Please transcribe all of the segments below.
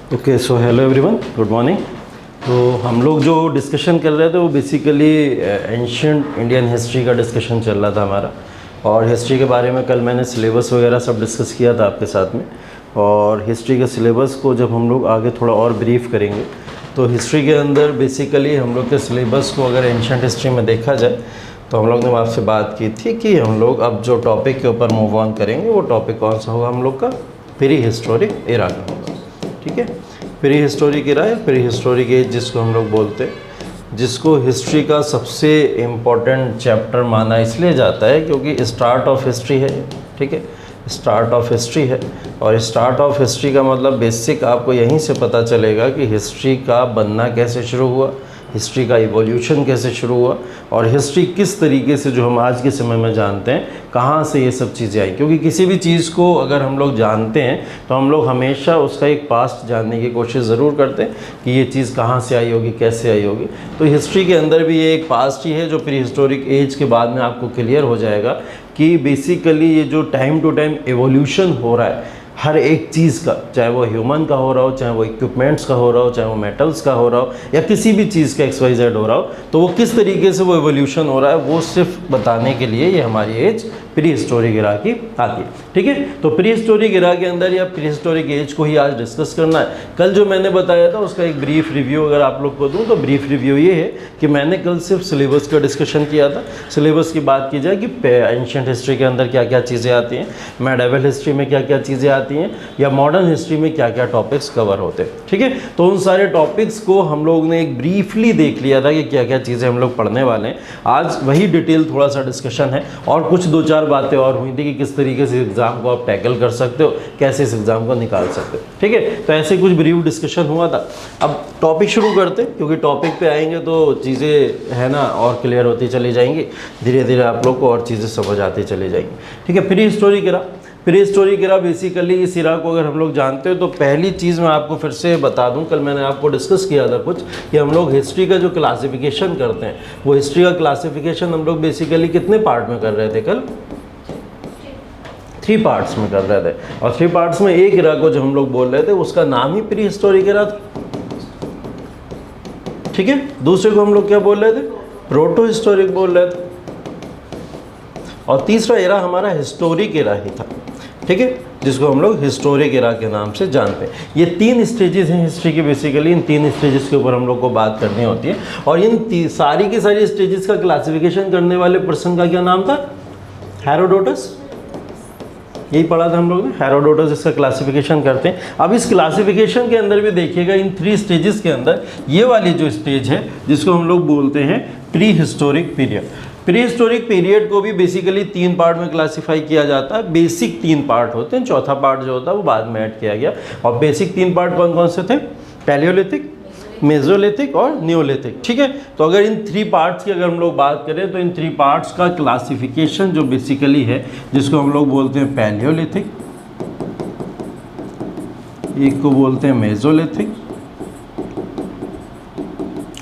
Okay, so hello everyone, good morning. तो हम लोग जो डिस्कशन कर रहे थे वो बेसिकली एंशिएंट इंडियन हिस्ट्री का डिस्कशन चल रहा था हमारा। और हिस्ट्री के बारे में कल मैंने सिलेबस वगैरह सब डिस्कस किया था आपके साथ में। और हिस्ट्री के सिलेबस को जब हम लोग आगे थोड़ा और ब्रीफ करेंगे तो हिस्ट्री के अंदर बेसिकली हम लोग के सिलेबस को अगर एंशिएंट हिस्ट्री में देखा जाए तो हम लोग ने आपसे बात की थी कि हम लोग अब जो टॉपिक के ऊपर मूव ऑन करेंगे वो टॉपिक कौन सा होगा हम लोग का, प्री हिस्टोरिक एरा का होगा। ठीक है, प्री हिस्टोरिक एरा या प्री हिस्टोरिक एज जिसको हम लोग बोलते हैं, जिसको हिस्ट्री का सबसे इम्पोर्टेंट चैप्टर माना इसलिए जाता है क्योंकि स्टार्ट ऑफ हिस्ट्री है। ठीक है, स्टार्ट ऑफ हिस्ट्री है। और स्टार्ट ऑफ हिस्ट्री का मतलब बेसिक आपको यहीं से पता चलेगा कि हिस्ट्री का बनना कैसे शुरू हुआ, हिस्ट्री का इवोल्यूशन कैसे शुरू हुआ और हिस्ट्री किस तरीके से जो हम आज के समय में जानते हैं कहाँ से ये सब चीज़ें आई। क्योंकि किसी भी चीज़ को अगर हम लोग जानते हैं तो हम लोग हमेशा उसका एक पास्ट जानने की कोशिश ज़रूर करते हैं कि ये चीज़ कहाँ से आई होगी, कैसे आई होगी। तो हिस्ट्री के अंदर भी ये एक पास्ट ही है जो प्री हिस्टोरिक एज के बाद में आपको क्लियर हो जाएगा कि बेसिकली ये जो टाइम टू टाइम एवोल्यूशन हो रहा है हर एक चीज़ का, चाहे वो ह्यूमन का हो रहा हो, चाहे वो इक्विपमेंट्स का हो रहा हो, चाहे वो मेटल्स का हो रहा हो या किसी भी चीज़ का XYZ हो रहा हो, तो वो किस तरीके से वो एवोल्यूशन हो रहा है वो सिर्फ बताने के लिए ये हमारी एज प्री हिस्टोरिक एरा की आती है। ठीक है, तो प्री हिस्टोरिक एरा के अंदर या प्री हिस्टोरिक एज को ही आज डिस्कस करना है। कल जो मैंने बताया था उसका एक ब्रीफ रिव्यू अगर आप लोग को दूं तो ब्रीफ रिव्यू ये है कि मैंने कल सिर्फ सिलेबस का डिस्कशन किया था। सिलेबस की बात की जाए कि एंशिएंट हिस्ट्री के अंदर क्या क्या चीज़ें आती हैं, मेडिवल हिस्ट्री में क्या क्या चीज़ें आती हैं या मॉडर्न हिस्ट्री में क्या क्या टॉपिक्स कवर होते हैं। ठीक है, तो उन सारे टॉपिक्स को हम लोग ने एक ब्रीफली देख लिया था कि क्या क्या चीज़ें हम लोग पढ़ने वाले हैं। आज वही डिटेल थोड़ा सा डिस्कशन है और कुछ दो चार बातें और हुई थी कि किस तरीके से एग्ज़ाम को आप टैकल कर सकते हो, कैसे इस एग्ज़ाम को निकाल सकते हो। ठीक है, तो ऐसे कुछ ब्रीफ डिस्कशन हुआ था। अब टॉपिक शुरू करते क्योंकि टॉपिक पे आएंगे तो चीज़ें है ना और क्लियर होती चली जाएंगी, धीरे धीरे आप लोग को और चीज़ें समझ आती चली जाएंगी। ठीक है, pre historic era. Pre historic era basically इस एरा को अगर हम लोग जानते हो तो पहली चीज़ मैं आपको फिर से बता दूं, कल मैंने आपको डिस्कस किया था कुछ कि हम लोग हिस्ट्री का जो क्लासिफिकेशन करते हैं वो हिस्ट्री का क्लासिफिकेशन हम लोग बेसिकली कितने पार्ट में कर रहे थे कल, 3 पार्ट्स में कर रहे थे। और 3 पार्ट्स में एक एरा को जो हम लोग बोल रहे थे उसका नाम ही प्री हिस्टोरिक एरा था। ठीक है, दूसरे को हम लोग क्या बोल रहे थे, प्रोटो हिस्टोरिक बोल रहे थे। और तीसरा एरा हमारा हिस्टोरिक एरा ही था। ठीक है, जिसको हम लोग हिस्टोरिक एरा के नाम से जानते हैं। ये 3 स्टेजेस हैं हिस्ट्री के, बेसिकली इन 3 स्टेजेस के ऊपर हम लोग को बात करनी होती है। और इन सारी की सारी स्टेजेस का क्लासिफिकेशन करने वाले पर्सन का क्या नाम था, हेरोडोटस। यही पढ़ा था हम लोग ने, हेरोडोटस इसका क्लासिफिकेशन करते हैं। अब इस क्लासिफिकेशन के अंदर भी देखिएगा इन 3 स्टेजेस के अंदर ये वाली जो स्टेज है जिसको हम लोग बोलते हैं pre historic period. Pre historic period को भी बेसिकली 3 पार्ट में क्लासिफाई किया जाता है। बेसिक 3 पार्ट होते हैं, चौथा पार्ट जो होता है वो बाद में ऐड किया गया। और बेसिक 3 पार्ट कौन कौन से थे, पैलियोलिथिक, मेसोलिथिक और न्यूलिथिक। ठीक है, तो अगर इन 3 पार्ट्स की अगर हम लोग बात करें तो इन 3 पार्ट्स का क्लासिफिकेशन जो बेसिकली है जिसको हम लोग बोलते हैं पैलियोलिथिक, एक को बोलते हैं मेसोलिथिक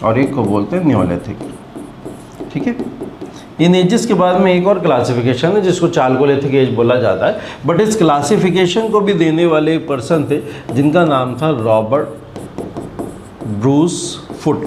और एक को बोलते हैं न्यूलिथिक। ठीक है, इन एजेस के बाद में एक और क्लासिफिकेशन है जिसको चालकोलिथिक एज बोला जाता है। बट इस क्लासिफिकेशन को भी देने वाले एक पर्सन थे जिनका नाम था रॉबर्ट ब्रूस फुट।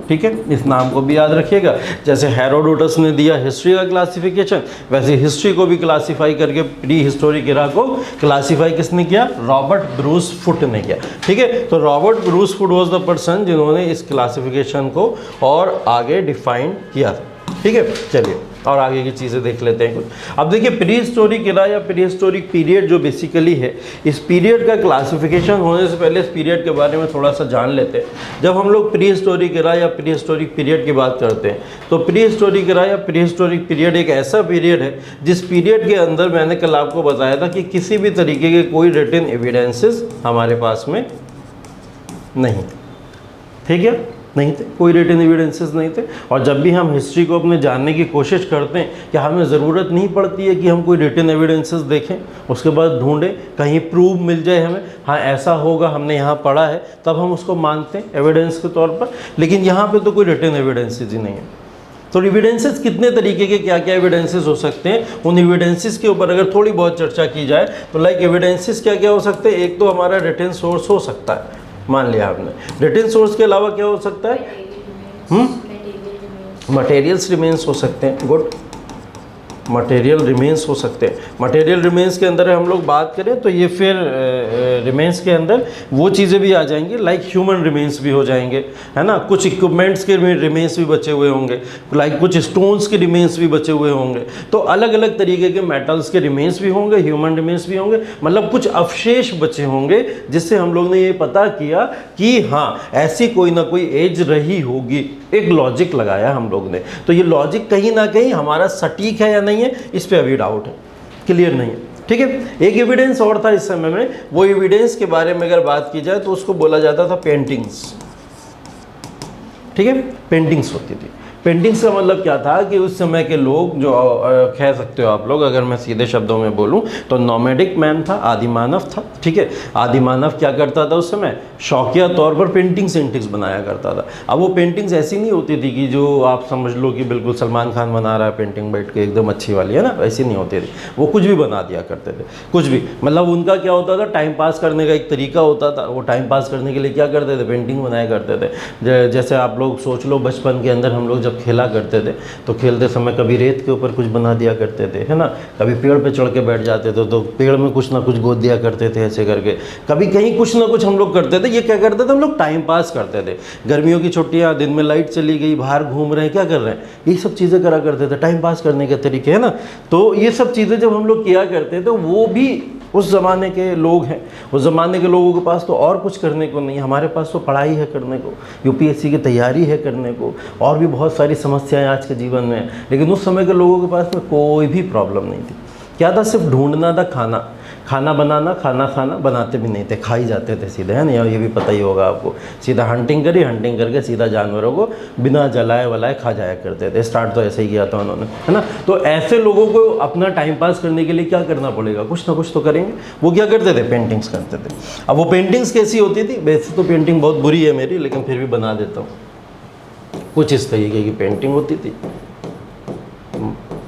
ठीक है, इस नाम को भी याद रखिएगा। जैसे हेरोडोटस ने दिया हिस्ट्री का क्लासिफिकेशन, वैसे हिस्ट्री को भी क्लासिफाई करके प्री हिस्टोरिक एरा को क्लासिफाई किसने किया, रॉबर्ट ब्रूस फुट ने किया। ठीक है, तो Robert Bruce foot was the person जिन्होंने इस क्लासिफिकेशन को और आगे डिफाइन किया था। ठीक है, चलिए और आगे की चीज़ें देख लेते हैं कुछ। अब देखिए प्री हिस्टोरिक एरा या प्री हिस्टोरिक पीरियड जो बेसिकली है, इस पीरियड का क्लासिफिकेशन होने से पहले इस पीरियड के बारे में थोड़ा सा जान लेते हैं। जब हम लोग प्री हिस्टोरिक एरा या प्री हिस्टोरिक पीरियड की बात करते हैं तो प्री हिस्टोरिक एरा या प्री हिस्टोरिक पीरियड एक ऐसा पीरियड है जिस पीरियड के अंदर मैंने कल आपको बताया था कि किसी भी तरीके के कोई रिटन एविडेंसेस हमारे पास में नहीं, ठीक है, नहीं थे, कोई रिटन एविडेंसेस नहीं थे। और जब भी हम हिस्ट्री को अपने जानने की कोशिश करते हैं कि हमें ज़रूरत नहीं पड़ती है कि हम कोई रिटन एविडेंसेस देखें, उसके बाद ढूंढें, कहीं प्रूव मिल जाए हमें, हाँ ऐसा होगा, हमने यहाँ पढ़ा है, तब हम उसको मानते हैं एविडेंस के तौर पर। लेकिन यहाँ पे तो कोई रिटन एविडेंसेस ही नहीं है। तो एविडेंसेस कितने तरीके के, क्या क्या एविडेंसेस हो सकते हैं, उन एविडेंसेस के ऊपर अगर थोड़ी बहुत चर्चा की जाए तो लाइक एविडेंसेस क्या क्या हो सकते हैं। एक तो हमारा रिटन सोर्स हो सकता है, मान लिया आपने। रिटन सोर्स के अलावा क्या हो सकता है? मटेरियल्स रिमेन्स हो सकते हैं। गुड, मटेरियल रिमेन्स हो सकते हैं। मटेरियल रिमेन्स के अंदर हम लोग बात करें तो ये फिर रिमेन्स के अंदर वो चीज़ें भी आ जाएंगी, लाइक ह्यूमन रिमेन्स भी हो जाएंगे, है ना। कुछ इक्विपमेंट्स के रिमेन्स भी बचे हुए होंगे, लाइक कुछ स्टोन्स के रिमेन्स भी बचे हुए होंगे। तो अलग अलग तरीके के मेटल्स के रिमेन्स भी होंगे, ह्यूमन रिमेन्स भी होंगे, मतलब कुछ अवशेष बचे होंगे, जिससे हम लोग ने ये पता किया कि हाँ ऐसी कोई ना कोई एज रही होगी। एक लॉजिक लगाया हम लोग ने। तो ये लॉजिक कहीं ना कहीं हमारा सटीक है या नहीं है, इस पे अभी डाउट है, क्लियर नहीं है। ठीक है, एक एविडेंस और था इस समय में। वो एविडेंस के बारे में अगर बात की जाए तो उसको बोला जाता था पेंटिंग्स। ठीक है, पेंटिंग्स होती थी। पेंटिंग्स का मतलब क्या था कि उस समय के लोग जो कह सकते हो आप लोग, अगर मैं सीधे शब्दों में बोलूं तो नॉमेडिक मैन था, आदिमानव था। ठीक है, आदिमानव क्या करता था उस समय? शौकिया तौर पर पेंटिंग्स बनाया करता था। अब वो पेंटिंग्स ऐसी नहीं होती थी कि जो आप समझ लो कि बिल्कुल सलमान खान बना रहा है पेंटिंग बैठ के एकदम अच्छी वाली, है ना, ऐसी नहीं होती थी। वो कुछ भी बना दिया करते थे, कुछ भी। मतलब उनका क्या होता था, टाइम पास करने का एक तरीका होता था। वो टाइम पास करने के लिए क्या करते थे? पेंटिंग बनाया करते थे। जैसे आप लोग सोच लो, बचपन के अंदर हम लोग जब खेला करते थे तो खेलते समय कभी रेत के ऊपर कुछ बना दिया करते थे, है ना। कभी पेड़ पे चढ़ के बैठ जाते थे तो पेड़ में कुछ ना कुछ गोद दिया करते थे ऐसे करके। कभी कहीं कुछ ना कुछ हम लोग करते थे। ये क्या करते थे? हम लोग टाइम पास करते थे। गर्मियों की छुट्टियां, दिन में लाइट चली गई, बाहर घूम रहे हैं, क्या कर रहे हैं, ये सब चीज़ें करा करते थे, टाइम पास करने के तरीके, है ना। तो ये सब चीज़ें जब हम लोग किया करते थे, वो भी उस ज़माने के लोग हैं। उस ज़माने के लोगों के पास तो और कुछ करने को नहीं, हमारे पास तो पढ़ाई है करने को, यूपीएससी की तैयारी है करने को, और भी बहुत सारी समस्याएं आज के जीवन में हैं। लेकिन उस समय के लोगों के पास में कोई भी प्रॉब्लम नहीं थी। क्या था? सिर्फ ढूंढना था खाना, खाना बनाना, खाना खाना। बनाते भी नहीं थे, खा ही जाते थे सीधे, है ना। ये भी पता ही होगा आपको। सीधा हंटिंग करी, हंटिंग करके सीधा जानवरों को बिना जलाए वलाए खा जाया करते थे। स्टार्ट तो ऐसे ही किया था उन्होंने, है ना। तो ऐसे लोगों को अपना टाइम पास करने के लिए क्या करना पड़ेगा? कुछ ना कुछ तो करेंगे। वो क्या करते थे? पेंटिंग्स करते थे। अब वो पेंटिंग्स कैसी होती थी? वैसे तो पेंटिंग बहुत बुरी है मेरी, लेकिन फिर भी बना देता हूँ। कुछ इस तरीके की पेंटिंग होती थी,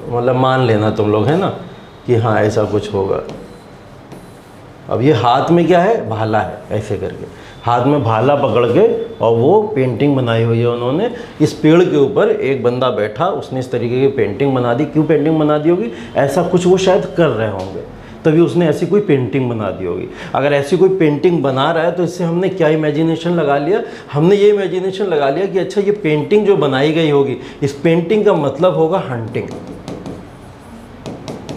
मतलब मान लेना तुम लोग, है ना, कि हाँ ऐसा कुछ होगा। अब ये हाथ में क्या है? भाला है, ऐसे करके हाथ में भाला पकड़ के, और वो पेंटिंग बनाई हुई है उन्होंने। इस पेड़ के ऊपर एक बंदा बैठा, उसने इस तरीके की पेंटिंग बना दी। क्यों पेंटिंग बना दी होगी? ऐसा कुछ वो शायद कर रहे होंगे, तभी उसने ऐसी कोई पेंटिंग बना दी होगी। अगर ऐसी कोई पेंटिंग बना रहा है तो इससे हमने क्या इमेजिनेशन लगा लिया? हमने ये इमेजिनेशन लगा लिया कि अच्छा ये पेंटिंग जो बनाई गई होगी, इस पेंटिंग का मतलब होगा हंटिंग।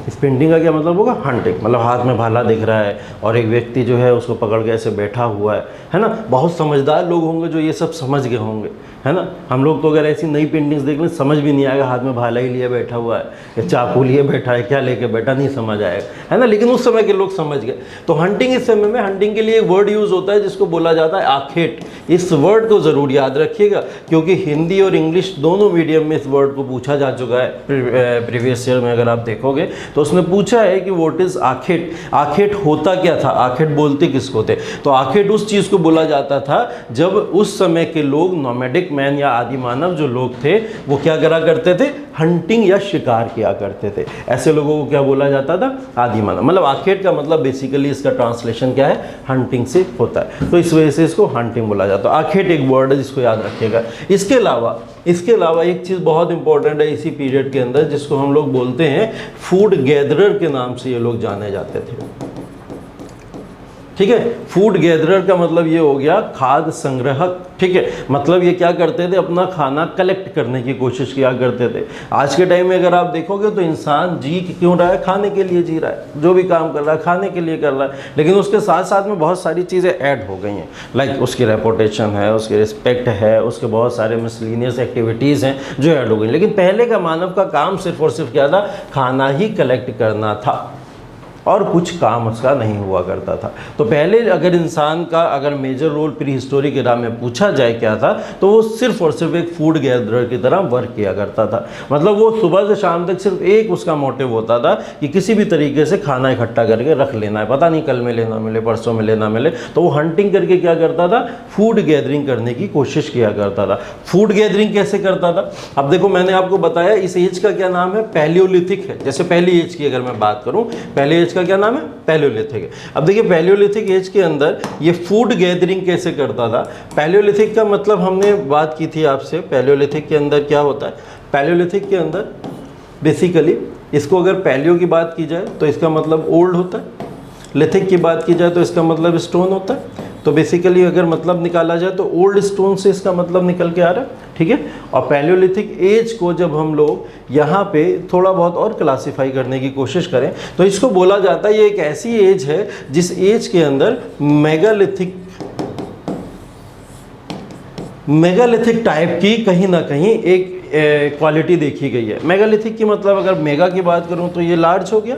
इस पेंटिंग का क्या मतलब होगा? हंटिंग। मतलब हाथ में भाला दिख रहा है और एक व्यक्ति जो है उसको पकड़ के ऐसे बैठा हुआ है ना। बहुत समझदार लोग होंगे जो ये सब समझ गए होंगे, है ना। हम लोग तो अगर ऐसी नई पेंटिंग्स देख लें समझ भी नहीं आएगा, हाथ में भाला ही लिए बैठा हुआ है या चाकू लिए बैठा है, क्या लेके बैठा, नहीं समझ आएगा, है ना। लेकिन उस समय के लोग समझ गए। तो हंटिंग, इस समय में हंटिंग के लिए एक वर्ड यूज़ होता है जिसको बोला जाता है आखेट। इस वर्ड को ज़रूर याद रखिएगा, क्योंकि हिंदी और इंग्लिश दोनों मीडियम में इस वर्ड को पूछा जा चुका है। प्रीवियस ईयर में अगर आप देखोगे तो उसने पूछा है कि व्हाट इज़ आखेट। आखेट होता क्या था? आखेट बोलते किसको थे? तो आखेट उस चीज़ को बोला जाता था जब उस समय के लोग, नॉमेडिक मैन या आदि मानव जो लोग थे, वो क्या करा करते थे? हंटिंग या शिकार किया करते थे। ऐसे लोगों को क्या बोला जाता था? आदि मानव। मतलब आखेट का मतलब बेसिकली इसका ट्रांसलेशन क्या है? हंटिंग से होता है, तो इस वजह से इसको हंटिंग बोला जाता है। आखेट एक वर्ड है जिसको याद रखिएगा। इसके अलावा एक चीज़ बहुत इंपॉर्टेंट है इसी पीरियड के अंदर, जिसको हम लोग बोलते हैं फूड गैदरर के नाम से ये लोग जाने जाते थे। ठीक है, फूड गैदरर का मतलब ये हो गया खाद्य संग्रहक। ठीक है, मतलब ये क्या करते थे? अपना खाना कलेक्ट करने की कोशिश किया करते थे। आज के टाइम में अगर आप देखोगे तो इंसान जी क्यों रहा है? खाने के लिए जी रहा है। जो भी काम कर रहा है खाने के लिए कर रहा है, लेकिन उसके साथ साथ में बहुत सारी चीज़ें ऐड हो गई हैं। लाइक उसकी रेपुटेशन है, उसकी रिस्पेक्ट है, उसके बहुत सारे मिसलिनियस एक्टिविटीज़ हैं जो ऐड हो गई। लेकिन पहले का मानव का काम सिर्फ और सिर्फ क्या था? खाना ही कलेक्ट करना था, और कुछ काम उसका नहीं हुआ करता था। तो पहले अगर इंसान का अगर major role prehistoric era में पूछा जाए क्या था, तो वो सिर्फ और सिर्फ एक फूड गैदरर की तरह वर्क किया करता था। मतलब वो सुबह से शाम तक सिर्फ एक उसका मोटिव होता था कि किसी भी तरीके से खाना इकट्ठा करके रख लेना है, पता नहीं कल में लेना मिले, परसों में लेना मिले। तो वो हंटिंग करके क्या करता था? फूड गैदरिंग करने की कोशिश किया करता था। फूड गैदरिंग कैसे करता था? अब देखो, मैंने आपको बताया इस एज का क्या नाम है? पैलियोलिथिक है। जैसे पहली एज की अगर मैं बात करूँ, पहले एज एज का क्या नाम है? पैलियोलिथिक है। अब देखिए पैलियोलिथिक एज के अंदर ये फूड गैदरिंग कैसे करता था। पैलियोलिथिक का मतलब हमने बात की थी आपसे, पैलियोलिथिक के अंदर क्या होता है। पैलियोलिथिक के अंदर बेसिकली इसको अगर पैलियो की बात की जाए तो इसका मतलब ओल्ड होता है, लिथिक की बात की जाए तो इसका मतलब स्टोन होता है। तो बेसिकली अगर मतलब निकाला जाए तो ओल्ड स्टोन से इसका मतलब निकल के आ रहा है, ठीक है। और पैलियोलिथिक एज को जब हम लोग यहाँ पे थोड़ा बहुत और क्लासिफाई करने की कोशिश करें तो इसको बोला जाता है ये एक ऐसी एज है जिस एज के अंदर मेगालिथिक टाइप की कहीं ना कहीं एक क्वालिटी देखी गई है। मेगालिथिक की मतलब अगर मेगा की बात करूं तो ये लार्ज हो गया,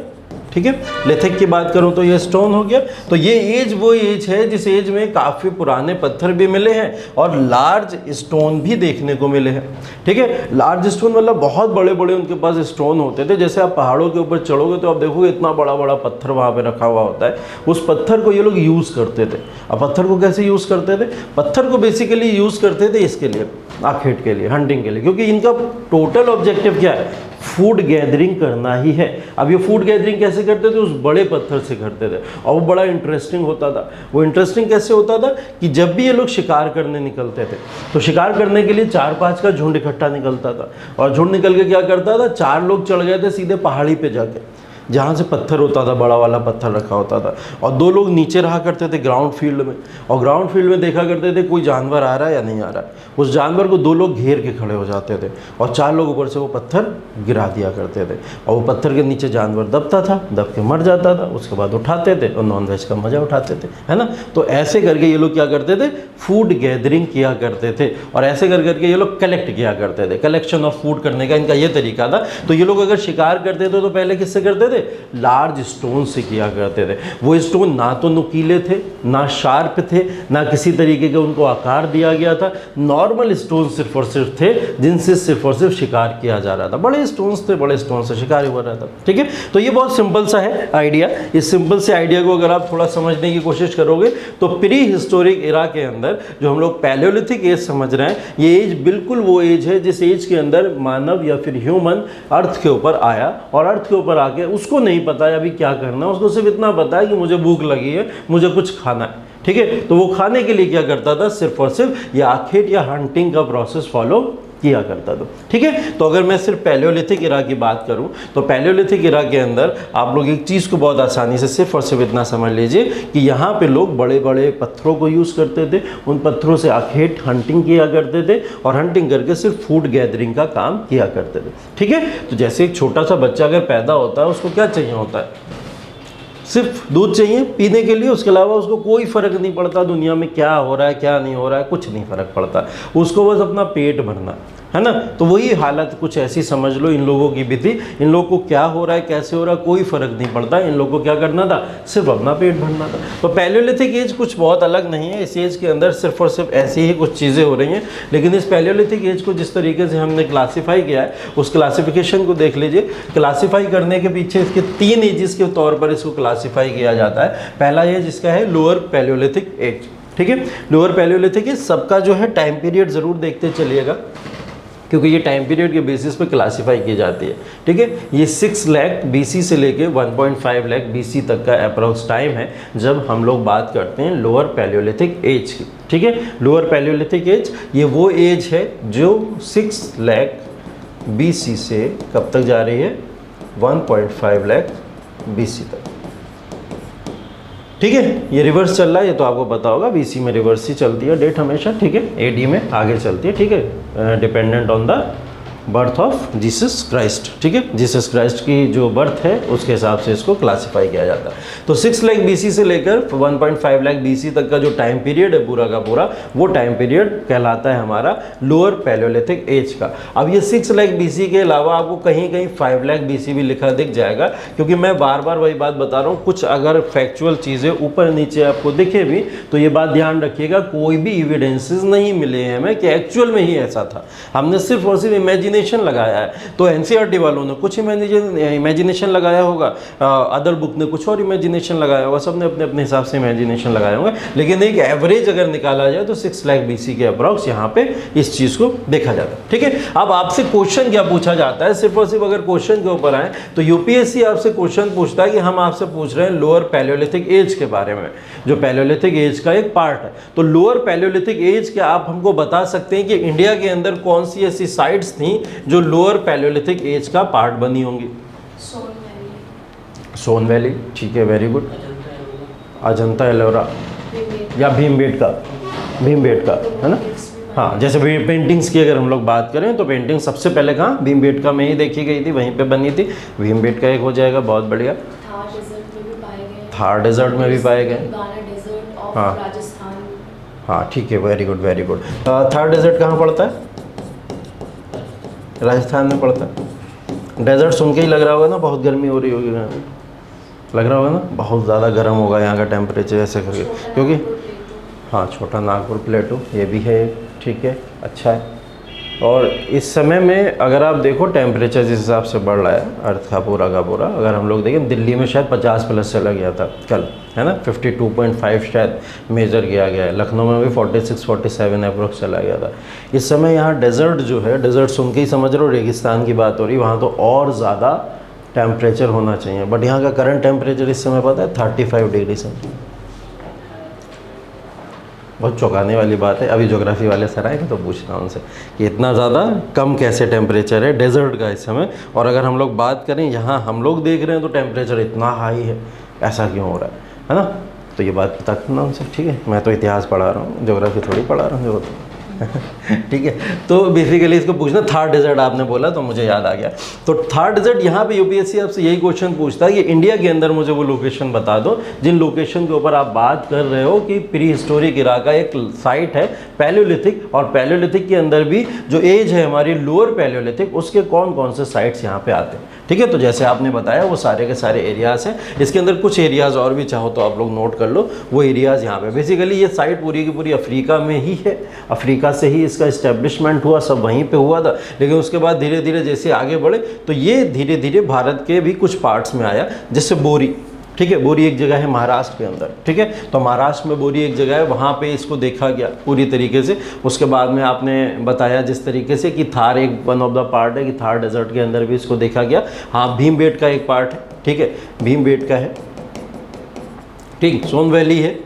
ठीक है। लिथिक की बात करूं तो ये स्टोन हो गया। तो ये एज वो एज है जिस एज में काफ़ी पुराने पत्थर भी मिले हैं और लार्ज स्टोन भी देखने को मिले हैं, ठीक है। लार्ज स्टोन मतलब बहुत बड़े बड़े उनके पास स्टोन होते थे। जैसे आप पहाड़ों के ऊपर चढ़ोगे तो आप देखोगे इतना बड़ा बड़ा पत्थर वहाँ पे रखा हुआ होता है। उस पत्थर को ये लोग यूज़ करते थे। अब पत्थर को कैसे यूज़ करते थे? पत्थर को बेसिकली यूज़ करते थे इसके लिए, आखेट के लिए, हंटिंग के लिए, क्योंकि इनका टोटल ऑब्जेक्टिव क्या है? फूड गैदरिंग करना ही है। अब ये फूड गैदरिंग कैसे करते थे? उस बड़े पत्थर से करते थे और वो बड़ा इंटरेस्टिंग होता था। वो इंटरेस्टिंग कैसे होता था कि जब भी ये लोग शिकार करने निकलते थे तो शिकार करने के लिए 4-5 का झुंड इकट्ठा निकलता था और झुंड निकल के क्या करता था, 4 लोग चढ़ गए थे सीधे पहाड़ी पे जाके जहाँ से पत्थर होता था, बड़ा वाला पत्थर रखा होता था, और 2 लोग नीचे रहा करते थे ग्राउंड फील्ड में, और ग्राउंड फील्ड में देखा करते थे कोई जानवर आ रहा है या नहीं आ रहा है। उस जानवर को 2 लोग घेर के खड़े हो जाते थे और 4 लोग ऊपर से वो पत्थर गिरा दिया करते थे और वो पत्थर के नीचे जानवर दबता था, दब के मर जाता था। उसके बाद उठाते थे और नॉनवेज का मज़ा उठाते थे, है ना। तो ऐसे करके ये लोग क्या करते थे? फूड गैदरिंग किया करते थे और ऐसे कर करके ये लोग कलेक्ट किया करते थे। कलेक्शन ऑफ फूड करने का इनका ये तरीका था। तो ये लोग अगर शिकार करते थे तो पहले किससे करते थे? लार्ज स्टोन से किया करते थे। वो स्टोन ना तो नुकीले थे, ना शार्प थे, ना किसी तरीके के उनको आकार दिया गया था। नॉर्मल स्टोन सिर्फ और सिर्फ थे जिनसे सिर्फ और सिर्फ शिकार किया जा रहा था। बड़े स्टोन्स थे, बड़े स्टोन से शिकार हो रहा था, ठीक है। तो ये बहुत सिंपल सा है आइडिया। इस सिंपल से आइडिया को अगर आप थोड़ा समझने की कोशिश करोगे तो प्री हिस्टोरिक एरा के अंदर जो हम लोग पैलियोलिथिक एज समझ रहे हैं, ये एज बिल्कुल वो एज है जिस एज के अंदर मानव या फिर ह्यूमन अर्थ के ऊपर आया और अर्थ के ऊपर आके उसको नहीं पता है अभी क्या करना है। उसको सिर्फ इतना पता है कि मुझे भूख लगी है, मुझे कुछ खाना है, ठीक है। तो वो खाने के लिए क्या करता था? सिर्फ और सिर्फ ये आखेट या हंटिंग का प्रोसेस फॉलो किया करता था, ठीक है। तो अगर मैं सिर्फ पैलियोलिथिक एरा की बात करूं तो पैलियोलिथिक एरा के अंदर आप लोग एक चीज़ को बहुत आसानी से सिर्फ और सिर्फ इतना समझ लीजिए कि यहाँ पे लोग बड़े बड़े पत्थरों को यूज़ करते थे। उन पत्थरों से आखेट हंटिंग किया करते थे और हंटिंग करके सिर्फ फूड गैदरिंग का काम किया करते थे, ठीक है। तो जैसे एक छोटा सा बच्चा अगर पैदा होता है उसको क्या चाहिए होता है? सिर्फ दूध चाहिए पीने के लिए, उसके अलावा उसको कोई फ़र्क नहीं पड़ता दुनिया में क्या हो रहा है क्या नहीं हो रहा है, कुछ नहीं फ़र्क पड़ता। उसको बस अपना पेट भरना है ना। तो वही हालत कुछ ऐसी समझ लो इन लोगों की भी थी। इन लोगों को क्या हो रहा है कैसे हो रहा है कोई फ़र्क नहीं पड़ता। इन लोगों को क्या करना था? सिर्फ अपना पेट भरना था। तो पैलियोलिथिक एज कुछ बहुत अलग नहीं है। इस एज के अंदर सिर्फ और सिर्फ ऐसी ही कुछ चीज़ें हो रही हैं। लेकिन इस पैलियोलिथिक एज को जिस तरीके से हमने क्लासीफाई किया है उस क्लासिफिकेशन को देख लीजिए। क्लासीफाई करने के पीछे इसके 3 एजेस के तौर पर इसको क्लासीफाई किया जाता है। पहला एज इसका है लोअर पैलियोलिथिक एज, ठीक है। लोअर पैलियोलिथिक एज सबका जो है टाइम पीरियड ज़रूर देखते चलिएगा क्योंकि ये टाइम पीरियड के बेसिस पे क्लासीफाई की जाती है, ठीक है। ये 6 लाख BC से लेके 1.5 लाख BC तक का अप्रॉक्स टाइम है जब हम लोग बात करते हैं लोअर पैलियोलिथिक एज की, ठीक है। लोअर पैलियोलिथिक एज ये वो एज है जो 6 लाख BC से कब तक जा रही है? 1.5 लाख BC तक, ठीक है। ये रिवर्स चल रहा है, ये तो आपको पता होगा। BC में रिवर्स ही चलती है डेट हमेशा, ठीक है। AD में आगे चलती है, ठीक है, dependent on the birth of Jesus Christ, ठीक है। जीसस क्राइस्ट की जो बर्थ है उसके हिसाब से इसको क्लासीफाई किया जाता है। तो 6 लाख BC से लेकर 1.5 लाख BC तक का जो टाइम पीरियड है पूरा का पूरा, वो टाइम पीरियड कहलाता है हमारा लोअर पैलियोलिथिक एज का। अब ये 6 लाख BC के अलावा आपको कहीं कहीं 5 लाख BC भी लिखा दिख जाएगा, क्योंकि मैं बार बार वही बात बता रहा हूँ। कुछ अगर फैक्चुअल चीज़ें ऊपर नीचे आपको दिखे भी तो ये बात ध्यान रखिएगा कोई भी एविडेंसेस नहीं मिले हैं हमें कि एक्चुअल में ही ऐसा था। हमने सिर्फ और सिर्फ इमेजिन इमेजिनेशन लगाया है। तो एनसीईआरटी वालों ने कुछ इमेजिनेशन लगाया होगा, अदर बुक ने कुछ और इमेजिनेशन लगाया होगा, सब ने अपने अपने हिसाब से इमेजिनेशन लगाए होंगे, लेकिन एक एवरेज अगर निकाला जाए तो 6 लाख BC के अप्रॉक्स यहाँ पे इस चीज़ को देखा जाता है। ठीक है, अब आपसे क्वेश्चन क्या पूछा जाता है, सिर्फ और सिर्फ अगर क्वेश्चन के ऊपर आए तो यूपीएससी आपसे क्वेश्चन पूछता है कि हम आपसे पूछ रहे हैं लोअर पैलियोलिथिक एज के बारे में, जो पैलियोलिथिक एज का एक पार्ट है। तो लोअर पैलियोलिथिक एज के आप हमको बता सकते हैं कि इंडिया के अंदर कौन सी ऐसी साइट्स थी जो लोअर पैलियोलिथिक एज का पार्ट बनी होंगी? सोन वैली, ठीक है, वेरी गुड। अजंता एलोरा या भीमबेटका, भीमबेटका है ना। हाँ, जैसे पेंटिंग्स की अगर हम लोग बात करें तो पेंटिंग सबसे पहले कहाँ भीमबेटका में ही देखी गई थी, वहीं पे बनी थी। भीमबेटका एक हो जाएगा, बहुत बढ़िया। थार डेजर्ट में भी पाए गए। हाँ हाँ, ठीक है, very good very good. Thar desert कहाँ पड़ता है? राजस्थान में पड़ता है। डेजर्ट सुन के ही लग रहा होगा ना बहुत गर्मी हो रही होगी, लग रहा होगा ना बहुत ज़्यादा गर्म होगा यहाँ का टेम्परेचर ऐसे करके, क्योंकि हाँ, छोटा नागपुर प्लेटू ये भी है, ठीक है, अच्छा है। और इस समय में अगर आप देखो टेम्परेचर जिस हिसाब से बढ़ रहा है अर्थ का पूरा, अगर हम लोग देखें दिल्ली में शायद 50+ चला गया था कल, है ना, 52.5 शायद मेजर किया गया है। लखनऊ में भी 46-47 अप्रोक्स चला गया था। इस समय यहाँ डेजर्ट जो है, डेजर्ट सुन के ही समझ रहे हो रेगिस्तान की बात हो रही, वहाँ तो और ज़्यादा टेम्परेचर होना चाहिए, बट यहाँ का करंट टेम्परेचर इस समय पता है 35 डिग्री सेंटीग्रेड। बहुत चौंकाने वाली बात है। अभी ज्योग्राफी वाले सर आएंगे तो पूछना उनसे कि इतना ज़्यादा कम कैसे टेम्परेचर है डेजर्ट का इस समय। और अगर हम लोग बात करें यहाँ हम लोग देख रहे हैं तो टेम्परेचर इतना हाई है, ऐसा क्यों हो रहा है ना। तो ये बात पता करना उनसे, ठीक है। मैं तो इतिहास पढ़ा रहा हूँ, ज्योग्राफी थोड़ी पढ़ा रहा हूँ ठीक है। तो बेसिकली इसको पूछना, थार डेजर्ट आपने बोला तो मुझे याद आ गया। तो थार डेजर्ट यहाँ पे यूपीएससी आपसे यही क्वेश्चन पूछता है कि इंडिया के अंदर मुझे वो लोकेशन बता दो जिन लोकेशन के ऊपर आप बात कर रहे हो कि प्री हिस्टोरिक इरा का एक साइट है पैलियोलिथिक, और पैलियोलिथिक के अंदर भी जो एज है हमारी लोअर पैलियोलिथिक, उसके कौन कौन से साइट्स यहाँ पे आते हैं, ठीक है। तो जैसे आपने बताया वो सारे के सारे एरियाज़ हैं। इसके अंदर कुछ एरियाज़ और भी चाहो तो आप लोग नोट कर लो, वो एरियाज़ यहाँ पे बेसिकली ये साइट पूरी की पूरी अफ्रीका में ही है। अफ्रीका से ही इसका इस्टेब्लिशमेंट हुआ, सब वहीं पे हुआ था, लेकिन उसके बाद धीरे धीरे जैसे आगे बढ़े तो ये धीरे धीरे भारत के भी कुछ पार्ट्स में आया, जैसे बोरी, ठीक है। बोरी एक जगह है महाराष्ट्र के अंदर, ठीक है। तो महाराष्ट्र में बोरी एक जगह है, वहाँ पे इसको देखा गया पूरी तरीके से। उसके बाद में आपने बताया जिस तरीके से कि थार एक वन ऑफ द पार्ट है, कि थार डेजर्ट के अंदर भी इसको देखा गया। हाँ, भीमबेटका एक पार्ट है, ठीक है, भीमबेटका है, ठीक, सोन वैली है।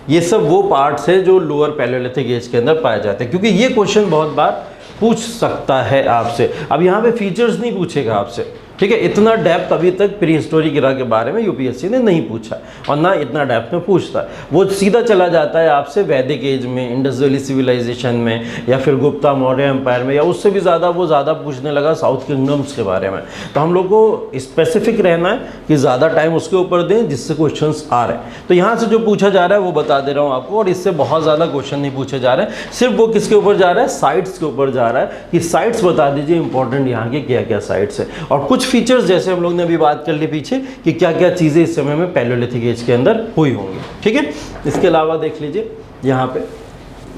ये सब वो पार्ट्स है जो लोअर पैलियोलिथिक एज के अंदर पाए जाते हैं, क्योंकि ये क्वेश्चन बहुत बार पूछ सकता है आपसे। अब यहाँ पे फीचर्स नहीं पूछेगा आपसे, ठीक है। इतना डेप्थ अभी तक प्री हिस्टोरिक इरा के बारे में यूपीएससी ने नहीं पूछा और ना इतना डेप्थ में पूछता है। वो सीधा चला जाता है आपसे वैदिक एज में, इंडस वैली सिविलाइजेशन में, या फिर गुप्ता मौर्य एम्पायर में, या उससे भी ज़्यादा वो ज़्यादा पूछने लगा साउथ किंगडम्स के बारे में। तो हम लोग को स्पेसिफिक रहना है कि ज़्यादा टाइम उसके ऊपर दें जिससे क्वेश्चन आ रहे हैं। तो यहाँ से जो पूछा जा रहा है वो बता दे रहा हूँ आपको, और इससे बहुत ज़्यादा क्वेश्चन नहीं पूछे जा रहे हैं। सिर्फ वो किसके ऊपर जा रहा है, साइट्स के ऊपर जा रहा है कि साइट्स बता दीजिए इंपॉर्टेंट यहाँ के क्या क्या साइट्स है, और कुछ फीचर्स जैसे हम लोग ने अभी बात कर ली पीछे कि क्या क्या चीज़ें इस समय में पैलियोलिथिक एज के अंदर हुई होंगी, ठीक है। इसके अलावा देख लीजिए यहाँ पे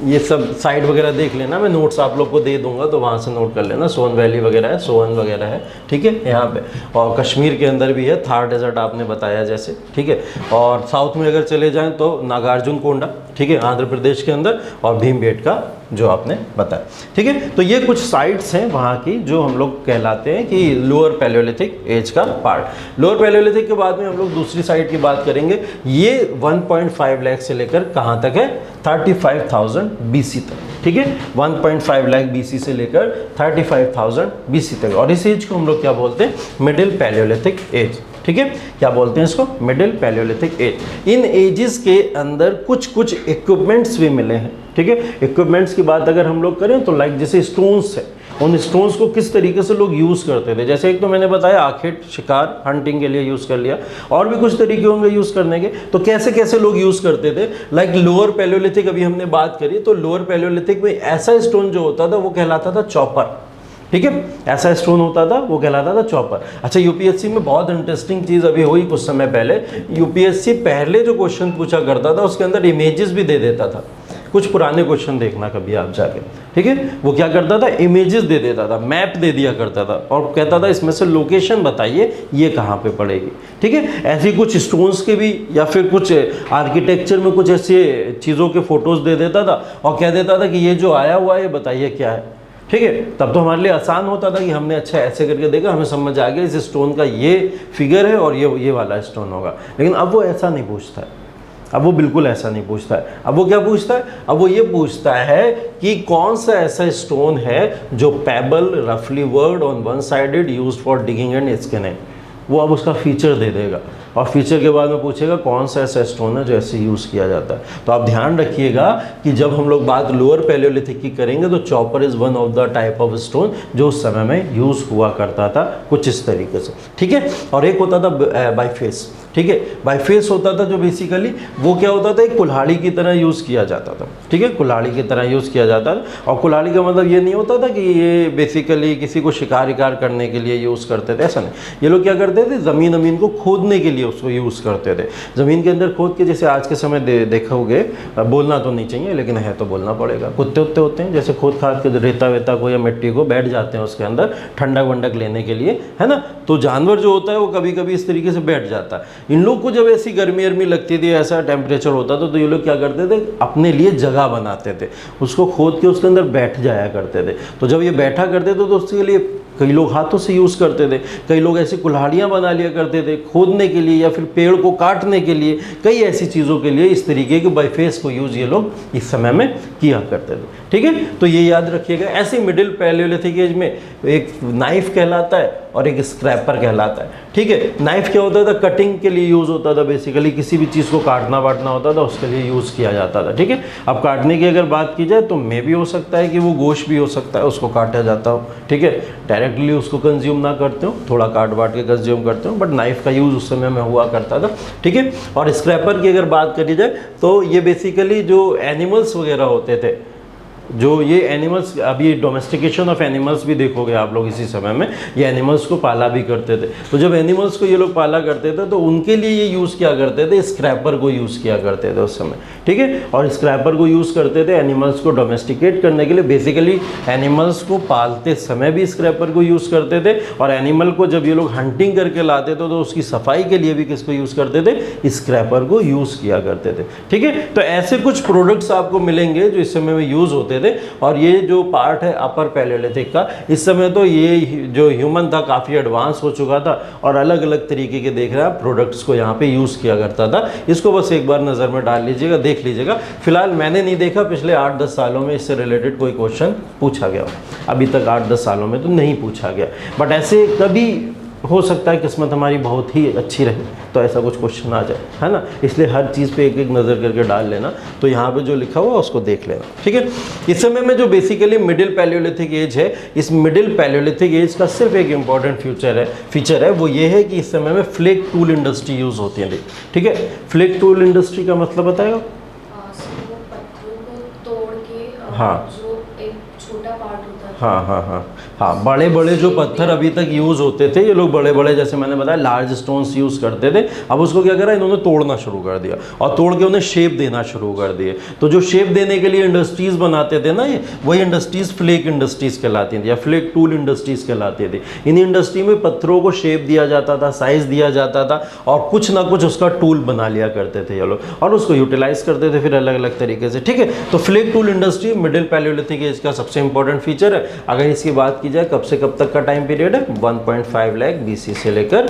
ये सब साइट वगैरह देख लेना, मैं नोट्स आप लोग को दे दूंगा तो वहाँ से नोट कर लेना। सोन वैली वगैरह है, सोन वगैरह है, ठीक है, यहाँ पे। और कश्मीर के अंदर भी है, थार डेजर्ट आपने बताया जैसे, ठीक है। और साउथ में अगर चले जाएं तो नागार्जुन कोंडा, ठीक है, आंध्र प्रदेश के अंदर, और भीमबेटका जो आपने बताया, ठीक है। तो ये कुछ साइट्स हैं वहाँ की जो हम लोग कहलाते हैं कि लोअर पैलियोलिथिक एज का पार्ट। लोअर पैलियोलिथिक के बाद में हम लोग दूसरी साइट की बात करेंगे। ये 1.5 लाख से लेकर कहाँ तक है, 35,000 BC तक, ठीक है। 1.5 लाख BC से लेकर 35,000 BC तक, और इस एज को हम लोग क्या बोलते हैं, मिडिल पैलियोलिथिक एज, ठीक है। क्या बोलते हैं इसको, मिडिल पैलियोलिथिक एज। इन एजेस के अंदर कुछ कुछ इक्विपमेंट्स भी मिले हैं, ठीक है। इक्विपमेंट्स की बात अगर हम लोग करें तो लाइक जैसे स्टोन्स है, उन स्टोन्स को किस तरीके से लोग यूज़ करते थे। जैसे एक तो मैंने बताया आखेट, शिकार, हंटिंग के लिए यूज़ कर लिया, और भी कुछ तरीके होंगे यूज़ करने के। तो कैसे कैसे लोग यूज़ करते थे, लाइक लोअर पैलियोलिथिक अभी हमने बात करी, तो लोअर पैलियोलिथिक में ऐसा स्टोन जो होता था वो कहलाता था चॉपर, ठीक है। ऐसा स्टोन होता था वो कहलाता था चॉपर। अच्छा, यूपीएससी में बहुत इंटरेस्टिंग चीज़ अभी हुई कुछ समय पहले। यूपीएससी पहले जो क्वेश्चन पूछा करता था उसके अंदर इमेजेस भी दे देता था। कुछ पुराने क्वेश्चन देखना कभी आप जाके, ठीक है। वो क्या करता था, इमेजेस दे देता था, मैप दे दिया करता था और कहता था इसमें से लोकेशन बताइए ये कहाँ पे पड़ेगी, ठीक है। ऐसी कुछ स्टोन्स के भी या फिर कुछ आर्किटेक्चर में कुछ ऐसे चीज़ों के फोटोज़ दे देता था और कह देता था कि ये जो आया हुआ है ये बताइए क्या है, ठीक है। तब तो हमारे लिए आसान होता था कि हमने अच्छा ऐसे करके देखा, हमें समझ आ गया इस स्टोन का ये फिगर है और ये वाला स्टोन होगा। लेकिन अब वो ऐसा नहीं पूछता है, अब वो बिल्कुल ऐसा नहीं पूछता है। अब वो क्या पूछता है, अब वो ये पूछता है कि कौन सा ऐसा स्टोन है जो पेबल रफली word on one sided used for digging and skinning. वो अब उसका फीचर दे देगा और फीचर के बाद में पूछेगा कौन सा ऐसा स्टोन है जो ऐसे यूज़ किया जाता है। तो आप ध्यान रखिएगा कि जब हम लोग बात लोअर पैलियोलिथिक की करेंगे तो chopper is one of the type of stone जो उस समय में यूज़ हुआ करता था कुछ इस तरीके से, ठीक है। और एक होता था बाईफेस, ठीक है। बाईफेस होता था जो बेसिकली वो क्या होता था, एक कुल्हाड़ी की तरह यूज़ किया जाता था, ठीक है। कुल्हाड़ी की तरह यूज़ किया जाता था और कुल्हाड़ी का मतलब ये नहीं होता था कि ये बेसिकली किसी को शिकार करने के लिए यूज़ करते थे, ऐसा नहीं। ये लोग क्या करते थे, ज़मीन को खोदने के लिए उसको यूज़ करते थे। ज़मीन के अंदर खोद के, जैसे आज के समय देखोगे, बोलना तो नहीं चाहिए लेकिन है तो बोलना पड़ेगा, कुत्ते उत्ते होते हैं जैसे खोद खाद के रेता वेता को या मिट्टी को बैठ जाते हैं उसके अंदर ठंडक वंडक लेने के लिए, है ना। तो जानवर जो होता है वो कभी कभी इस तरीके से बैठ जाता है। इन लोग को जब ऐसी गर्मी अर्मी लगती थी, ऐसा टेम्परेचर होता था तो ये लोग क्या करते थे, अपने लिए जगह बनाते थे, उसको खोद के उसके अंदर बैठ जाया करते थे। तो जब ये बैठा करते थे तो उसके लिए कई लोग हाथों से यूज़ करते थे, कई लोग ऐसी कुल्हाड़ियाँ बना लिया करते थे खोदने के लिए या फिर पेड़ को काटने के लिए, कई ऐसी चीज़ों के लिए इस तरीके के बाईफेस को यूज़ ये लोग इस समय में किया करते थे, ठीक है। तो ये याद रखिएगा। ऐसे मिडिल पैलियोलिथिक एज में एक नाइफ कहलाता है और एक स्क्रैपर कहलाता है, ठीक है। नाइफ क्या होता था, कटिंग के लिए यूज़ होता था, बेसिकली किसी भी चीज़ को काटना वाटना होता था उसके लिए यूज़ किया जाता था, ठीक है। अब काटने की अगर बात की जाए तो मे भी हो सकता है कि वो गोश्त भी हो सकता है उसको काटा जाता हो, ठीक है। डायरेक्टली उसको कंज्यूम ना करते हो, थोड़ा काट वाट के कंज्यूम करते हो, बट नाइफ का यूज़ उस समय में हुआ करता था, ठीक है। और स्क्रैपर की अगर बात करी जाए तो ये बेसिकली जो एनिमल्स वगैरह होते थे, जो ये एनिमल्स, अभी डोमेस्टिकेशन ऑफ एनिमल्स भी देखोगे आप लोग इसी समय में, ये एनिमल्स को पाला भी करते थे। तो जब एनिमल्स को ये लोग पाला करते थे तो उनके लिए ये यूज़ किया करते थे, स्क्रैपर को यूज़ किया करते थे उस समय, ठीक है। और स्क्रैपर को यूज़ करते थे एनिमल्स को डोमेस्टिकेट करने के लिए। बेसिकली एनिमल्स को पालते समय भी स्क्रैपर को यूज़ करते थे और एनिमल को जब ये लोग हंटिंग करके लाते थे तो उसकी सफाई के लिए भी किसको यूज़ करते थे, स्क्रैपर को यूज़ किया करते थे, ठीक है। तो ऐसे कुछ प्रोडक्ट्स आपको मिलेंगे जो इस समय में यूज़ होते थे। और ये जो पार्ट है अपर पैलियोलिथिक का, इस समय तो ये जो ह्यूमन था काफ़ी एडवांस हो चुका था और अलग अलग तरीके के देख रहे हैं प्रोडक्ट्स को यहाँ पे यूज़ किया करता था। इसको बस एक बार नज़र में डाल लीजिएगा, देख लीजिएगा। फिलहाल मैंने नहीं देखा पिछले 8-10 सालों में इससे रिलेटेड कोई क्वेश्चन पूछा गया, अभी तक 8-10 सालों में तो नहीं पूछा गया, बट ऐसे कभी हो सकता है किस्मत हमारी बहुत ही अच्छी रहे तो ऐसा कुछ क्वेश्चन आ जाए, है ना। इसलिए हर चीज़ पे एक एक नज़र करके डाल लेना। तो यहाँ पे जो लिखा हुआ उसको देख लेना, ठीक है। इस समय में जो बेसिकली मिडिल पैलियोलिथिक एज है, इस मिडिल पैलियोलिथिक एज का सिर्फ एक इम्पॉर्टेंट फीचर है, वो ये है कि इस समय में फ्लेक टूल इंडस्ट्री यूज़ होती है, ठीक है। फ्लेक टूल इंडस्ट्री का मतलब बताएगा? पत्थरों को तोड़ के, हाँ, जो एक छोटा पार्ट होता है, हाँ, बड़े बड़े जो पत्थर अभी तक यूज़ होते थे, ये लोग बड़े बड़े जैसे मैंने बताया लार्ज स्टोन्स यूज़ करते थे। अब उसको क्या करा, इन्होंने तोड़ना शुरू कर दिया और तोड़ के उन्हें शेप देना शुरू कर दिए। तो जो शेप देने के लिए इंडस्ट्रीज़ बनाते थे ना, ये वही इंडस्ट्रीज़ फ्लेक इंडस्ट्रीज़ कहलाती थी या फ्लेक टूल इंडस्ट्रीज़ कहलाती थी। इन इंडस्ट्री में पत्थरों को शेप दिया जाता था, साइज़ दिया जाता था और कुछ ना कुछ उसका टूल बना लिया करते थे ये लोग और उसको यूटिलाइज़ करते थे फिर अलग अलग तरीके से, ठीक है। तो flake tool industry middle palaeolithic age का सबसे इंपॉर्टेंट फीचर है। अगर इसकी बात की जाए कब से कब तक का टाइम पीरियड है, 1.5 लाख BC से लेकर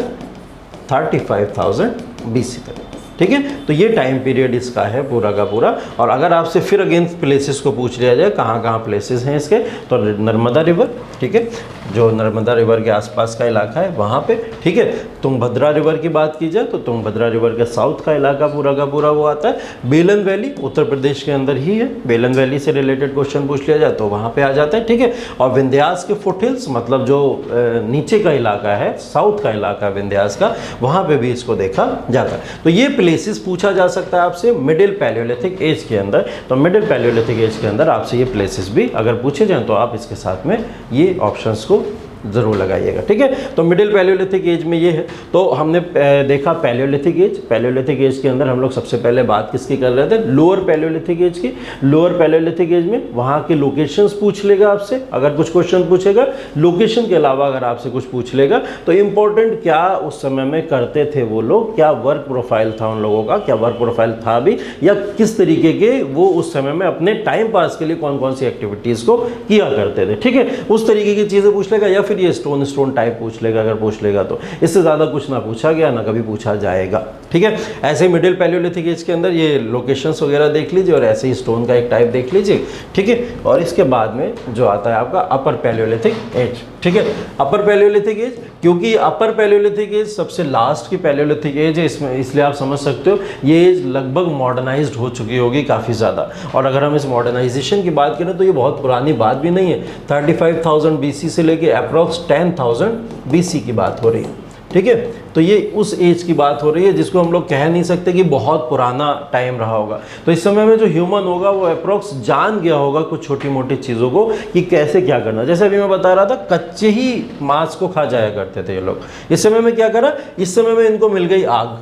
35,000 BC तक, ठीक है। तो ये टाइम पीरियड इसका है पूरा का पूरा। और अगर आपसे फिर अगेन प्लेसेस को पूछ लिया जाए कहाँ कहाँ प्लेसेस हैं इसके, तो नर्मदा रिवर, ठीक है, जो नर्मदा रिवर के आसपास का इलाका है वहाँ पे, ठीक है। तुंगभद्रा रिवर की बात की जाए तो तुंगभद्रा रिवर के साउथ का इलाका पूरा का पूरा वो आता है। बेलन वैली उत्तर प्रदेश के अंदर ही है, बेलन वैली से रिलेटेड क्वेश्चन पूछ लिया जाए तो वहाँ पे आ जाता है, ठीक है। और विंध्यास के फुटहिल्स मतलब जो नीचे का इलाका है, साउथ का इलाका विंध्यास का, वहाँ पे भी इसको देखा जाता है। तो ये प्लेसेस पूछा जा सकता है आपसे मिडिल पैलियोलिथिक एज के अंदर। तो मिडिल पैलियोलिथिक एज के अंदर आपसे ये प्लेसेस भी अगर पूछे जाएँ तो आप इसके साथ में ये ऑप्शंस को ज़रूर लगाइएगा, ठीक है। तो मिडिल पैलियोलिथिक एज में ये है। तो हमने देखा पैलियोलिथिक एज। पैलियोलिथिक एज के अंदर हम लोग सबसे पहले बात किसकी कर रहे थे, लोअर पैलियोलिथिक एज की। लोअर पैलियोलिथिक एज में वहाँ के लोकेशंस पूछ लेगा आपसे, अगर कुछ क्वेश्चन पूछेगा। लोकेशन के अलावा अगर आपसे कुछ पूछ लेगा तो इम्पोर्टेंट क्या उस समय में करते थे वो लोग, क्या वर्क प्रोफाइल था उन लोगों का, क्या वर्क प्रोफाइल था भी, या किस तरीके के वो उस समय में अपने टाइम पास के लिए कौन कौन सी एक्टिविटीज़ को किया करते थे, ठीक है। उस तरीके की चीज़ें पूछ लेगा, या फिर ये स्टोन टाइप पूछ लेगा अगर पूछ लेगा तो। इससे ज़्यादा कुछ ना पूछा गया ना कभी पूछा जाएगा, ठीक है। ऐसे ही मिडिल पैलियोलिथिक एज के अंदर ये लोकेशंस वगैरह देख लीजिए, और ऐसे ही स्टोन का एक टाइप देख लीजिए, ठीक है। और इसके बाद में जो आता है आपका अपर पैलियोलिथिक एज, ठीक है। अपर पैलियोलिथिक एज, क्योंकि अपर पैलियोलिथिक एज सबसे लास्ट की पैलियोलिथिक एज है, इसमें इसलिए आप समझ सकते हो ये एज लगभग मॉडर्नाइज्ड हो चुकी होगी काफ़ी ज़्यादा। और अगर हम इस मॉडर्नाइजेशन की बात करें तो ये बहुत पुरानी बात भी नहीं है। 35,000 BC से लेके अप्रॉक्स 10,000 BC की बात हो रही है, ठीक है। तो ये उस एज की बात हो रही है जिसको हम लोग कह नहीं सकते कि बहुत पुराना टाइम रहा होगा। तो इस समय में जो ह्यूमन होगा वो अप्रॉक्स जान गया होगा कुछ छोटी मोटी चीज़ों को कि कैसे क्या करना। जैसे अभी मैं बता रहा था, कच्चे ही मांस को खा जाया करते थे ये लोग। इस समय में क्या करा, इस समय में इनको मिल गई आग,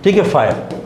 ठीक है, फायर।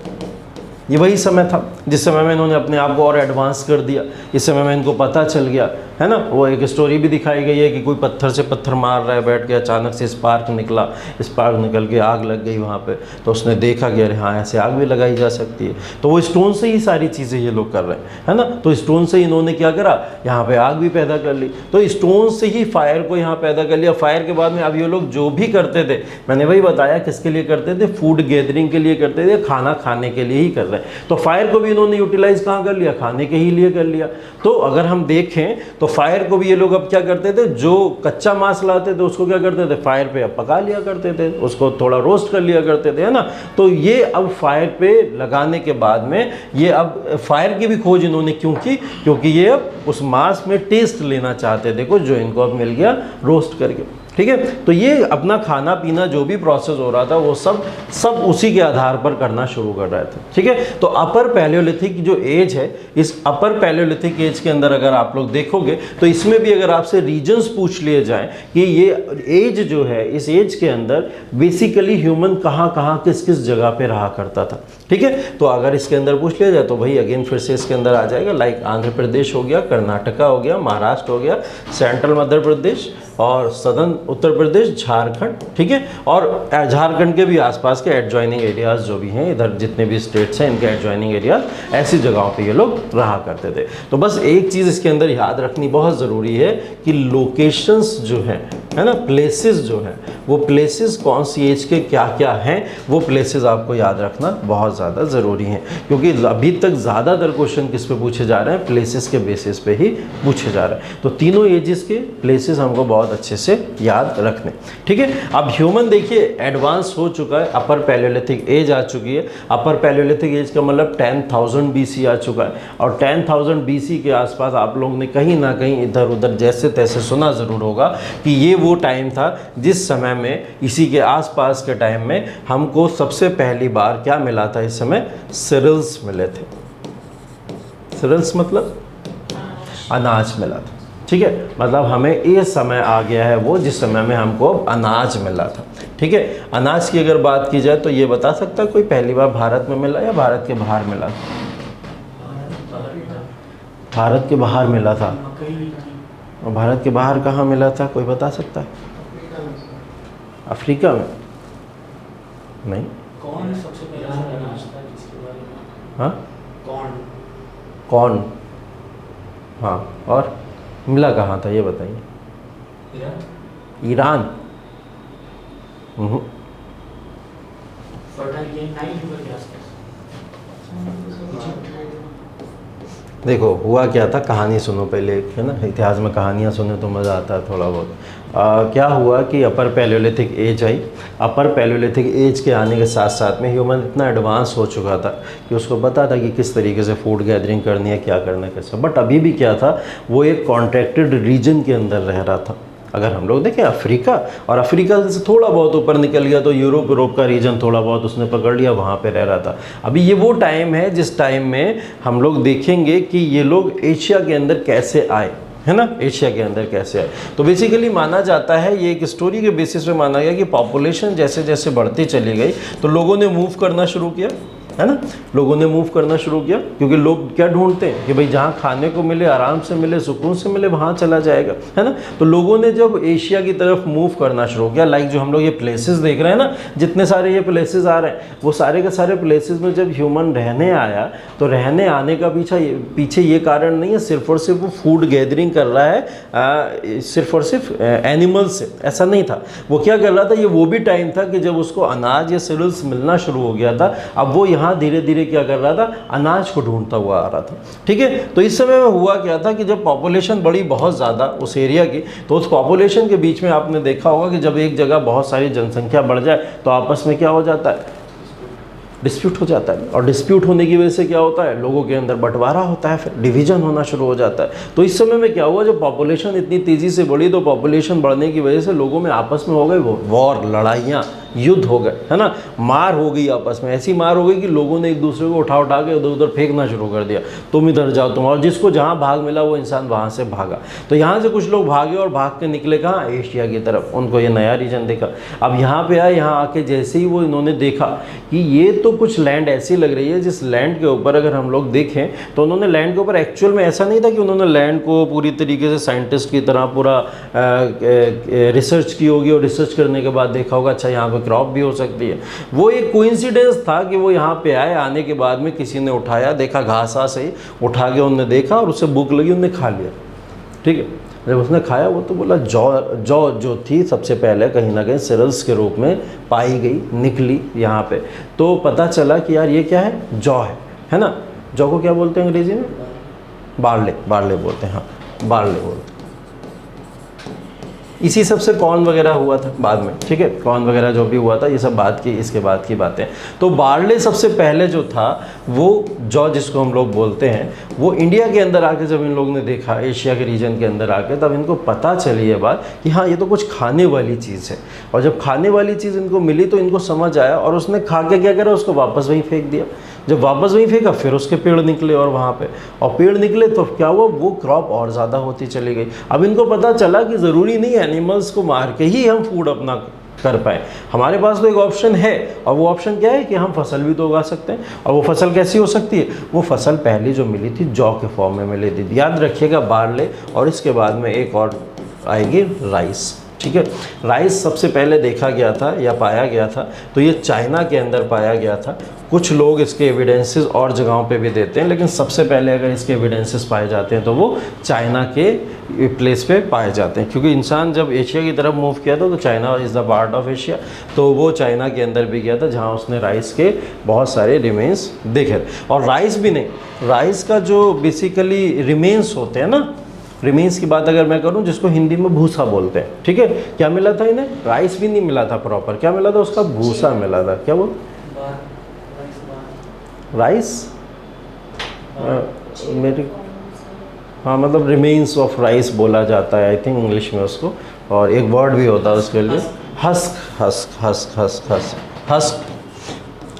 ये वही समय था जिस समय में इन्होंने अपने आप को और एडवांस कर दिया। इस समय में इनको पता चल गया, है ना। वो एक स्टोरी भी दिखाई गई है कि कोई पत्थर से पत्थर मार रहा है बैठ के, अचानक से स्पार्क निकला, स्पार्क निकल के आग लग गई वहाँ पे। तो उसने देखा कि अरे हाँ, ऐसे आग भी लगाई जा सकती है। तो वो स्टोन से ही सारी चीज़ें ये लोग कर रहे हैं, है ना। तो स्टोन से इन्होंने क्या करा, यहाँ पे आग भी पैदा कर ली। तो स्टोन से ही फायर को यहाँ पैदा कर लिया। फायर के बाद में अब ये लोग जो भी करते थे, मैंने वही बताया किसके लिए करते थे, फूड गैदरिंग के लिए करते थे, खाना खाने के लिए ही कर रहे हैं। तो फायर को भी इन्होंने यूटिलाइज कहाँ कर लिया, खाने के ही लिए कर लिया। तो अगर हम देखें तो फायर को भी ये लोग अब क्या करते थे, जो कच्चा मांस लाते थे उसको क्या करते थे, फायर पे अब पका लिया करते थे, उसको थोड़ा रोस्ट कर लिया करते थे, है ना। तो ये अब फायर पे लगाने के बाद में ये अब फायर की भी खोज इन्होंने क्यों की, क्योंकि ये अब उस मांस में टेस्ट लेना चाहते थे कुछ, जो इनको अब मिल गया रोस्ट करके, ठीक है। तो ये अपना खाना पीना जो भी प्रोसेस हो रहा था वो सब उसी के आधार पर करना शुरू कर रहे थे, ठीक है। तो अपर पैलियोलिथिक जो एज है, इस अपर पैलियोलिथिक एज के अंदर अगर आप लोग देखोगे तो इसमें भी अगर आपसे रीजन्स पूछ लिए जाएं कि ये एज जो है, इस एज के अंदर बेसिकली ह्यूमन कहाँ कहाँ किस किस जगह पे रहा करता था, ठीक है। तो अगर इसके अंदर पूछ लिया जाए तो भाई अगेन फिर से इसके अंदर आ जाएगा, लाइक आंध्र प्रदेश हो गया, कर्नाटका हो गया, महाराष्ट्र हो गया, सेंट्रल मध्य प्रदेश और सदर्न उत्तर प्रदेश, झारखंड, ठीक है। और झारखंड के भी आसपास के एडजॉइनिंग एरियाज जो भी हैं, इधर जितने भी स्टेट्स हैं इनके एडजॉइनिंग एरियाज, ऐसी जगहों पे ये लोग रहा करते थे। तो बस एक चीज़ इसके अंदर याद रखनी बहुत ज़रूरी है कि लोकेशंस जो हैं, है ना, प्लेसेस जो हैं, वो प्लेसेस कौन सी एज के क्या क्या हैं, वो प्लेसेस आपको याद रखना बहुत ज़्यादा ज़रूरी हैं। क्योंकि अभी तक ज़्यादातर क्वेश्चन किस पे पूछे जा रहे हैं, प्लेसेस के बेसिस पे ही पूछे जा रहे हैं। तो तीनों एजेस के प्लेसेस हमको बहुत अच्छे से याद रखने, ठीक है। अब ह्यूमन देखिए एडवांस हो चुका है, अपर पैलियोलिथिक एज आ चुकी है। अपर पैलियोलिथिक एज का मतलब 10,000 BC आ चुका है। और 10,000 BC के आसपास आप लोगों ने कहीं ना कहीं इधर उधर जैसे तैसे सुना ज़रूर होगा कि ये वो टाइम था जिस समय में, इसी के आसपास के टाइम में हमको सबसे पहली बार क्या मिला था, इस समय सिरिल्स मिले थे। सिरिल्स मतलब अनाज मिला था, ठीक है। मतलब हमें ये समय आ गया है वो जिस समय में हमको अनाज मिला था, ठीक है। अनाज की अगर बात की जाए तो ये बता सकता है कोई पहली बार भारत में मिला या भारत के बाहर मिला? भारत के बाहर मिला था। और भारत के बाहर कहाँ मिला था, कोई बता सकता है? अफ्रीका में? नहीं। कौन सबसे पहला अनाज था जिसके बारे में? हाँ, कौन? हाँ, और मिला कहाँ था ये बताइए? ईरान। देखो हुआ क्या था, कहानी सुनो पहले, है ना, इतिहास में कहानियाँ सुने तो मज़ा आता है थोड़ा बहुत। क्या हुआ कि अपर पैलियोलिथिक एज आई। अपर पैलियोलिथिक एज के आने के साथ साथ में ह्यूमन इतना एडवांस हो चुका था कि उसको पता था कि किस तरीके से फूड गैदरिंग करनी है, क्या करना है, कैसे। बट अभी भी क्या था, वो एक कॉन्ट्रैक्टेड रीजन के अंदर रह रहा था। अगर हम लोग देखें अफ्रीका, और अफ्रीका से थोड़ा बहुत ऊपर निकल गया तो यूरोप का रीजन थोड़ा बहुत उसने पकड़ लिया, वहाँ पे रह रहा था। अभी ये वो टाइम है जिस टाइम में हम लोग देखेंगे कि ये लोग एशिया के अंदर कैसे आए, है ना, एशिया के अंदर कैसे आए। तो बेसिकली माना जाता है, ये एक स्टोरी के बेसिस पे माना गया कि पॉपुलेशन जैसे जैसे बढ़ती चली गई तो लोगों ने मूव करना शुरू किया, है ना, लोगों ने मूव करना शुरू किया, क्योंकि लोग क्या ढूंढते हैं कि भाई जहाँ खाने को मिले, आराम से मिले, सुकून से मिले, वहाँ चला जाएगा, है ना। तो लोगों ने जब एशिया की तरफ मूव करना शुरू किया, लाइक जो हम लोग ये प्लेसेस देख रहे हैं ना, जितने सारे ये प्लेसेस आ रहे हैं, वो सारे के सारे प्लेसेस में जब ह्यूमन रहने आया तो रहने आने का पीछे ये कारण नहीं है सिर्फ और सिर्फ वो फूड गैदरिंग कर रहा है सिर्फ और सिर्फ एनिमल्स से, ऐसा नहीं था। वो क्या कर रहा था, ये वो भी टाइम था कि जब उसको अनाज या सीरियल्स मिलना शुरू हो गया था। अब वो यहाँ धीरे धीरे क्या कर रहा था, अनाज को ढूंढता हुआ आ रहा था, ठीक है। तो इस समय में हुआ क्या था कि जब पॉपुलेशन बढ़ी बहुत ज़्यादा उस एरिया की, तो उस पॉपुलेशन के बीच में आपने देखा होगा कि जब एक जगह बहुत सारी जनसंख्या बढ़ जाए तो आपस में क्या हो जाता है, डिस्प्यूट हो जाता है। और डिस्प्यूट होने की वजह से क्या होता है, लोगों के अंदर बंटवारा होता है, फिर डिवीजन होना शुरू हो जाता है। तो इस समय में क्या हुआ, जब पॉपुलेशन इतनी तेज़ी से बढ़ी तो पॉपुलेशन बढ़ने की वजह से लोगों में आपस में हो गए वॉर, लड़ाइयाँ, युद्ध हो गए, है ना, मार हो गई आपस में। ऐसी मार हो गई कि लोगों ने एक दूसरे को उठा उठा के उधर उधर फेंकना शुरू कर दिया, तुम इधर जाओ तुम, और जिसको जहाँ भाग मिला वो इंसान वहाँ से भागा। तो यहाँ से कुछ लोग भागे और भाग के निकले कहाँ, एशिया की तरफ। उनको ये नया रीजन देखा। अब यहाँ पे आए, यहाँ आके जैसे ही वो इन्होंने देखा कि ये तो कुछ लैंड ऐसी लग रही है जिस लैंड के ऊपर अगर हम लोग देखें तो उन्होंने लैंड के ऊपर एक्चुअल में ऐसा नहीं था कि उन्होंने लैंड को पूरी तरीके से साइंटिस्ट की तरह पूरा रिसर्च की होगी और रिसर्च करने के बाद देखा होगा अच्छा यहाँ पे क्रॉप भी हो सकती है। वो एक कोइंसिडेंस था कि वो यहाँ पे आए, आने के बाद में किसी ने उठाया, देखा घास आ सही, उठा के उन्होंने देखा और उससे भूख लगी, उन्होंने खा लिया, ठीक है। जब उसने खाया वो तो बोला जौ जो थी सबसे पहले कहीं ना कहीं सीरियल्स के रूप में पाई गई, निकली यहाँ पे। तो पता चला कि यार ये क्या है, जौ है ना। जौ को क्या बोलते हैं अंग्रेजी में, बार्ले बोलते हैं, हाँ बार्ले बोलते हैं। इसी सब से कॉर्न वगैरह हुआ था बाद में, ठीक है, कॉर्न वगैरह जो भी हुआ था ये सब बात की, इसके बाद की बातें। तो बार्ले सबसे पहले जो था वो जौ जिसको हम लोग बोलते हैं, वो इंडिया के अंदर आके जब इन लोगों ने देखा, एशिया के रीजन के अंदर आके, तब इनको पता चली ये बात कि हाँ ये तो कुछ खाने वाली चीज़ है। और जब खाने वाली चीज़ इनको मिली तो इनको समझ आया और उसने खा के क्या करा, उसको वापस वहीं फेंक दिया। जब वापस वहीं फेंका फिर उसके पेड़ निकले और वहाँ पे, और पेड़ निकले तो क्या हुआ, वो क्रॉप और ज़्यादा होती चली गई। अब इनको पता चला कि ज़रूरी नहीं एनिमल्स को मार के ही हम फूड अपना कर पाए, हमारे पास तो एक ऑप्शन है, और वो ऑप्शन क्या है कि हम फसल भी तो उगा सकते हैं। और वो फसल कैसी हो सकती है, वो फसल पहले जो मिली थी जौ के फॉर्म में मिली थी, याद रखिएगा बार्ले। और इसके बाद में एक और आएगी राइस, ठीक है। राइस सबसे पहले देखा गया था या पाया गया था तो ये चाइना के अंदर पाया गया था। कुछ लोग इसके एविडेंसेस और जगहों पे भी देते हैं, लेकिन सबसे पहले अगर इसके एविडेंसेस पाए जाते हैं तो वो चाइना के प्लेस पे पाए जाते हैं, क्योंकि इंसान जब एशिया की तरफ मूव किया था तो China is the part of Asia, तो वो चाइना के अंदर भी गया था जहाँ उसने राइस के बहुत सारे रिमेन्स देखे। और राइस भी नहीं, राइस का जो बेसिकली रिमेन्स होते हैं ना, रिमेन्स की बात अगर मैं करूं जिसको हिंदी में भूसा बोलते हैं, ठीक है। क्या मिला था इन्हें, राइस भी नहीं मिला था प्रॉपर, क्या मिला था, उसका भूसा मिला था। क्या वो राइस मेरी, हाँ मतलब रिमेन्स ऑफ राइस बोला जाता है आई थिंक इंग्लिश में उसको, और एक वर्ड भी होता है उसके लिए,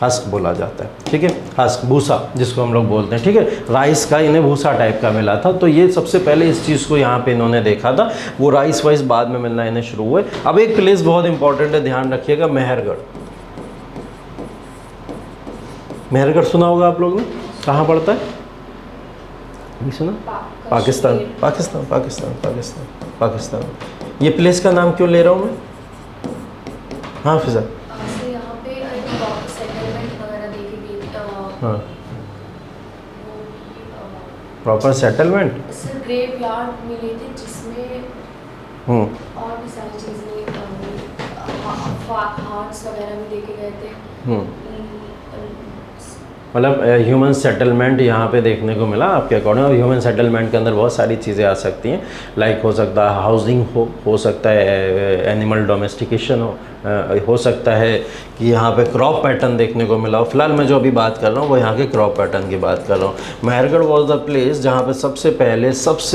हस्क बोला जाता है, ठीक है, हस्क, भूसा जिसको हम लोग बोलते हैं, ठीक है। राइस का इन्हें भूसा टाइप का मिला था, तो ये सबसे पहले इस चीज़ को यहाँ पे इन्होंने देखा था। वो राइस वाइस बाद में मिलना इन्हें शुरू हुए। अब एक प्लेस बहुत इंपॉर्टेंट है, ध्यान रखिएगा, मेहरगढ़। मेहरगढ़ सुना होगा आप लोग ने, कहाँ पड़ता है, नहीं सुना, पाकिस्तान। ये प्लेस का नाम क्यों ले रहा हूँ मैं, हाँ फिजा, हाँ प्रॉपर सेटलमेंट, ग्रेवयार्ड मिले थे जिसमें और भी सारी चीज़ें, हार्ट्स वगैरह भी देखे गए थे। मतलब ह्यूमन सेटलमेंट यहाँ पे देखने को मिला आपके अकॉर्डिंग। और ह्यूमन सेटलमेंट के अंदर बहुत सारी चीज़ें आ सकती हैं, लाइक हो सकता है हाउसिंग हो सकता है एनिमल डोमेस्टिकेशन हो सकता है कि यहाँ पे क्रॉप पैटर्न देखने को मिला हो। फिलहाल मैं जो अभी बात कर रहा हूँ वो यहाँ के क्रॉप पैटर्न की बात कर रहा हूँ। मेहरगढ़ वॉज द प्लेस जहाँ पे सबसे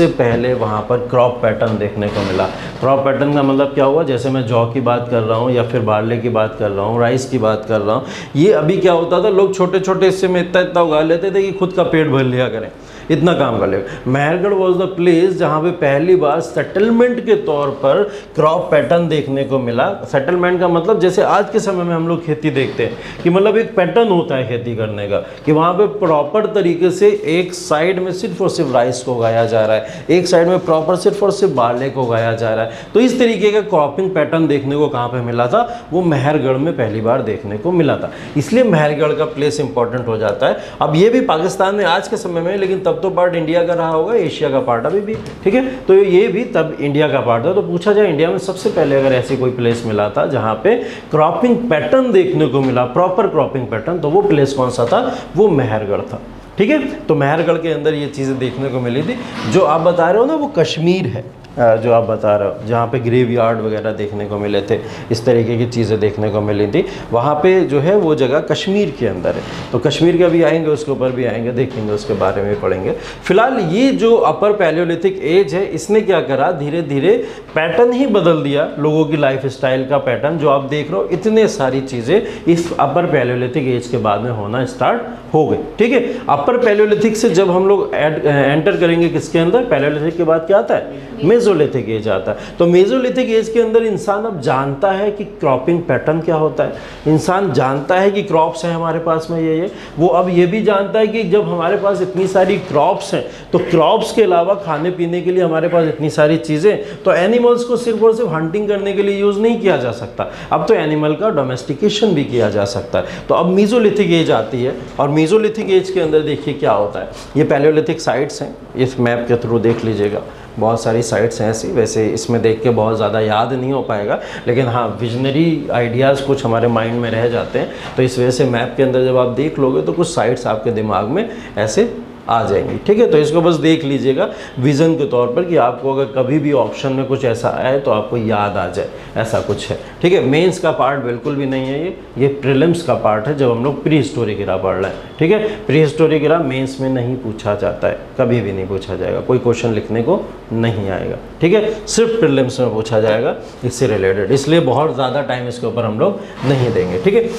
पहले वहाँ पर क्रॉप पैटर्न देखने को मिला। क्रॉप पैटर्न का मतलब क्या हुआ, जैसे मैं जौ की बात कर रहा हूँ या फिर बार्ले की बात कर रहा हूँ, राइस की बात कर रहा हूँ, ये अभी क्या होता था, लोग छोटे छोटे हिस्से में इतना उगा लेते थे कि खुद का पेट भर लिया करें। इतना काम कर लेगा। मेहरगढ़ वॉज द प्लेस जहाँ पे पहली बार सेटलमेंट के तौर पर क्रॉप पैटर्न देखने को मिला। सेटलमेंट का मतलब जैसे आज के समय में हम लोग खेती देखते हैं कि मतलब एक पैटर्न होता है खेती करने का, कि वहाँ पे प्रॉपर तरीके से एक साइड में सिर्फ और सिर्फ राइस को उगाया जा रहा है, एक साइड में प्रॉपर सिर्फ और सिर्फ बारले को उगाया जा रहा है। तो इस तरीके का क्रॉपिंग पैटर्न देखने को कहाँ पे मिला था, वो मेहरगढ़ में पहली बार देखने को मिला था। इसलिए मेहरगढ़ का प्लेस इंपॉर्टेंट हो जाता है। अब ये भी पाकिस्तान में आज के समय में, लेकिन तब तो पार्ट इंडिया का रहा होगा, एशिया का पार्ट अभी भी, ठीक है। तो ये भी तब इंडिया का पार्ट था। तो पूछा जाए इंडिया में सबसे पहले अगर ऐसी कोई प्लेस मिला था जहाँ पे क्रॉपिंग पैटर्न देखने को मिला, प्रॉपर क्रॉपिंग पैटर्न, तो वो प्लेस कौन सा था, वो मेहरगढ़ था, ठीक है। तो मेहरगढ़ के अंदर ये चीज़ें देखने को मिली थी। जो आप बता रहे हो ना, वो कश्मीर है, जो आप बता रहे हो, जहाँ पे ग्रेवयार्ड वगैरह देखने को मिले थे, इस तरीके की चीज़ें देखने को मिली थी, वहाँ पे जो है वो जगह कश्मीर के अंदर है। तो कश्मीर का भी आएंगे, उसके ऊपर भी आएंगे, देखेंगे, उसके बारे में पढ़ेंगे। फिलहाल ये जो अपर पैलियोलिथिक एज है, इसने क्या करा, धीरे धीरे पैटर्न ही बदल दिया लोगों की लाइफ स्टाइल का पैटर्न। जो आप देख रहे हो, इतने सारी चीज़ें इस अपर पैलियोलिथिक एज के बाद में होना स्टार्ट हो गई, ठीक है। अपर पैलियोलिथिक से जब हम लोग एंटर करेंगे किसके अंदर, पैलियोलिथिक के बाद क्या आता है, मेसोलिथिक एज आता है। तो मेसोलिथिक एज के अंदर इंसान अब जानता है कि क्रॉपिंग पैटर्न क्या होता है, इंसान जानता है कि क्रॉप्स हैं हमारे पास में ये वो अब ये भी जानता है कि जब हमारे पास इतनी सारी क्रॉप्स हैं, तो क्रॉप्स के अलावा खाने पीने के लिए हमारे पास इतनी सारी चीज़ें, तो एनिमल्स को सिर्फ और सिर्फ हंटिंग करने के लिए यूज़ नहीं किया जा सकता, अब तो एनिमल का डोमेस्टिकेशन भी किया जा सकता है। तो अब मेसोलिथिक एज आती है, और मेसोलिथिक एज के अंदर देखिए क्या होता है। ये पैलियोलिथिक साइट्स हैं, इस मैप के थ्रू देख लीजिएगा, बहुत सारी साइट्स हैं ऐसी। वैसे इसमें देख के बहुत ज़्यादा याद नहीं हो पाएगा, लेकिन हाँ, विजनरी आइडियाज़ कुछ हमारे माइंड में रह जाते हैं। तो इस वजह से मैप के अंदर जब आप देख लोगे तो कुछ साइट्स आपके दिमाग में ऐसे आ जाएंगी, ठीक है। तो इसको बस देख लीजिएगा विज़न के तौर पर, कि आपको अगर कभी भी ऑप्शन में कुछ ऐसा आए तो आपको याद आ जाए, ऐसा कुछ है, ठीक है। मेंस का पार्ट बिल्कुल भी नहीं है ये प्रीलिम्स का पार्ट है, जब हम लोग प्री हिस्टोरिक एरा पढ़ रहे हैं, ठीक है। प्री हिस्टोरिक एरा मेंस में नहीं पूछा जाता है, कभी भी नहीं पूछा जाएगा, कोई क्वेश्चन लिखने को नहीं आएगा, ठीक है। सिर्फ प्रीलिम्स में पूछा जाएगा इससे रिलेटेड, इसलिए बहुत ज़्यादा टाइम इसके ऊपर हम लोग नहीं देंगे, ठीक है।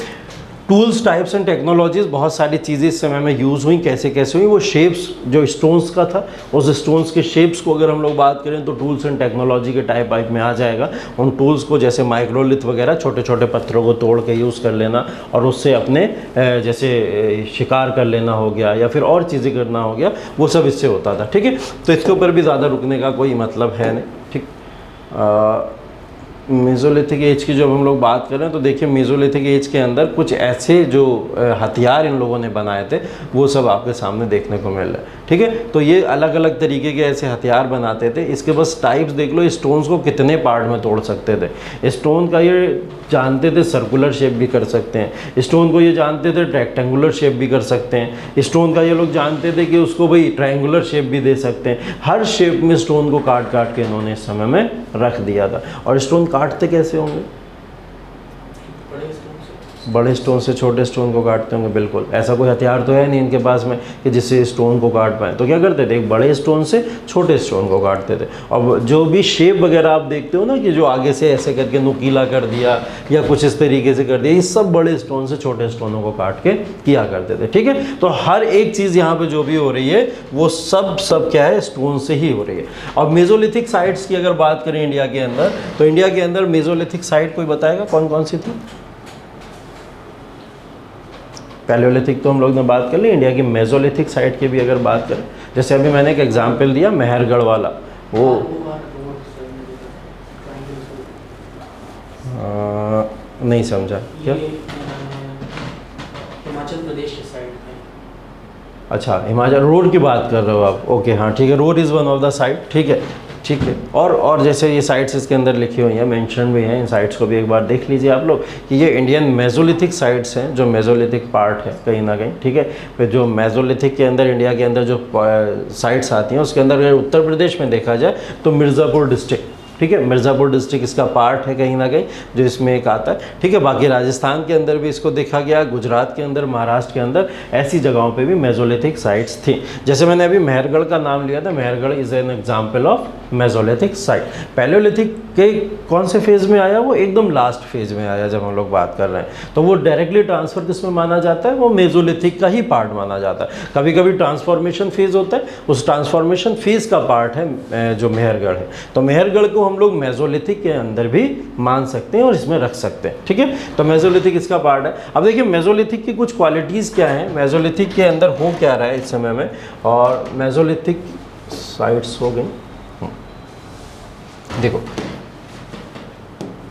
टूल्स, टाइप्स एंड टेक्नोलॉजीज़, बहुत सारी चीज़ें इस समय में यूज़ हुई, कैसे कैसे हुई, वो शेप्स जो स्टोन्स का था, उस स्टोन्स के शेप्स को अगर हम लोग बात करें तो टूल्स एंड टेक्नोलॉजी के टाइप में आ जाएगा। उन टूल्स को जैसे माइक्रोलिथ वगैरह, छोटे छोटे पत्थरों को तोड़ के यूज़ कर लेना और उससे अपने जैसे शिकार कर लेना हो गया, या फिर और चीज़ें करना हो गया, वो सब इससे होता था, ठीक है। तो इसके ऊपर भी ज़्यादा रुकने का कोई मतलब है नहीं, ठीक। मेसोलिथिक एज की जब हम लोग बात करें तो देखिए, मेसोलिथिक एज के अंदर कुछ ऐसे जो हथियार इन लोगों ने बनाए थे, वो सब आपके सामने देखने को मिल रहा है, ठीक है। तो ये अलग अलग तरीके के ऐसे हथियार बनाते थे। इसके बस टाइप्स देख लो, स्टोन्स को कितने पार्ट में तोड़ सकते थे। स्टोन का ये जानते थे सर्कुलर शेप भी कर सकते हैं, स्टोन को ये जानते थे रेक्टेंगुलर शेप भी कर सकते हैं, स्टोन का ये लोग जानते थे कि उसको भाई ट्रायंगुलर शेप भी दे सकते हैं। हर शेप में स्टोन को काट काट के इन्होंने इस समय में रख दिया था। और स्टोन काटते कैसे होंगे, बड़े स्टोन से छोटे स्टोन को काटते होंगे, बिल्कुल। ऐसा कोई हथियार तो है नहीं इनके पास में कि जिससे स्टोन को काट पाए, तो क्या करते थे, एक बड़े स्टोन से छोटे स्टोन को काटते थे। और जो भी शेप वगैरह आप देखते हो ना, कि जो आगे से ऐसे करके नुकीला कर दिया या कुछ इस तरीके से कर दिया, ये सब बड़े स्टोन से छोटे स्टोनों को काट के किया करते थे, ठीक है। तो हर एक चीज़ यहाँ पर जो भी हो रही है वो सब क्या है, स्टोन से ही हो रही है। और मेसोलिथिक साइट्स की अगर बात करें इंडिया के अंदर, तो इंडिया के अंदर मेसोलिथिक साइट कोई बताएगा कौन कौन सी थी। पैलियोलिथिक तो हम लोग ने बात कर ली, इंडिया की मेसोलिथिक साइट की भी अगर बात करें, जैसे अभी मैंने एक एग्जांपल दिया मेहरगढ़ वाला, वो नहीं समझा क्या, हिमाचल प्रदेश के साइड में। अच्छा, हिमाचल रोड की बात कर रहे हो आप, ओके, हाँ ठीक है, road is one of the site, ठीक है, ठीक है। और जैसे ये साइट्स इसके अंदर लिखी हुई हैं, मेंशन भी हैं, इन साइट्स को भी एक बार देख लीजिए आप लोग, कि ये इंडियन मेसोलिथिक साइट्स हैं, जो मेसोलिथिक पार्ट है कहीं ना कहीं, ठीक है। फिर जो मेसोलिथिक के अंदर, इंडिया के अंदर जो साइट्स आती हैं, उसके अंदर अगर उत्तर प्रदेश में देखा जाए तो मिर्ज़ापुर डिस्ट्रिक्ट, ठीक है, मिर्ज़ापुर डिस्ट्रिक्ट इसका पार्ट है कहीं ना कहीं जो इसमें एक आता है, ठीक है। बाकी राजस्थान के अंदर भी इसको देखा गया, गुजरात के अंदर, महाराष्ट्र के अंदर ऐसी जगहों पे भी मेसोलिथिक साइट्स थी। जैसे मैंने अभी मेहरगढ़ का नाम लिया था, Mehrgarh is an example of Mesolithic site. Palaeolithic के कौन से फेज़ में आया? वो एकदम लास्ट फेज़ में आया जब हम लोग बात कर रहे हैं, तो वो डायरेक्टली ट्रांसफ़र किस में माना जाता है? वो मेसोलिथिक का ही पार्ट माना जाता है। कभी कभी ट्रांसफॉर्मेशन फेज़ होता है, उस ट्रांसफॉर्मेशन फेज़ का पार्ट है जो मेहरगढ़ है, तो मेहरगढ़ को हम लोग मेसोलिथिक के अंदर भी मान सकते हैं और इसमें रख सकते हैं, ठीक है। तो मेसोलिथिक इसका पार्ट है। अब देखिए मेसोलिथिक की कुछ क्वालिटीज़ क्या हैं, मेसोलिथिक के अंदर हो क्या रहा है इस समय में, और मेसोलिथिक साइट्स हो गई। देखो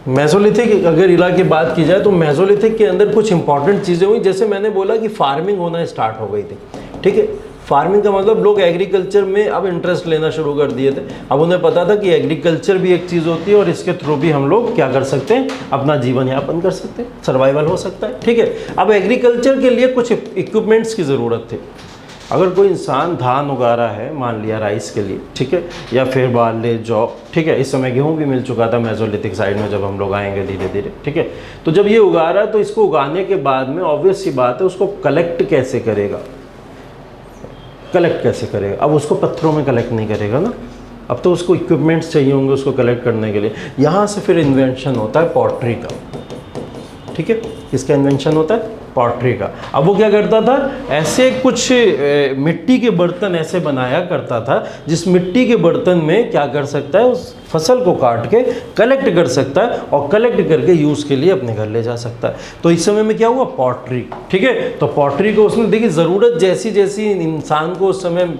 मेसोलिथिक अगर इला की बात की जाए तो मेसोलिथिक के अंदर कुछ इंपॉर्टेंट चीज़ें हुई। जैसे मैंने बोला कि फार्मिंग होना स्टार्ट हो गई थी, ठीक है। फार्मिंग का मतलब लोग एग्रीकल्चर में अब इंटरेस्ट लेना शुरू कर दिए थे। अब उन्हें पता था कि एग्रीकल्चर भी एक चीज़ होती है और इसके थ्रू भी हम लोग क्या कर सकते हैं, अपना जीवन यापन कर सकते हैं, सर्वाइवल हो सकता है, ठीक है। अब एग्रीकल्चर के लिए कुछ इक्विपमेंट्स की ज़रूरत थी। अगर कोई इंसान धान उगा रहा है, मान लिया राइस के लिए, ठीक है, या फिर बार्ले, जौ, ठीक है, इस समय गेहूँ भी मिल चुका था मेसोलिथिक साइड में जब हम लोग आएंगे धीरे धीरे, ठीक है। तो जब ये उगा रहा है तो इसको उगाने के बाद में ऑब्वियस सी बात है उसको कलेक्ट कैसे करेगा, कलेक्ट कैसे करेगा? अब उसको पत्थरों में कलेक्ट नहीं करेगा ना, अब तो उसको इक्विपमेंट्स चाहिए होंगे उसको कलेक्ट करने के लिए। यहाँ से फिर इन्वेंशन होता है पॉटरी का, ठीक है। किसका इन्वेंशन होता है? पॉटरी का। अब वो क्या करता था, ऐसे कुछ मिट्टी के बर्तन ऐसे बनाया करता था जिस मिट्टी के बर्तन में क्या कर सकता है, उस फसल को काट के कलेक्ट कर सकता है और कलेक्ट करके यूज़ के लिए अपने घर ले जा सकता है। तो इस समय में क्या हुआ, पॉटरी, ठीक है। तो पॉटरी को उसने देखी ज़रूरत जैसी जैसी इंसान को उस समय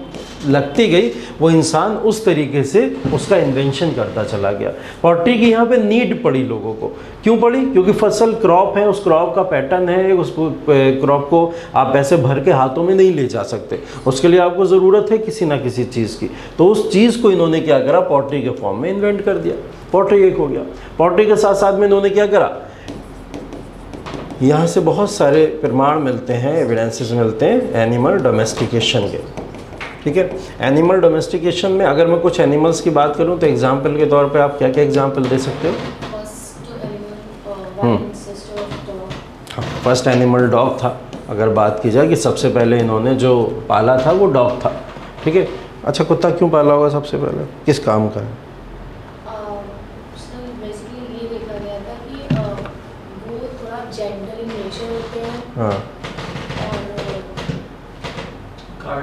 लगती गई, वो इंसान उस तरीके से उसका इन्वेंशन करता चला गया। पॉटरी की यहाँ पे नीड पड़ी लोगों को, क्यों पड़ी? क्योंकि फसल क्रॉप है, उस क्रॉप का पैटर्न है, उस क्रॉप को आप ऐसे भर के हाथों में नहीं ले जा सकते, उसके लिए आपको ज़रूरत है किसी ना किसी चीज़ की। तो उस चीज़ को इन्होंने क्या करा, पॉटरी के फॉर्म में इन्वेंट कर दिया। पॉटरी एक हो गया। पॉटरी के साथ साथ में इन्होंने क्या करा, यहाँ से बहुत सारे प्रमाण मिलते हैं, एविडेंसेस मिलते हैं एनिमल डोमेस्टिकेशन के, ठीक है। एनिमल डोमेस्टिकेशन में अगर मैं कुछ एनिमल्स की बात करूँ तो एग्जाम्पल के तौर पे आप क्या क्या एग्जाम्पल दे सकते हो? फर्स्ट एनिमल डॉग था। अगर बात की जाए कि सबसे पहले इन्होंने जो पाला था वो डॉग था, ठीक है। अच्छा, कुत्ता क्यों पाला होगा सबसे पहले, किस काम का है? बेसिकली ये देखा गया था कि वो थोड़ा जेंटल इन नेचर होते हैं, हाँ, और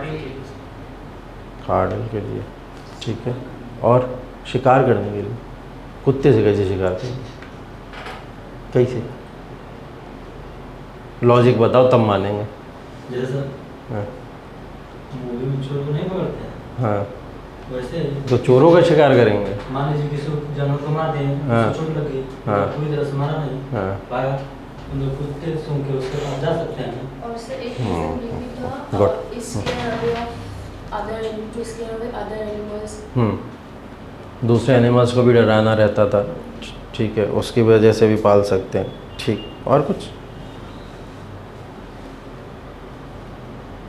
गार्डन के लिए, ठीक है। और शिकार करने के लिए कुत्ते से कैसे शिकार करेंगे, कैसे? लॉजिक बताओ तब मानेंगे। जैसा हाँ मूवी में चोर को नहीं पकड़ते हैं, हाँ, वैसे तो चोरों का शिकार करेंगे। मान लीजिए किसी जानवर को मार दिए, हाँ। उसको चोट लग गई, हाँ। पूरी तरह से मारा नहीं, हाँ पाया, उन लोग कुत्ते सूंघ के उसके पास जा सकते हैं। और सर एक रीजन ये भी था, Good. इसके अलावा अदर एनिमल्स, दूसरे एनिमल्स को भी डराना रहता था, ठीक है, उसकी वजह से भी पाल सकते हैं, ठीक। और कुछ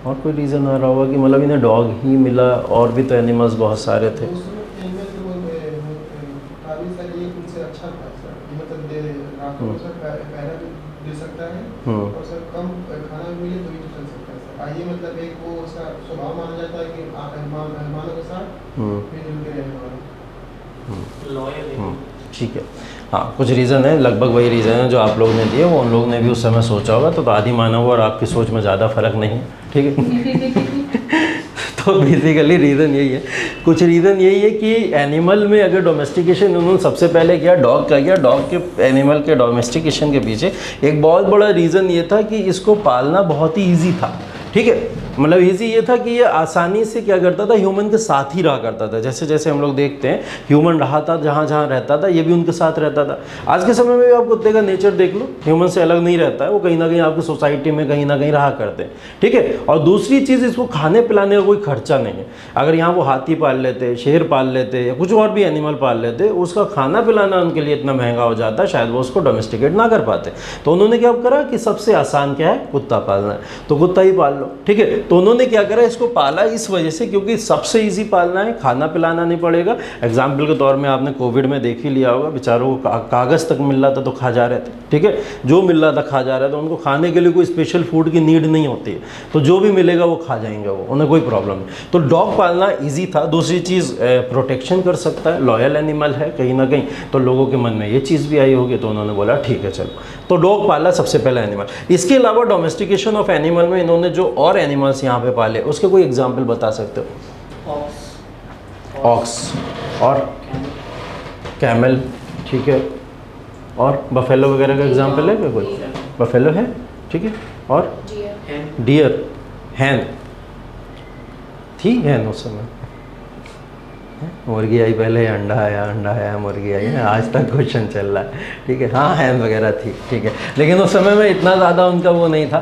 और कोई रीज़न आ रहा होगा कि मतलब इन्हें डॉग ही मिला, और भी तो एनिमल्स बहुत सारे थे। दे सकता है और सर कम खाना मिले तो भी चल सकता है सर। ये मतलब एक वो उसका स्वभाव माना जाता है कि मानव के साथ मिलजुल के रहने वाला। लॉयल ठीक है, हाँ, कुछ रीज़न है, लगभग वही रीज़न है जो आप लोगों ने दिए, वो उन लोगों ने भी उस समय सोचा होगा। तो आदि मानव और आपकी सोच में ज़्यादा फर्क नहीं है, ठीक है। तो बेसिकली रीज़न यही है, कुछ रीज़न यही है कि एनिमल में अगर डोमेस्टिकेशन उन्होंने सबसे पहले किया, डॉग का किया, डॉग के एनिमल के डोमेस्टिकेशन के पीछे एक बहुत बड़ा रीज़न ये था कि इसको पालना बहुत ही ईजी था, ठीक है। मतलब ईजी ये था कि ये आसानी से क्या करता था, ह्यूमन के साथ ही रहा करता था। जैसे जैसे हम लोग देखते हैं ह्यूमन रहा था, जहाँ जहाँ रहता था ये भी उनके साथ रहता था। आज के समय में भी आप कुत्ते का नेचर देख लो, ह्यूमन से अलग नहीं रहता है, वो कहीं ना कहीं आपकी सोसाइटी में कहीं ना कहीं रहा करते हैं, ठीक है। और दूसरी चीज़, इसको खाने पिलाने का कोई खर्चा नहीं है। अगर यहाँ वो हाथी पाल लेते, शेर पाल लेते या कुछ और भी एनिमल पाल लेते, उसका खाना पिलाना उनके लिए इतना महंगा हो जाता, शायद वो उसको डोमेस्टिकेट ना कर पाते। तो उन्होंने क्या करा कि सबसे आसान क्या है, कुत्ता पालना है, तो कुत्ता ही पाल लो, ठीक है। तो उन्होंने क्या करा, इसको पाला इस वजह से क्योंकि सबसे इजी पालना है, खाना पिलाना नहीं पड़ेगा। एग्जाम्पल के तौर में आपने कोविड में देख ही लिया होगा, बेचारों को कागज़ तक मिल रहा था तो खा जा रहे थे, ठीक है, जो मिल रहा था खा जा रहे थे, उनको खाने के लिए कोई स्पेशल फूड की नीड नहीं होती है, तो जो भी मिलेगा वो खा जाएंगे, वो उन्हें कोई प्रॉब्लम नहीं। तो डॉग पालना ईजी था। दूसरी चीज़ प्रोटेक्शन कर सकता है, लॉयल एनिमल है कहीं ना कहीं, तो लोगों के मन में ये चीज़ भी आई होगी, तो उन्होंने बोला ठीक है चलो, तो डॉग पाला सबसे पहला एनिमल। इसके अलावा डोमेस्टिकेशन ऑफ एनिमल में इन्होंने जो और एनिमल्स यहाँ पे पाले उसके कोई एग्जाम्पल बता सकते हो? ऑक्स और कैमल, ठीक है, और बफेलो वगैरह का एग्जाम्पल है क्या कोई? बफेलो है, ठीक है, और डियर, हैन थी, हैन उस समय मुर्गी आई पहले, अंडा आया मुर्गी आई है, आज तक क्वेश्चन चल रहा है, ठीक है, हाँ हैन वगैरह थी, ठीक है, लेकिन उस समय में इतना ज़्यादा उनका वो नहीं था।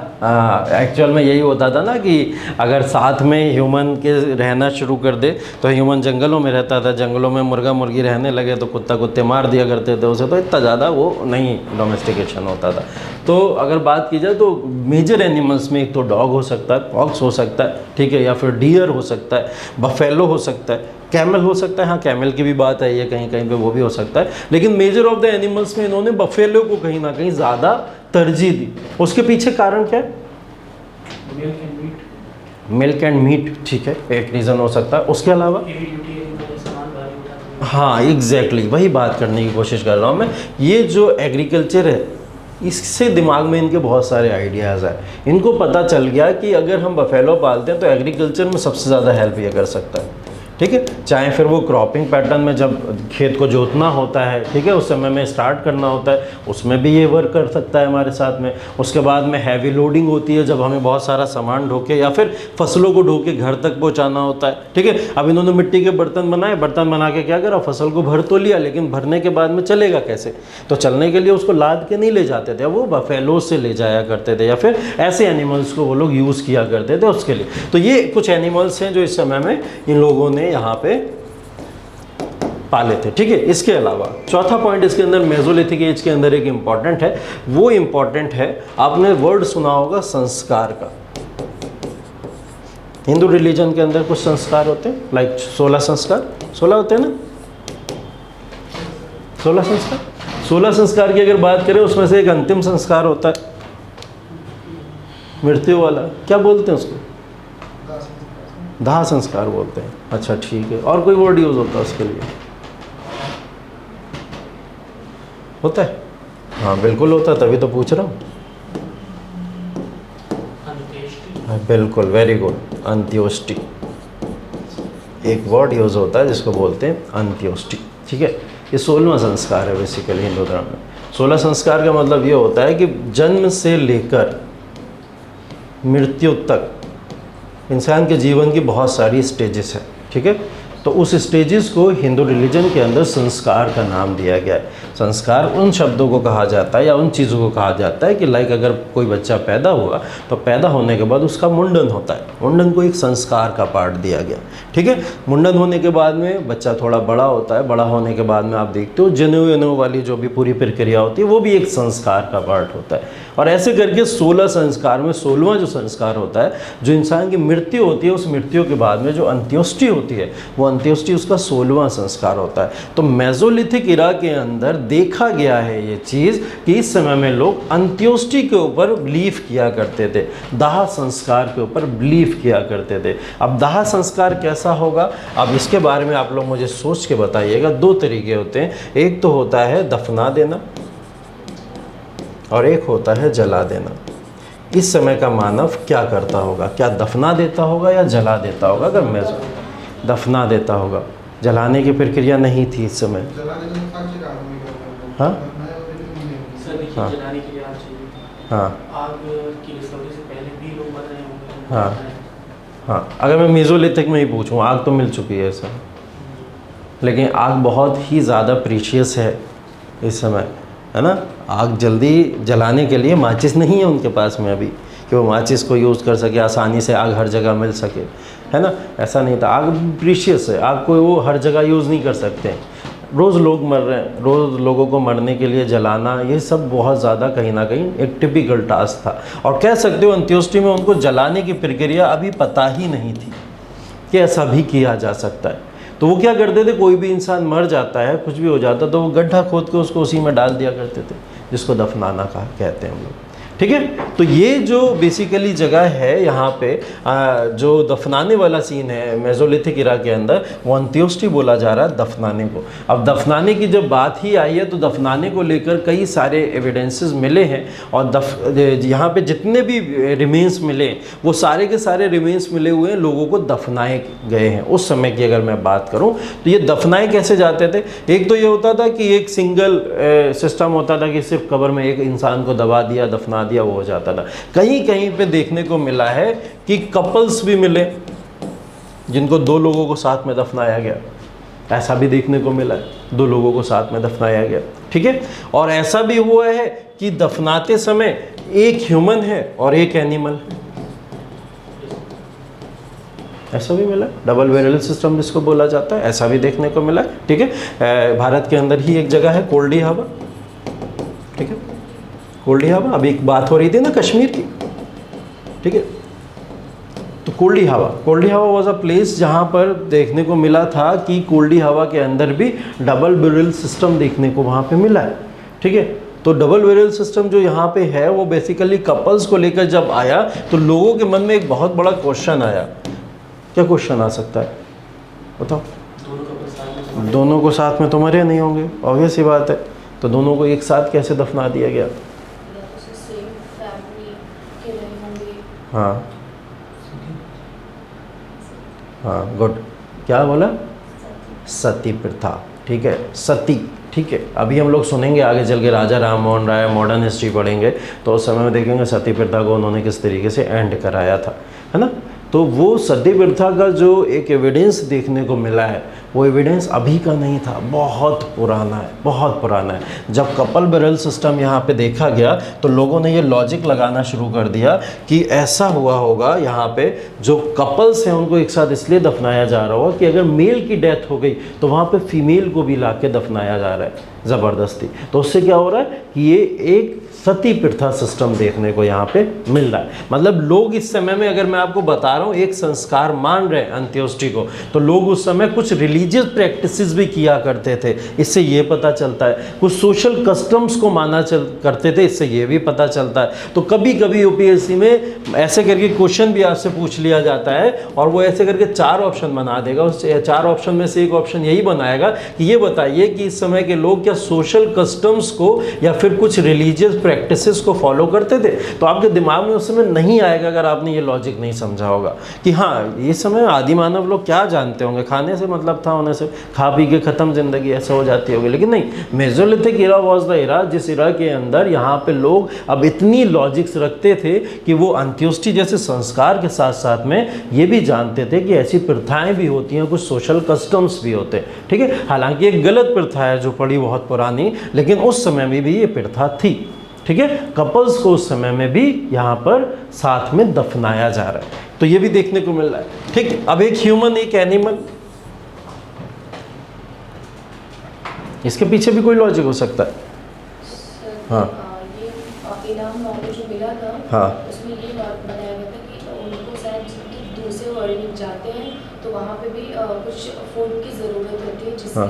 एक्चुअल में यही होता था ना कि अगर साथ में ह्यूमन के रहना शुरू कर दे, तो ह्यूमन जंगलों में रहता था, जंगलों में मुर्गा मुर्गी रहने लगे तो कुत्ते मार दिया करते थे उसे, तो इतना ज़्यादा वो नहीं डोमेस्टिकेशन होता था। तो अगर बात की जाए तो मेजर एनिमल्स में एक तो डॉग हो सकता है, ऑक्स हो सकता है, ठीक है, या फिर डियर हो सकता है, बफेलो हो सकता है, कैमल हो सकता है, हाँ कैमल की भी बात आई है कहीं कहीं पे, वो भी हो सकता है, लेकिन मेजर ऑफ द एनिमल्स में इन्होंने बफेलो को कहीं ना कहीं ज़्यादा तरजीह दी। उसके पीछे कारण क्या है? मिल्क एंड मीट, ठीक है, एक रीज़न हो सकता है। उसके अलावा हाँ एग्जैक्टली वही बात करने की कोशिश कर रहा हूँ मैं। ये जो एग्रीकल्चर है इससे दिमाग में इनके बहुत सारे आइडियाज़ आए, इनको पता चल गया कि अगर हम बफेलो पालते हैं तो एग्रीकल्चर में सबसे ज़्यादा हेल्प ये कर सकता है, ठीक है, चाहे फिर वो क्रॉपिंग पैटर्न में जब खेत को जोतना होता है, ठीक है, उस समय में स्टार्ट करना होता है, उसमें भी ये वर्क कर सकता है हमारे साथ में। उसके बाद में हैवी लोडिंग होती है जब हमें बहुत सारा सामान ढो के या फिर फसलों को ढो के घर तक पहुंचाना होता है, ठीक है। अब इन्होंने मिट्टी के बर्तन बनाए, बर्तन बना के क्या करा, फसल को भर तो लिया, लेकिन भरने के बाद में चलेगा कैसे, तो चलने के लिए उसको लाद के नहीं ले जाते थे, वो बफेलो से ले जाया करते थे, या फिर ऐसे एनिमल्स को वो लोग यूज़ किया करते थे उसके लिए। तो ये कुछ एनिमल्स हैं जो इस समय में इन लोगों ने यहाँ पे पाले थे, ठीक है। इसके अलावा चौथा पॉइंट इसके अंदर मेसोलिथिक एज के अंदर एक इम्पॉर्टेंट है, वो इम्पॉर्टेंट है, आपने वर्ड सुना होगा संस्कार का। हिंदू रिलीजन के अंदर कुछ संस्कार होते हैं, लाइक 16 संस्कार, 16 होते हैं ना, 16 संस्कार। 16 संस्कार की अगर बात करें उसमें से एक अंतिम संस्कार होता है मृत्यु वाला, क्या बोलते हैं उसको? दाह संस्कार बोलते हैं। अच्छा ठीक है, और कोई वर्ड यूज़ होता है उसके लिए? होता है? हाँ बिल्कुल होता है, तभी तो पूछ रहा हूँ। बिल्कुल, वेरी गुड, अंत्योष्टि एक वर्ड यूज़ होता है जिसको बोलते हैं अंत्योष्टि, ठीक है। ये 16वां संस्कार है बेसिकली हिंदू धर्म में। 16 संस्कार का मतलब ये होता है कि जन्म से लेकर मृत्यु तक इंसान के जीवन की बहुत सारी स्टेजेस हैं, ठीक है। तो उस स्टेजेस को हिंदू रिलीजन के अंदर संस्कार का नाम दिया गया है। संस्कार उन शब्दों को कहा जाता है या उन चीज़ों को कहा जाता है कि लाइक अगर कोई बच्चा पैदा हुआ तो पैदा होने के बाद उसका मुंडन होता है, मुंडन को एक संस्कार का पार्ट दिया गया, ठीक है। मुंडन होने के बाद में बच्चा थोड़ा बड़ा होता है, बड़ा होने के बाद में आप देखते हो जनेऊ वाली जो भी पूरी प्रक्रिया होती है वो भी एक संस्कार का पार्ट होता है। और ऐसे करके 16 संस्कार में 16वां जो संस्कार होता है, जो इंसान की मृत्यु होती है, उस मृत्यु के बाद में जो अंत्योष्टि होती है, वो अंत्योष्टि उसका 16वां संस्कार होता है। तो मेसोलिथिक इरा के अंदर देखा गया है ये चीज़ कि इस समय में लोग अंत्योष्टि के ऊपर बिलीव किया करते थे, दाह संस्कार के ऊपर बिलीव किया करते थे। अब दाह संस्कार कैसा होगा, अब इसके बारे में आप लोग मुझे सोच के बताइएगा। 2 तरीके होते हैं, एक तो होता है दफना देना और एक होता है जला देना। इस समय का मानव क्या करता होगा, क्या दफना देता होगा या जला देता होगा? अगर मैं दफना देता होगा, जलाने की प्रक्रिया नहीं थी इस समय। हाँ हाँ जलाने के लिए आग चाहिए, हाँ आग की डिस्कवरी से पहले भी लोग मर रहे होंगे। हाँ हाँ, अगर मैं मेसोलिथिक में ही पूछूँ, आग तो मिल चुकी है सर, लेकिन आग बहुत ही ज़्यादा प्रीशियस है इस समय, है ना। आग जल्दी जलाने के लिए माचिस नहीं है उनके पास में अभी कि वो माचिस को यूज़ कर सके, आसानी से आग हर जगह मिल सके, है ना। ऐसा नहीं था, आग प्रीशियस है, आग को वो हर जगह यूज़ नहीं कर सकते हैं। रोज़ लोग मर रहे हैं, रोज़ लोगों को मरने के लिए जलाना, ये सब बहुत ज़्यादा कहीं ना कहीं एक टिपिकल टास्क था। और कह सकते हो अंत्योष्टि में उनको जलाने की प्रक्रिया अभी पता ही नहीं थी कि ऐसा भी किया जा सकता है। तो वो क्या करते थे, कोई भी इंसान मर जाता है, कुछ भी हो जाता, तो वो गड्ढा खोद के उसको उसी में डाल दिया करते थे, जिसको दफनाना कहते हैं हम लोग। ठीक है, तो ये जो बेसिकली जगह है यहाँ पे जो दफनाने वाला सीन है मेसोलिथिक इरा के अंदर, वो अंत्योष्टि बोला जा रहा है दफनाने को। अब दफनाने की जब बात ही आई है तो दफनाने को लेकर कई सारे एविडेंसेस मिले हैं, और यहाँ पे जितने भी रिमेन्स मिले वो सारे के सारे रिमेन्स मिले हुए हैं लोगों को दफनाए गए हैं। उस समय की अगर मैं बात करूँ तो ये दफनाए कैसे जाते थे, एक तो ये होता था कि एक सिंगल सिस्टम होता था कि सिर्फ कब्र में एक इंसान को दबा दिया, दफना दिया, वो हो जाता था। कहीं कहीं पे देखने को मिला है कि कपल्स भी मिले जिनको 2 लोगों को साथ में दफनाया गया, ऐसा भी देखने को मिला है, 2 लोगों को साथ में दफनाया गया। ठीक है, और ऐसा भी हुआ है कि दफनाते समय एक ह्यूमन है और एक एनिमल, ऐसा भी मिला, डबल बैरल सिस्टम जिसको बोला जाता है, ऐसा भी देखने को मिला है। ठीक है, भारत के अंदर ही एक जगह है कोल्डी हवा। ठीक है, कोल्डी हवा, अभी एक बात हो रही थी ना कश्मीर की। ठीक है, तो कोल्डी हवा वाज अ प्लेस जहाँ पर देखने को मिला था कि कोल्डी हवा के अंदर भी डबल बैरल सिस्टम देखने को वहाँ पे मिला है। ठीक है, तो डबल बैरल सिस्टम जो यहाँ पे है वो बेसिकली कपल्स को लेकर जब आया तो लोगों के मन में एक बहुत बड़ा क्वेश्चन आया। क्या क्वेश्चन आ सकता है बताओ? दोनों को साथ में तो मरे नहीं होंगे, ऑब्वियस सी बात है, तो दोनों को एक साथ कैसे दफना दिया गया? हाँ हाँ, गुड, क्या बोला? सती प्रथा। ठीक है, सती। ठीक है, अभी हम लोग सुनेंगे आगे चल के राजा राम मोहन राय, मॉडर्न हिस्ट्री पढ़ेंगे तो उस समय में देखेंगे सती प्रथा को उन्होंने किस तरीके से एंड कराया था, है ना। तो वो सती प्रथा का जो एक एविडेंस देखने को मिला है वो एविडेंस अभी का नहीं था, बहुत पुराना है, बहुत पुराना है। जब कपल बैरल सिस्टम यहाँ पे देखा गया तो लोगों ने ये लॉजिक लगाना शुरू कर दिया कि ऐसा हुआ होगा, यहाँ पे जो कपल्स हैं उनको एक साथ इसलिए दफनाया जा रहा होगा कि अगर मेल की डेथ हो गई तो वहाँ पे फीमेल को भी ला के दफनाया जा रहा है ज़बरदस्ती। तो उससे क्या हो रहा है कि ये एक सती प्रथा सिस्टम देखने को यहाँ पे मिल रहा है। मतलब लोग इस समय में, अगर मैं आपको बता रहा हूँ, एक संस्कार मान रहे हैं अंत्योष्टि को, तो लोग उस समय कुछ रिलीजियस प्रैक्टिसेस भी किया करते थे, इससे ये पता चलता है। कुछ सोशल कस्टम्स को माना करते थे, इससे ये भी पता चलता है। तो कभी कभी यूपीएससी में ऐसे करके क्वेश्चन भी आपसे पूछ लिया जाता है और वो ऐसे करके 4 ऑप्शन बना देगा। उस 4 ऑप्शन में से एक ऑप्शन यही बनाएगा कि ये बताइए कि इस समय के लोग क्या सोशल कस्टम्स को या फिर कुछ रिलीजियस प्रैक्टिसेस को फॉलो करते थे। तो आपके दिमाग में उस समय नहीं आएगा अगर आपने ये लॉजिक नहीं समझा होगा कि हाँ, ये समय आदि मानव लोग क्या जानते होंगे, खाने से मतलब था, होने से खा पी के ख़त्म ज़िंदगी, ऐसा हो जाती होगी। लेकिन नहीं, mesolithic era was the era जिस इरा के अंदर यहाँ पे लोग अब इतनी लॉजिक्स रखते थे कि वो अंत्योष्टि जैसे संस्कार के साथ साथ में ये भी जानते थे कि ऐसी प्रथाएं भी होती हैं, कुछ सोशल कस्टम्स भी होते हैं। ठीक है, हालांकि एक गलत प्रथा है जो पड़ी बहुत पुरानी, लेकिन उस समय में भी ये प्रथा थी। ठीक है, कपल्स को उस समय में भी यहाँ पर साथ में दफनाया जा रहा है, तो ये भी देखने को मिल रहा है। ठीक, अब एक ह्यूमन एक एनिमल, इसके पीछे भी कोई लॉजिक हो सकता है। हाँ, ये इनाम वाले जो मिला था, हाँ, उसमें ये बात बताया गया था कि उनको शायद दूसरे वर्ल्ड जाते हैं तो वहाँ पे भी कुछ फूड की ज़रूरत होती है, जिससे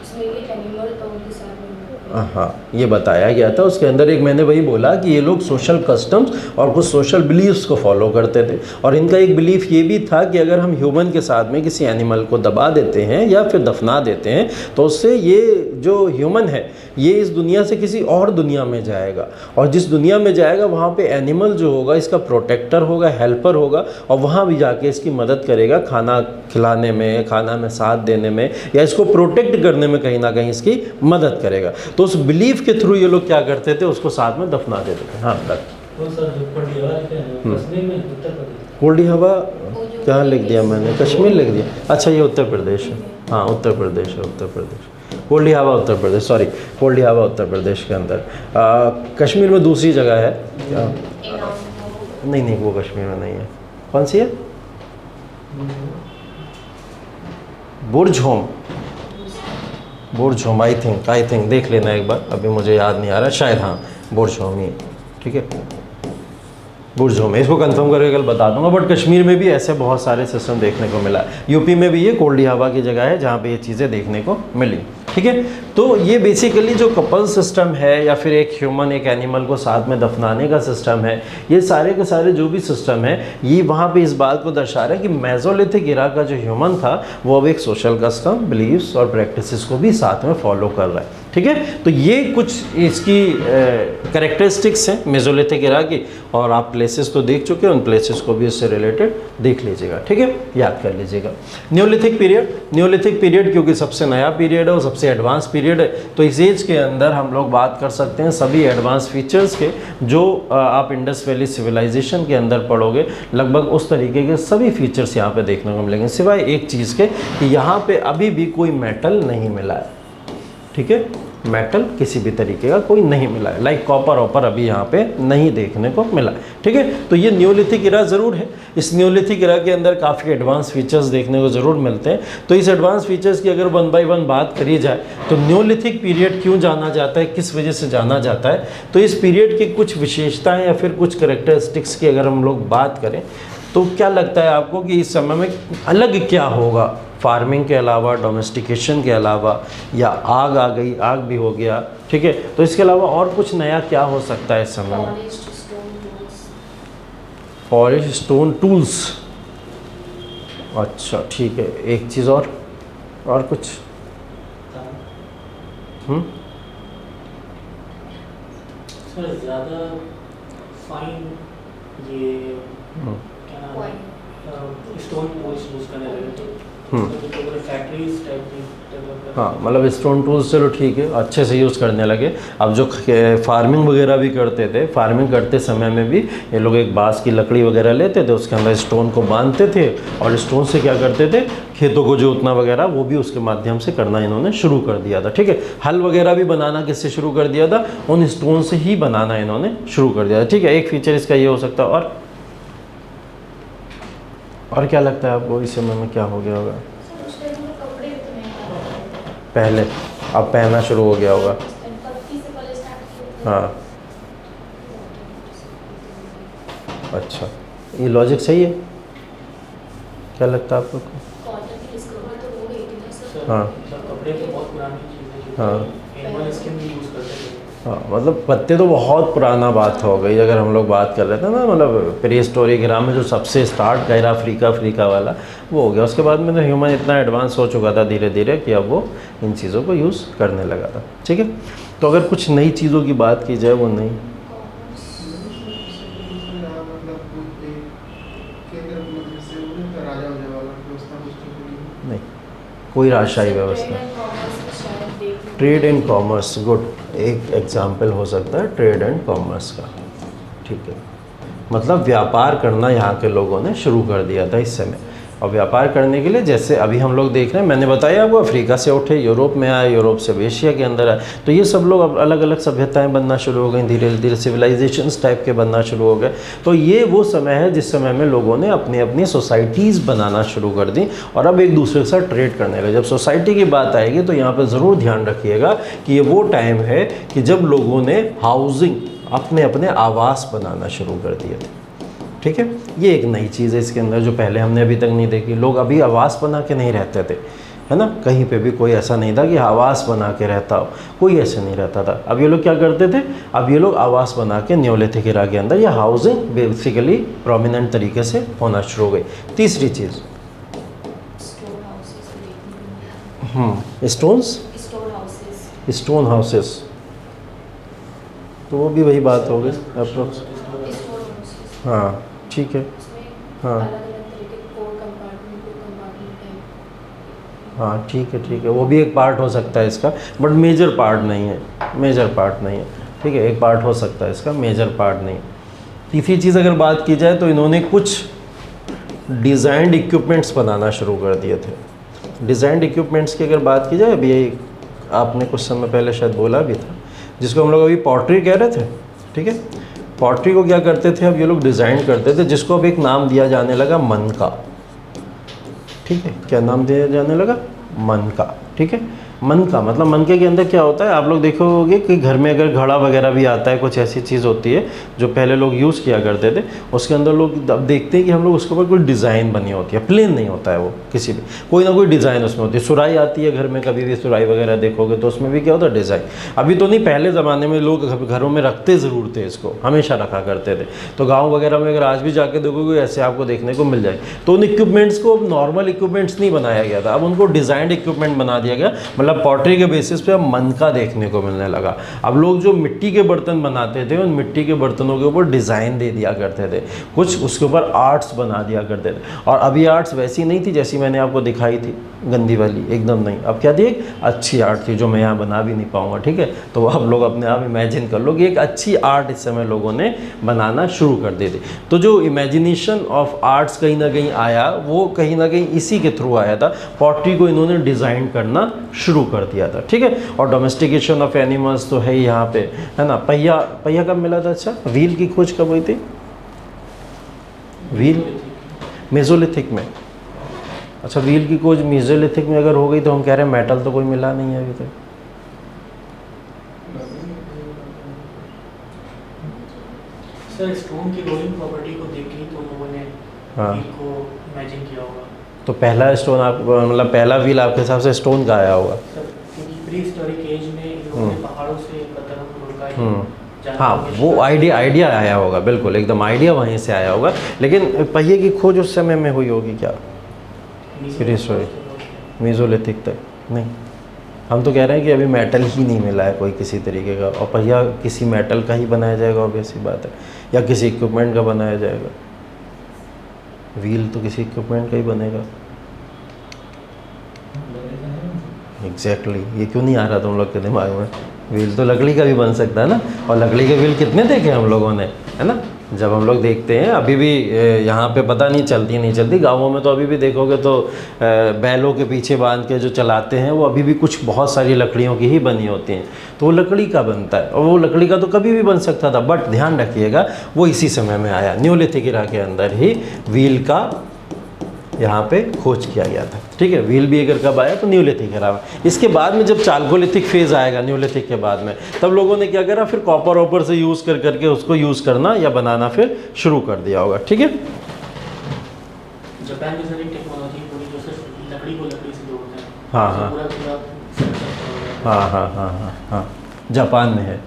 उसमें ये एनिमल उनके साथ में। हाँ, ये बताया गया था उसके अंदर। एक मैंने वही बोला कि ये लोग सोशल कस्टम्स और कुछ सोशल बिलीव्स को फॉलो करते थे, और इनका एक बिलीफ ये भी था कि अगर हम ह्यूमन के साथ में किसी एनिमल को दबा देते हैं या फिर दफना देते हैं तो उससे ये जो ह्यूमन है ये इस दुनिया से किसी और दुनिया में जाएगा, और जिस दुनिया में जाएगा वहाँ पे एनिमल जो होगा इसका प्रोटेक्टर होगा, हेल्पर होगा, और वहाँ भी जाके इसकी मदद करेगा, खाना खिलाने में, खाना में साथ देने में, या इसको प्रोटेक्ट करने में कहीं ना कहीं इसकी मदद करेगा। तो उस बिलीफ के थ्रू ये लोग क्या करते थे, उसको साथ में दफना देते थे। हाँ, कोल्डी हवा क्या लिख दिया मैंने, कश्मीर लिख दिया। अच्छा, ये उत्तर प्रदेश है। हाँ, उत्तर प्रदेश है, उत्तर प्रदेश। कोल्डी हवा उत्तर प्रदेश, सॉरी, कोल्डी हवा उत्तर प्रदेश के अंदर। कश्मीर में दूसरी जगह है। नहीं, वो कश्मीर में नहीं है। कौन सी है? बुर्ज होम। बुर्ज-होम आई थिंक देख लेना एक बार, अभी मुझे याद नहीं आ रहा, शायद हाँ बुर्ज-होम ही है, ठीक है बुर्ज-होम है, इसको कंफर्म करके कल बता दूंगा। बट कश्मीर में भी ऐसे बहुत सारे सिस्टम देखने को मिला, यूपी में भी ये कोल्डी हवा की जगह है जहाँ पे ये चीज़ें देखने को मिली, ठीक है। तो ये बेसिकली जो कपल सिस्टम है या फिर एक ह्यूमन एक एनिमल को साथ में दफनाने का सिस्टम है, ये सारे के सारे जो भी सिस्टम है ये वहाँ पे इस बात को दर्शा रहा है कि मेसोलिथिक एरा का जो ह्यूमन था वो अब एक सोशल कस्टम, बिलीव्स और प्रैक्टिसेस को भी साथ में फॉलो कर रहा है, ठीक है। तो ये कुछ इसकी करेक्टरिस्टिक्स हैं मेसोलिथिक एरा की, और आप प्लेसेस तो देख चुके हैं, उन प्लेसेस को भी इससे रिलेटेड देख लीजिएगा, ठीक है, याद कर लीजिएगा। न्योलिथिक पीरियड क्योंकि सबसे नया पीरियड है और सबसे एडवांस पीरियड है, तो इस एज के अंदर हम लोग बात कर सकते हैं सभी एडवांस फीचर्स के जो आप इंडस वैली सिविलाइजेशन के अंदर पढ़ोगे, लगभग उस तरीके के सभी फीचर्स यहाँ पे देखने को मिलेंगे, सिवाय एक चीज़ के कि यहाँ पे अभी भी कोई मेटल नहीं मिला है, ठीक है, मेटल किसी भी तरीके का कोई नहीं मिला है, लाइक कॉपर ऑपर अभी यहाँ पे नहीं देखने को मिला, ठीक है। तो ये न्योलिथिक एरा ज़रूर है, इस न्योलिथिक एरा के अंदर काफ़ी एडवांस फीचर्स देखने को ज़रूर मिलते हैं। तो इस एडवांस फीचर्स की अगर 1 बाय 1 बात करी जाए तो न्योलिथिक पीरियड क्यों जाना जाता है, किस वजह से जाना जाता है, तो इस पीरियड की कुछ विशेषताएँ या फिर कुछ करेक्टरिस्टिक्स की अगर हम लोग बात करें तो क्या लगता है आपको कि इस समय में अलग क्या होगा फार्मिंग के अलावा, डोमेस्टिकेशन के अलावा, या आग आ गई, आग भी हो गया, ठीक है, तो इसके अलावा और कुछ नया क्या हो सकता है इस समय में? पॉलिश स्टोन टूल्स, अच्छा ठीक है, एक चीज़ और कुछ ज़्यादा फाइन ये क्या नाम है स्टोन टूल्स यूज़ करने लगे थे, फैक्ट्रीज टाइप की, हाँ मतलब स्टोन टूल्स चलो ठीक है अच्छे से यूज़ करने लगे। अब जो फार्मिंग वगैरह भी करते थे, फार्मिंग करते समय में भी ये लोग एक बांस की लकड़ी वगैरह लेते थे, उसके अंदर स्टोन को बांधते थे और स्टोन से क्या करते थे, खेतों को जोतना वगैरह वो भी उसके माध्यम से करना इन्होंने शुरू कर दिया था, ठीक है। हल वगैरह भी बनाना किससे शुरू कर दिया था, उन स्टोन से ही बनाना इन्होंने शुरू कर दिया था, ठीक है। एक फीचर इसका ये हो सकता है। और क्या लगता है आपको इस समय में क्या हो गया होगा? पहले अब पहनना शुरू हो गया होगा, हाँ अच्छा, ये लॉजिक सही है, क्या लगता है आपको? हाँ कपड़े तो बहुत पुरानी चीज़ है, हाँ एनिमल स्किन भी यूज़ करते थे। हाँ मतलब पत्ते तो बहुत पुराना बात हो गई, अगर हम लोग बात कर रहे थे ना, मतलब प्री हिस्टोरिक एरा में जो सबसे स्टार्ट गया अफ्रीका वाला वो हो गया, उसके बाद में तो ह्यूमन इतना एडवांस हो चुका था धीरे धीरे कि अब वो इन चीज़ों को यूज़ करने लगा था, ठीक है। तो अगर कुछ नई चीज़ों की बात की जाए, वो नई नहीं कोई राजशाही व्यवस्था, ट्रेड एंड कॉमर्स, गुड, एक एग्जाम्पल हो सकता है ट्रेड एंड कॉमर्स का, ठीक है, मतलब व्यापार करना यहाँ के लोगों ने शुरू कर दिया था इस समय। और व्यापार करने के लिए जैसे अभी हम लोग देख रहे हैं, मैंने बताया आपको अफ्रीका से उठे, यूरोप में आए, यूरोप से एशिया के अंदर आए, तो ये सब लोग अब अलग अलग सभ्यताएं बनना शुरू हो गई, धीरे धीरे सिविलाइजेशंस टाइप के बनना शुरू हो गए। तो ये वो समय है जिस समय में लोगों ने अपनी अपनी सोसाइटीज़ बनाना शुरू कर दी और अब एक दूसरे के साथ ट्रेड करने लगे। जब सोसाइटी की बात आएगी तो यहाँ पर ज़रूर ध्यान रखिएगा कि ये वो टाइम है कि जब लोगों ने हाउसिंग, अपने अपने आवास बनाना शुरू कर दिए थे, ठीक है। ये एक नई चीज़ है इसके अंदर जो पहले हमने अभी तक नहीं देखी। लोग अभी आवास बना के नहीं रहते थे, है ना, कहीं पे भी कोई ऐसा नहीं था कि आवास बना के रहता हो, कोई ऐसे नहीं रहता था। अब ये लोग क्या करते थे, अब ये लोग आवास बना के न्योलिथिक एरा के अंदर या हाउसिंग बेसिकली प्रोमिनेंट तरीके से होना शुरू हो गई। तीसरी चीज़ स्टोन हाउसेस, तो वो भी वही बात हो गई अप्रोक्स, हाँ ठीक है, हाँ हाँ ठीक है, वो भी एक पार्ट हो सकता है इसका, बट मेजर पार्ट नहीं है, ठीक है, एक पार्ट हो सकता है इसका, मेजर पार्ट नहीं। तीसरी चीज़ अगर बात की जाए तो इन्होंने कुछ डिज़ाइंड इक्विपमेंट्स बनाना शुरू कर दिए थे। डिज़ाइंड इक्विपमेंट्स की अगर बात की जाए, अभी यही आपने कुछ समय पहले शायद बोला भी था, जिसको हम लोग अभी पॉटरी कह रहे थे, ठीक है। पॉटरी को क्या करते थे, अब ये लोग डिज़ाइन करते थे, जिसको अब एक नाम दिया जाने लगा मन का, ठीक है, क्या नाम दिया जाने लगा, मन का, ठीक है। मनका, मतलब मनके के अंदर क्या होता है, आप लोग देखोगे कि घर में अगर घड़ा वगैरह भी आता है, कुछ ऐसी चीज़ होती है जो पहले लोग यूज़ किया करते थे, उसके अंदर लोग अब देखते हैं कि हम लोग उसके ऊपर कोई डिज़ाइन बनी होती है, प्लेन नहीं होता है वो, किसी भी कोई ना कोई डिज़ाइन उसमें होती है। सुराई आती है घर में, कभी भी सुराई वगैरह देखोगे तो उसमें भी क्या होता है, डिज़ाइन। अभी तो नहीं, पहले ज़माने में लोग घरों में रखते ज़रूर थे, इसको हमेशा रखा करते थे। तो गाँव वगैरह में अगर आज भी जाके देखोगे ऐसे आपको देखने को मिल जाए। तो उन इक्विपमेंट्स को नॉर्मल इक्विपमेंट्स नहीं बनाया गया था, अब उनको डिज़ाइंड इक्विपमेंट बना दिया गया, मतलब पॉटरी के बेसिस पे अब मनका देखने को मिलने लगा। अब लोग जो मिट्टी के बर्तन बनाते थे, उन मिट्टी के बर्तनों के ऊपर डिज़ाइन दे दिया करते थे, कुछ उसके ऊपर आर्ट्स बना दिया करते थे। और अभी आर्ट्स वैसी नहीं थी जैसी मैंने आपको दिखाई थी, गंदी वाली एकदम नहीं। अब क्या थी, एक अच्छी आर्ट थी जो मैं यहाँ बना भी नहीं पाऊँगा, ठीक है। तो आप लोग अपने आप इमेजिन कर लो कि एक अच्छी आर्ट इस समय लोगों ने बनाना शुरू कर दी थी। तो जो इमेजिनेशन ऑफ आर्ट्स कहीं ना कहीं आया, वो कहीं ना कहीं इसी के थ्रू आया था। पॉटरी को इन्होंने डिज़ाइन करना शुरू कर दिया था, ठीक है। और डोमेस्टिकेशन ऑफ एनिमल्स तो है ही यहाँ पे, है ना। पहिया कब मिला था? अच्छा, व्हील की खोज कब हुई थी? व्हील मेसोलिथिक में। अच्छा, व्हील की खोज मेसोलिथिक में अगर हो गई तो हम कह रहे हैं मेटल तो कोई मिला नहीं है अभी तक। सर, स्टोन की रोलिंग प्रॉपर्टी को देख के तो लोगों ने व्हील को इमेजिन किया होगा। तो पहला स्टोन आप, मतलब पहला व्हील आपके हिसाब से स्टोन का आया होगा? सर, क्योंकि प्री हिस्टोरिक एज में लोगों ने पहाड़ों से पत्थरों को उड़ाया, हाँ, वो आइडिया आया होगा, बिल्कुल एकदम आइडिया वहीं से आया होगा। लेकिन पहिए की खोज उस समय में हुई होगी क्या? मेसोलिथिक तक नहीं। हम तो कह रहे हैं कि अभी मेटल ही नहीं मिला है कोई किसी तरीके का, और पहिया किसी मेटल का ही बनाया जाएगा, ऑब्वियस सी बात है, या किसी इक्विपमेंट का बनाया जाएगा। व्हील तो किसी इक्विपमेंट का ही बनेगा। एग्जैक्टली, ये क्यों नहीं आ रहा तुम लोग के दिमाग में? व्हील तो लकड़ी का भी बन सकता है ना, और लकड़ी के व्हील कितने देखे हम लोगों ने, है ना। जब हम लोग देखते हैं, अभी भी यहाँ पे पता नहीं चलती, गाँवों में तो अभी भी देखोगे तो बैलों के पीछे बांध के जो चलाते हैं, वो अभी भी कुछ बहुत सारी लकड़ियों की ही बनी होती हैं। तो वो लकड़ी का बनता है, और वो लकड़ी का तो कभी भी बन सकता था, बट ध्यान रखिएगा वो इसी समय में आया, न्यूलिथिक इरा के अंदर ही व्हील का यहाँ पे खोज किया गया था, ठीक है। व्हील भी अगर कब आया तो न्यूलिथिक एरा में। इसके बाद में जब चाल्कोलिथिक फेज़ आएगा न्यूलिथिक के बाद में, तब लोगों ने क्या करा, फिर कॉपर ऑपर से यूज़ करके उसको यूज़ करना या बनाना फिर शुरू कर दिया होगा, ठीक है। जापान में सर एक टेक्नोलॉजी पूरी जो सिर्फ लकड़ी को लकड़ी से जोड़ते हैं। हाँ हाँ हाँ हाँ हाँ हाँ हाँ, जापान में है।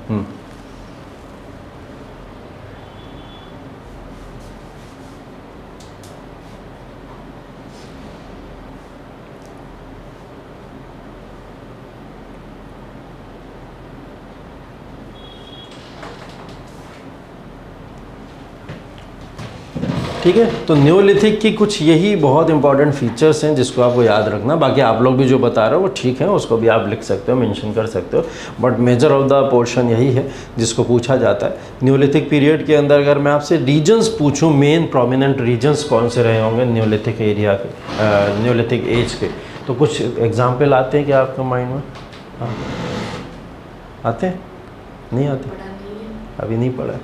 ठीक है। तो न्यूलिथिक की कुछ यही बहुत इंपॉर्टेंट फीचर्स हैं जिसको आपको याद रखना। बाकी आप लोग भी जो बता रहे हो वो ठीक है, उसको भी आप लिख सकते हो, मेंशन कर सकते हो, but measure of the portion यही है जिसको पूछा जाता है। न्यूलिथिक पीरियड के अंदर अगर मैं आपसे रीजन्स पूछूं, मेन प्रोमिनेंट रीजन्स कौन से रहे होंगे न्यूलिथिक एरिया के, न्यूलिथिक एज के, तो कुछ एग्जाम्पल आते हैं क्या आपके माइंड में? हाँ, आते हैं? नहीं आते? अभी नहीं पढ़ा।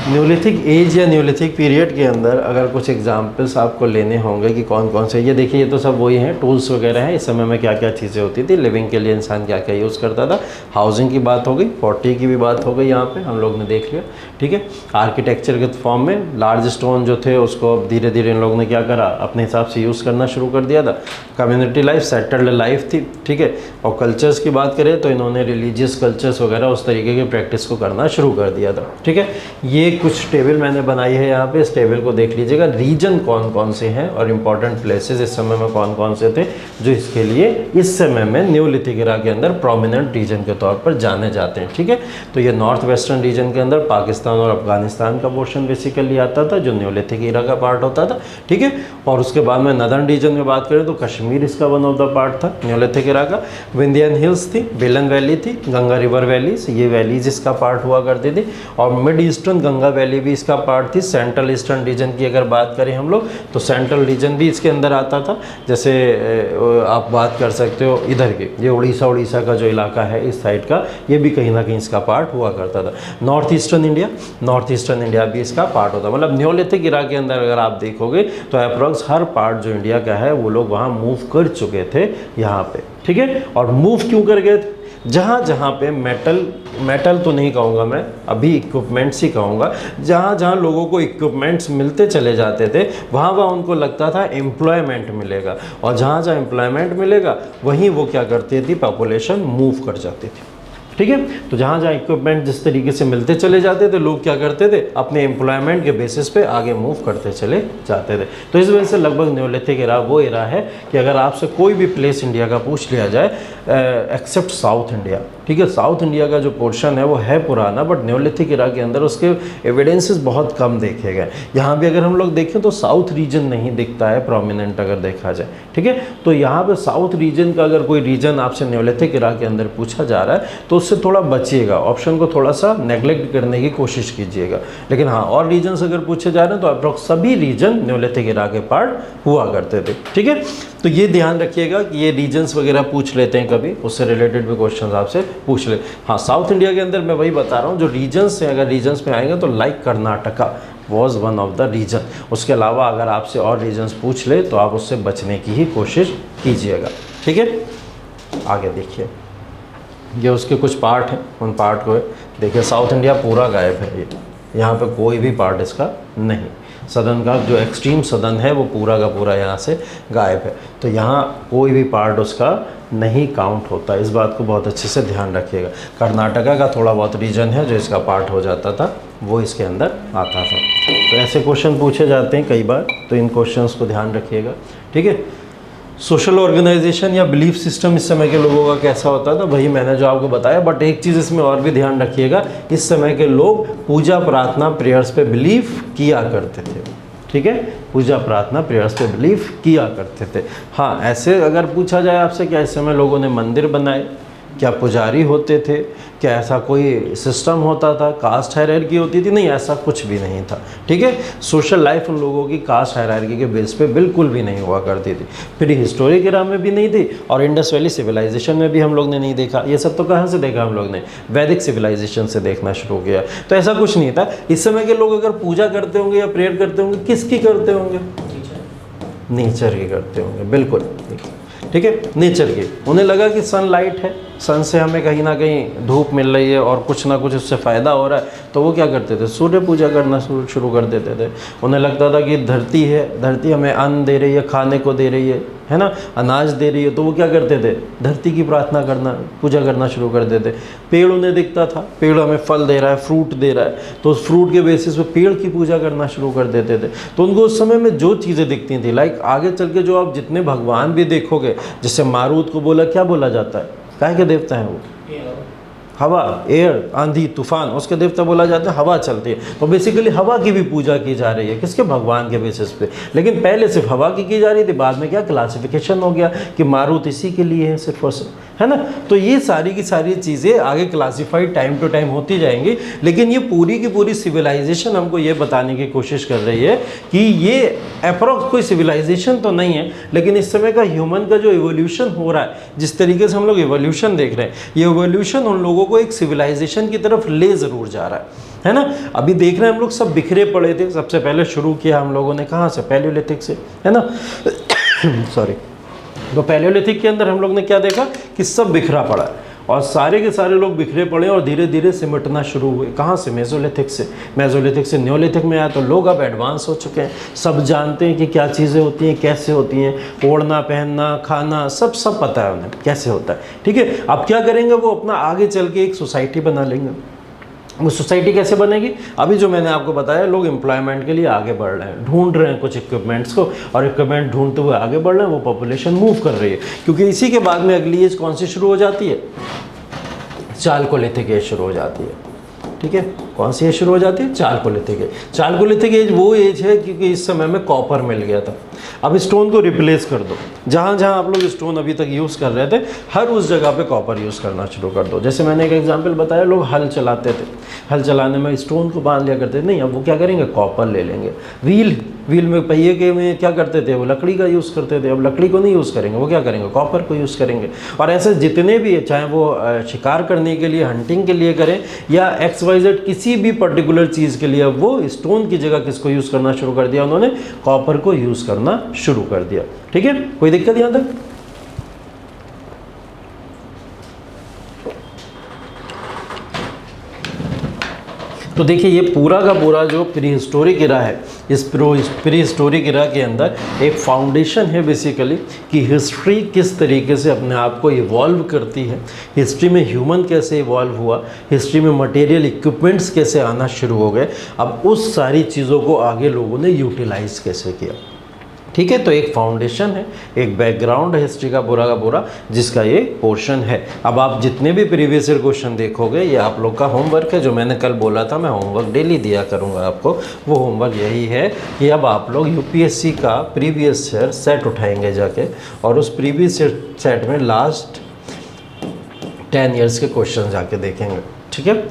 न्यूलिथिक एज या न्यूलिथिक पीरियड के अंदर अगर कुछ एग्जांपल्स आपको लेने होंगे कि कौन कौन से, ये देखिए ये तो सब वही हैं, टूल्स वगैरह हैं। इस समय में क्या क्या चीज़ें होती थी, लिविंग के लिए इंसान क्या क्या यूज़ करता था, हाउसिंग की बात हो गई, पॉटरी की भी बात हो गई, यहाँ पे हम लोग ने देख लिया, ठीक है। आर्किटेक्चर के फॉर्म में लार्ज स्टोन जो थे उसको धीरे धीरे इन लोगों ने क्या करा, अपने हिसाब से यूज़ करना शुरू कर दिया था। कम्युनिटी लाइफ, सेटल्ड लाइफ थी, ठीक है। और कल्चर्स की बात करें तो इन्होंने रिलीजियस कल्चर्स वगैरह उस तरीके के प्रैक्टिस को करना शुरू कर दिया था, ठीक है। ये कुछ टेबल मैंने बनाई है यहाँ पे, इस टेबल को देख लीजिएगा, रीजन कौन कौन से हैं और इम्पॉर्टेंट प्लेसेस इस समय में कौन कौन से थे जो इसके लिए इस समय में न्यूलिथिक एरा के अंदर प्रोमिनेंट रीजन के तौर पर जाने जाते हैं, ठीक है। तो ये नॉर्थ वेस्टर्न रीजन के अंदर पाकिस्तान और अफगानिस्तान का पोर्शन बेसिकली आता था जो न्यूलिथिक एरा का पार्ट होता था, ठीक है। और उसके बाद में नदर्न रीजन में बात करें तो कश्मीर इसका वन ऑफ द पार्ट था न्यूलिथिक एरा का। विंध्यान हिल्स थी, बेलन वैली थी, गंगा रिवर वैलीज, ये वैलीज इसका पार्ट हुआ करती थी। और mid eastern Ganga Ganga valley भी इसका पार्ट थी। सेंट्रल ईस्टर्न रीजन की अगर बात करें हम लोग तो सेंट्रल रीजन भी इसके अंदर आता था। जैसे आप बात कर सकते हो इधर की, ये उड़ीसा का जो इलाका है इस साइड का, ये भी कहीं ना कहीं इसका पार्ट हुआ करता था। नॉर्थ ईस्टर्न इंडिया भी इसका पार्ट होता, मतलब न्योलिथिक इरा के अंदर अगर आप देखोगे तो अप्रॉक्स हर पार्ट जो इंडिया का है वो लोग वहाँ मूव कर चुके थे यहाँ पे, ठीक है। और मूव क्यों कर गए थे? जहाँ जहाँ पे मेटल तो नहीं कहूँगा मैं, अभी इक्विपमेंट्स ही कहूँगा, जहाँ जहाँ लोगों को इक्विपमेंट्स मिलते चले जाते थे वहाँ वहाँ उनको लगता था एम्प्लॉयमेंट मिलेगा, और जहाँ जहाँ एम्प्लॉयमेंट मिलेगा वहीं वो क्या करती थी, पॉपुलेशन मूव कर जाती थी, ठीक है। तो जहाँ जहाँ इक्विपमेंट जिस तरीके से मिलते चले जाते थे, लोग क्या करते थे, अपने एम्प्लॉयमेंट के बेसिस पे आगे मूव करते चले जाते थे। तो इस वजह से लगभग न्योलिथिक एरा वो एरा है कि अगर आपसे कोई भी प्लेस इंडिया का पूछ लिया जाए एक्सेप्ट साउथ इंडिया, ठीक है, साउथ इंडिया का जो पोर्शन है वो है पुराना, बट न्योलिथिक एरा के अंदर उसके एविडेंसेस बहुत कम देखे गए। यहाँ भी अगर हम लोग देखें तो साउथ रीजन नहीं दिखता है प्रोमिनेंट अगर देखा जाए, ठीक है। तो यहाँ पे साउथ रीजन का अगर कोई रीजन आपसे न्योलिथिक एरा के अंदर पूछा जा रहा है तो उससे थोड़ा बचिएगा, ऑप्शन को थोड़ा सा नेग्लेक्ट करने की कोशिश कीजिएगा। लेकिन हाँ, और रीजन्स अगर पूछे जा रहे हैं तो अप्रॉक्स सभी रीजन न्योलिथिक एरा के पार्ट हुआ करते थे, ठीक है। तो ये ध्यान रखिएगा कि ये रीजन्स वगैरह पूछ लेते हैं कभी, उससे रिलेटेड भी क्वेश्चन आपसे पूछ ले। हाँ, साउथ इंडिया के अंदर मैं वही बता रहा हूँ, जो रीजन्स हैं अगर रीजन्स में आएंगे तो like Karnataka was one of the region. उसके अलावा अगर आपसे और रीजन्स पूछ ले तो आप उससे बचने की ही कोशिश कीजिएगा, ठीक है। आगे देखिए, ये उसके कुछ पार्ट हैं, उन पार्ट को देखिए। साउथ इंडिया पूरा गायब है, ये यहाँ पे कोई भी पार्ट इसका नहीं। सदन का जो एक्सट्रीम सदन है वो पूरा का पूरा यहाँ से गायब है, तो यहाँ कोई भी पार्ट उसका नहीं काउंट होता। इस बात को बहुत अच्छे से ध्यान रखिएगा। कर्नाटका का थोड़ा बहुत रीजन है जो इसका पार्ट हो जाता था, वो इसके अंदर आता था। तो ऐसे क्वेश्चन पूछे जाते हैं कई बार, तो इन क्वेश्चंस को ध्यान रखिएगा, ठीक है। सोशल ऑर्गेनाइजेशन या बिलीफ सिस्टम इस समय के लोगों का कैसा होता था, वही मैंने जो आपको बताया, बट एक चीज़ इसमें और भी ध्यान रखिएगा, इस समय के लोग पूजा प्रार्थना प्रेयर्स पे बिलीव किया करते थे, ठीक है। पूजा प्रार्थना प्रेयर्स पे बिलीव किया करते थे। हाँ, ऐसे अगर पूछा जाए आपसे क्या इस समय लोगों ने मंदिर बनाए, क्या पुजारी होते थे, क्या ऐसा कोई सिस्टम होता था, कास्ट हायरार्की होती थी, नहीं, ऐसा कुछ भी नहीं था, ठीक है। सोशल लाइफ उन लोगों की कास्ट हायरार्की के बेस पे बिल्कुल भी नहीं हुआ करती थी। फिर हिस्टोरिक एरा में भी नहीं थी, और इंडस वैली सिविलाइजेशन में भी हम लोग ने नहीं देखा। ये सब तो कहाँ से देखा हम लोग ने, वैदिक सिविलाइजेशन से देखना शुरू किया। तो ऐसा कुछ नहीं था। इस समय के लोग अगर पूजा करते होंगे या प्रेयर करते होंगे, किसकी करते होंगे, नेचर की करते होंगे, बिल्कुल, ठीक है, नेचर की। उन्हें लगा कि सनलाइट है, सन से हमें कहीं ना कहीं धूप मिल रही है और कुछ ना कुछ उससे फ़ायदा हो रहा है, तो वो क्या करते थे, सूर्य पूजा करना शुरू कर देते थे। उन्हें लगता था कि धरती है, धरती हमें अन्न दे रही है, खाने को दे रही है ना, अनाज दे रही है, तो वो क्या करते थे, धरती की प्रार्थना करना, पूजा करना शुरू कर देते। पेड़ उन्हें दिखता था, पेड़ हमें फल दे रहा है, फ्रूट दे रहा है, तो उस फ्रूट के बेसिस पे पेड़ की पूजा करना शुरू कर देते थे। तो उनको उस समय में जो चीज़ें दिखती थी, लाइक आगे चल के जो आप जितने भगवान भी देखोगे, जैसे मारुत को बोला क्या बोला जाता है, काहे के देवता हैं वो, हवा, एयर, आंधी, तूफान, उसके देवता बोला जाता है, हवा चलती है। तो बेसिकली हवा की भी पूजा की जा रही है, किसके, भगवान के बेसिस पे। लेकिन पहले सिर्फ हवा की जा रही थी, बाद में क्या क्लासिफिकेशन हो गया कि मारुत इसी के लिए है सिर्फ और सिर्फ, है ना। तो ये सारी की सारी चीज़ें आगे क्लासीफाइड टाइम टू टाइम होती जाएंगी। लेकिन ये पूरी की पूरी सिविलाइजेशन हमको ये बताने की कोशिश कर रही है कि ये अप्रॉक्स कोई सिविलाइजेशन तो नहीं है, लेकिन इस समय का ह्यूमन का जो इवोल्यूशन हो रहा है, जिस तरीके से हम लोग इवोल्यूशन देख रहे हैं, ये इवोल्यूशन उन लोगों को एक सिविलाइजेशन की तरफ ले ज़रूर जा रहा है ना। अभी देख रहे हैं हम लोग सब बिखरे पड़े थे, सबसे पहले शुरू किया हम लोगों ने कहाँ से, पैलियोलिथिक से, है ना सॉरी। तो पैलियोलिथिक के अंदर हम लोग ने क्या देखा कि सब बिखरा पड़ा है, और सारे के सारे लोग बिखरे पड़े और धीरे धीरे सिमटना शुरू हुए। कहाँ से, मेसोलिथिक से। मेसोलिथिक से न्योलिथिक में आया तो लोग अब एडवांस हो चुके हैं, सब जानते हैं कि क्या चीज़ें होती हैं, कैसे होती हैं, ओढ़ना पहनना खाना सब पता है उन्हें कैसे होता है, ठीक है। अब क्या करेंगे, वो अपना आगे चल के एक सोसाइटी बना लेंगे। वो सोसाइटी कैसे बनेगी, अभी जो मैंने आपको बताया, लोग एम्प्लॉयमेंट के लिए आगे बढ़ रहे हैं, ढूंढ रहे हैं कुछ इक्विपमेंट्स को, और इक्विपमेंट ढूंढते हुए आगे बढ़ रहे हैं, वो पॉपुलेशन मूव कर रही है। क्योंकि इसी के बाद में अगली एज कौन सी शुरू हो जाती है, चालकोलिथिक एज शुरू हो जाती है, ठीक है। कौन सी एज शुरू हो जाती है, चालकोलिथिक एज। चालकोलिथिक एज वो एज है क्योंकि इस समय में कॉपर मिल गया था। अब स्टोन को रिप्लेस कर दो, जहाँ जहाँ आप लोग स्टोन अभी तक यूज़ कर रहे थे, हर उस जगह पे कॉपर यूज़ करना शुरू कर दो। जैसे मैंने एक एग्जांपल बताया, लोग हल चलाते थे, हल चलाने में स्टोन को बांध लिया करते थे, नहीं अब वो क्या करेंगे, कॉपर ले लेंगे। व्हील में पहिए के में क्या करते थे, वो लकड़ी का यूज़ करते थे, अब लकड़ी को नहीं यूज़ करेंगे, वो क्या करेंगे, कॉपर को यूज़ करेंगे। और ऐसे जितने भी, चाहे वो शिकार करने के लिए, हंटिंग के लिए करें या XYZ किसी भी पर्टिकुलर चीज़ के लिए, वो स्टोन की जगह किसको यूज़ करना शुरू कर दिया, उन्होंने कॉपर को यूज़ करना शुरू कर दिया। ठीक है, कोई दिक्कत यहाँ तक? तो देखिए ये पूरा का पूरा जो प्री हिस्टोरिक इरा है, इस प्री हिस्टोरिक इरा के अंदर एक फाउंडेशन है बेसिकली कि हिस्ट्री किस तरीके से अपने आप को इवॉल्व करती है, हिस्ट्री में ह्यूमन कैसे इवॉल्व हुआ, हिस्ट्री में मटेरियल इक्विपमेंट्स कैसे आना शुरू हो गए, अब उस सारी चीज़ों को आगे लोगों ने यूटिलाइज कैसे किया। ठीक है, तो एक फाउंडेशन है, एक बैकग्राउंड है हिस्ट्री का पूरा जिसका ये पोर्शन है। अब आप जितने भी प्रीवियस ईयर क्वेश्चन देखोगे, ये आप लोग का होमवर्क है, जो मैंने कल बोला था मैं होमवर्क डेली दिया करूँगा आपको, वो होमवर्क यही है कि अब आप लोग UPSC का प्रीवियस ईयर सेट उठाएंगे जाके, और उस प्रीवियस ईयर सेट में लास्ट 10 ईयर्स के क्वेश्चन जाके देखेंगे। ठीक है,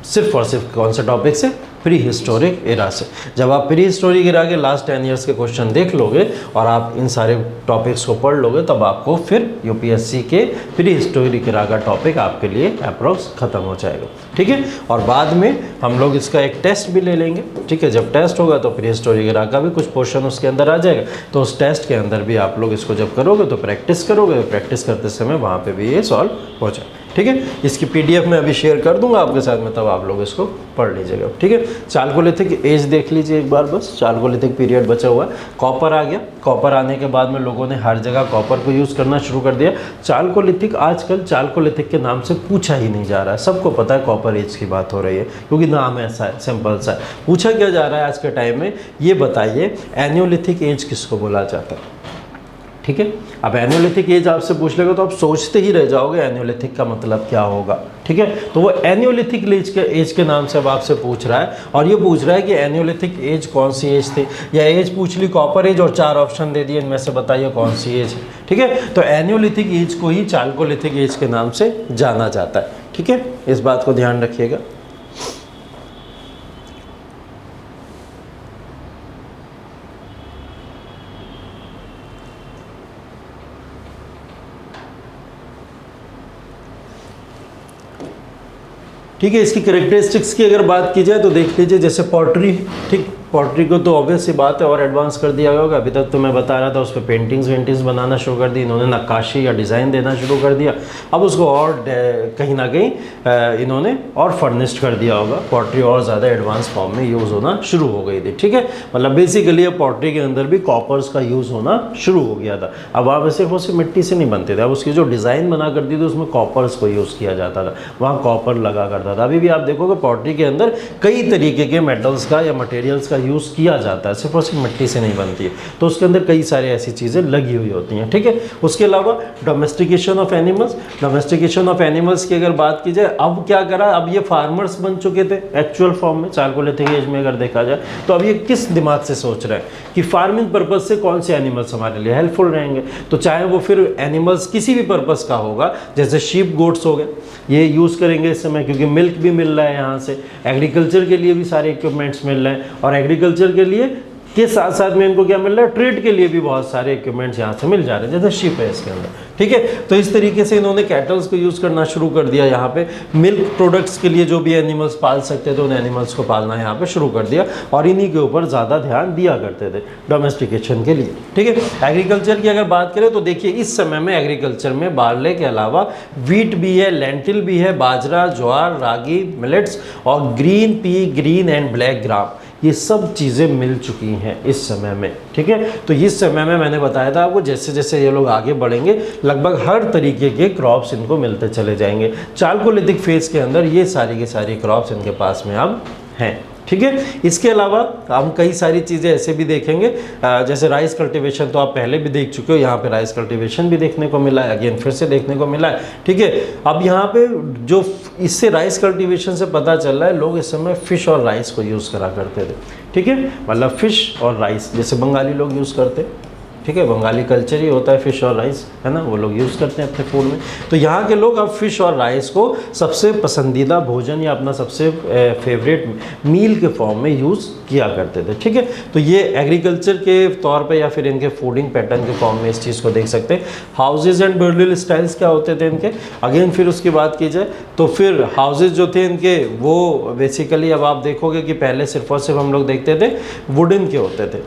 सिर्फ और सिर्फ कौन से टॉपिक से, प्री हिस्टोरिक एरा से। जब आप प्री हिस्टोरिक एरा के लास्ट 10 ईयर्स के क्वेश्चन देख लोगे और आप इन सारे टॉपिक्स को पढ़ लोगे, तब आपको फिर UPSC के प्री हिस्टोरिक एरा का टॉपिक आपके लिए अप्रॉक्स ख़त्म हो जाएगा। ठीक है, और बाद में हम लोग इसका एक टेस्ट भी ले लेंगे। ठीक है, जब टेस्ट होगा तो प्री हिस्टोरिक एरा का भी कुछ पोर्शन उसके अंदर आ जाएगा, तो उस टेस्ट के अंदर भी आप लोग इसको जब करोगे तो प्रैक्टिस करोगे, प्रैक्टिस करते समय वहाँ पर भी ये सॉल्व हो जाए। ठीक है, इसकी PDF मैं अभी शेयर कर दूंगा आपके साथ में, तब आप लोग इसको पढ़ लीजिएगा। ठीक है, चालकोलिथिक एज देख लीजिए एक बार बस, चालकोलिथिक पीरियड बचा हुआ है। कॉपर आ गया, कॉपर आने के बाद में लोगों ने हर जगह कॉपर को यूज़ करना शुरू कर दिया। चालकोलिथिक आजकल चालकोलिथिक के नाम से पूछा ही नहीं जा रहा है, सबको पता है कॉपर एज की बात हो रही है, क्योंकि नाम ऐसा है, सिंपल सा है। पूछा क्या जा रहा है आज के टाइम में, ये बताइए एनियोलिथिक एज किसको बोला जाता है। ठीक है, अब एनियोलिथिक एज आपसे पूछ लेगा तो आप सोचते ही रह जाओगे एनियोलिथिक का मतलब क्या होगा। ठीक है, तो वो एनियोलिथिक एज के नाम से अब आपसे पूछ रहा है, और ये पूछ रहा है कि एनियोलिथिक एज कौन सी एज थी, या एज पूछ ली कॉपर एज और 4 ऑप्शन दे दिए, इनमें से बताइए कौन सी एज है। ठीक है, तो एनियोलिथिक एज को ही चालकोलिथिक एज के नाम से जाना जाता है। ठीक है, इस बात को ध्यान रखिएगा। ठीक है, इसकी कैरेक्टरिस्टिक्स की अगर बात की जाए तो देख लीजिए, जैसे पॉटरी, ठीक, पॉटरी को तो ऑब्वियस सी बात है और एडवांस कर दिया होगा। अभी तक तो मैं बता रहा था उस पर पेंटिंग्स बनाना शुरू कर दी इन्होंने, नक्काशी या डिज़ाइन देना शुरू कर दिया। अब उसको और कहीं ना कहीं इन्होंने और फर्निश्ड कर दिया होगा, पॉटरी और ज़्यादा एडवांस फॉर्म में यूज़ होना शुरू हो गई थी। ठीक है, मतलब बेसिकली अब पॉटरी के अंदर भी कॉपर्स का यूज़ होना शुरू हो गया था। अब वहाँ पे सिर्फ उसे मिट्टी से नहीं बनते थे, अब उसकी जो डिज़ाइन बना कर दी थी उसमें कॉपर्स को यूज़ किया जाता था, वहाँ कॉपर लगा करता था। अभी भी आप देखोगे पॉटरी के अंदर कई तरीके के मेटल्स का या मटेरियल्स का यूज़ किया जाता है, सिर्फ और सिर्फ मिट्टी से नहीं बनती है, तो उसके अंदर कई सारी ऐसी चीज़ें लगी हुई होती हैं। ठीक है, उसके अलावा domestication of animals, domestication of animals की अगर बात की जाए, अब क्या करा, अब ये फार्मर्स बन चुके थे एक्चुअल फॉर्म में चालकोलिथिक एज में अगर देखा जाए, तो अब ये किस दिमाग से सोच रहे हैं कि फार्मिंग पर्पज़ से कौन से एनिमल्स हमारे लिए हेल्पफुल रहेंगे, तो चाहे वो फिर एनिमल्स किसी भी पर्पज़ का होगा, जैसे शीप गोट्स हो गए, ये यूज़ करेंगे इस समय क्योंकि मिल्क भी मिल रहा है यहाँ से, एग्रीकल्चर के लिए भी सारे इक्विपमेंट्स मिल रहे हैं, और एग्रीकल्चर के लिए के साथ साथ में इनको क्या मिल रहा है, ट्रेड के लिए भी बहुत सारे इक्विपमेंट्स यहाँ से मिल जा रहे हैं, जैसे शिप है इसके अंदर। ठीक है, तो इस तरीके से इन्होंने कैटल्स को यूज़ करना शुरू कर दिया यहाँ पे, मिल्क प्रोडक्ट्स के लिए जो भी एनिमल्स पाल सकते थे उन एनिमल्स को पालना यहाँ पे शुरू कर दिया, और इन्हीं के ऊपर ज़्यादा ध्यान दिया करते थे डोमेस्टिकेशन के लिए। ठीक है, एग्रीकल्चर की अगर बात करें तो देखिए इस समय में एग्रीकल्चर में बार्ले के अलावा वीट भी है, लेंटिल भी है, बाजरा, ज्वार, रागी, मिलेट्स और green pea, green and black gram, ये सब चीज़ें मिल चुकी हैं इस समय में। ठीक है, तो इस समय में मैंने बताया था आपको, जैसे जैसे ये लोग आगे बढ़ेंगे लगभग हर तरीके के क्रॉप्स इनको मिलते चले जाएंगे। चालकोलिथिक फेज के अंदर ये सारी की सारी क्रॉप्स इनके पास में अब हैं। ठीक है, इसके अलावा हम कई सारी चीज़ें ऐसे भी देखेंगे, जैसे राइस कल्टीवेशन तो आप पहले भी देख चुके हो, यहाँ पे राइस कल्टीवेशन भी देखने को मिला है, अगेन फिर से देखने को मिला है। ठीक है, अब यहाँ पे जो इससे राइस कल्टीवेशन से पता चल रहा है, लोग इस समय फ़िश और राइस को यूज़ करा करते थे। ठीक है, मतलब फ़िश और राइस, जैसे बंगाली लोग यूज़ करते, ठीक है, बंगाली कल्चर ही होता है फिश और राइस, है ना, वो लोग यूज़ करते हैं अपने फूड में। तो यहाँ के लोग अब फिश और राइस को सबसे पसंदीदा भोजन या अपना सबसे फेवरेट मील के फॉर्म में यूज़ किया करते थे, ठीक है। तो ये एग्रीकल्चर के तौर पे या फिर इनके फूडिंग पैटर्न के फॉर्म में इस चीज़ को देख सकते हैं। हाउसेज एंड ब्यूरल स्टाइल्स क्या होते थे इनके, अगेन फिर उसकी बात की जाए तो फिर हाउसेज जो थे इनके वो बेसिकली अब आप देखोगे कि पहले सिर्फ और सिर्फ हम लोग देखते थे वुडन के होते थे,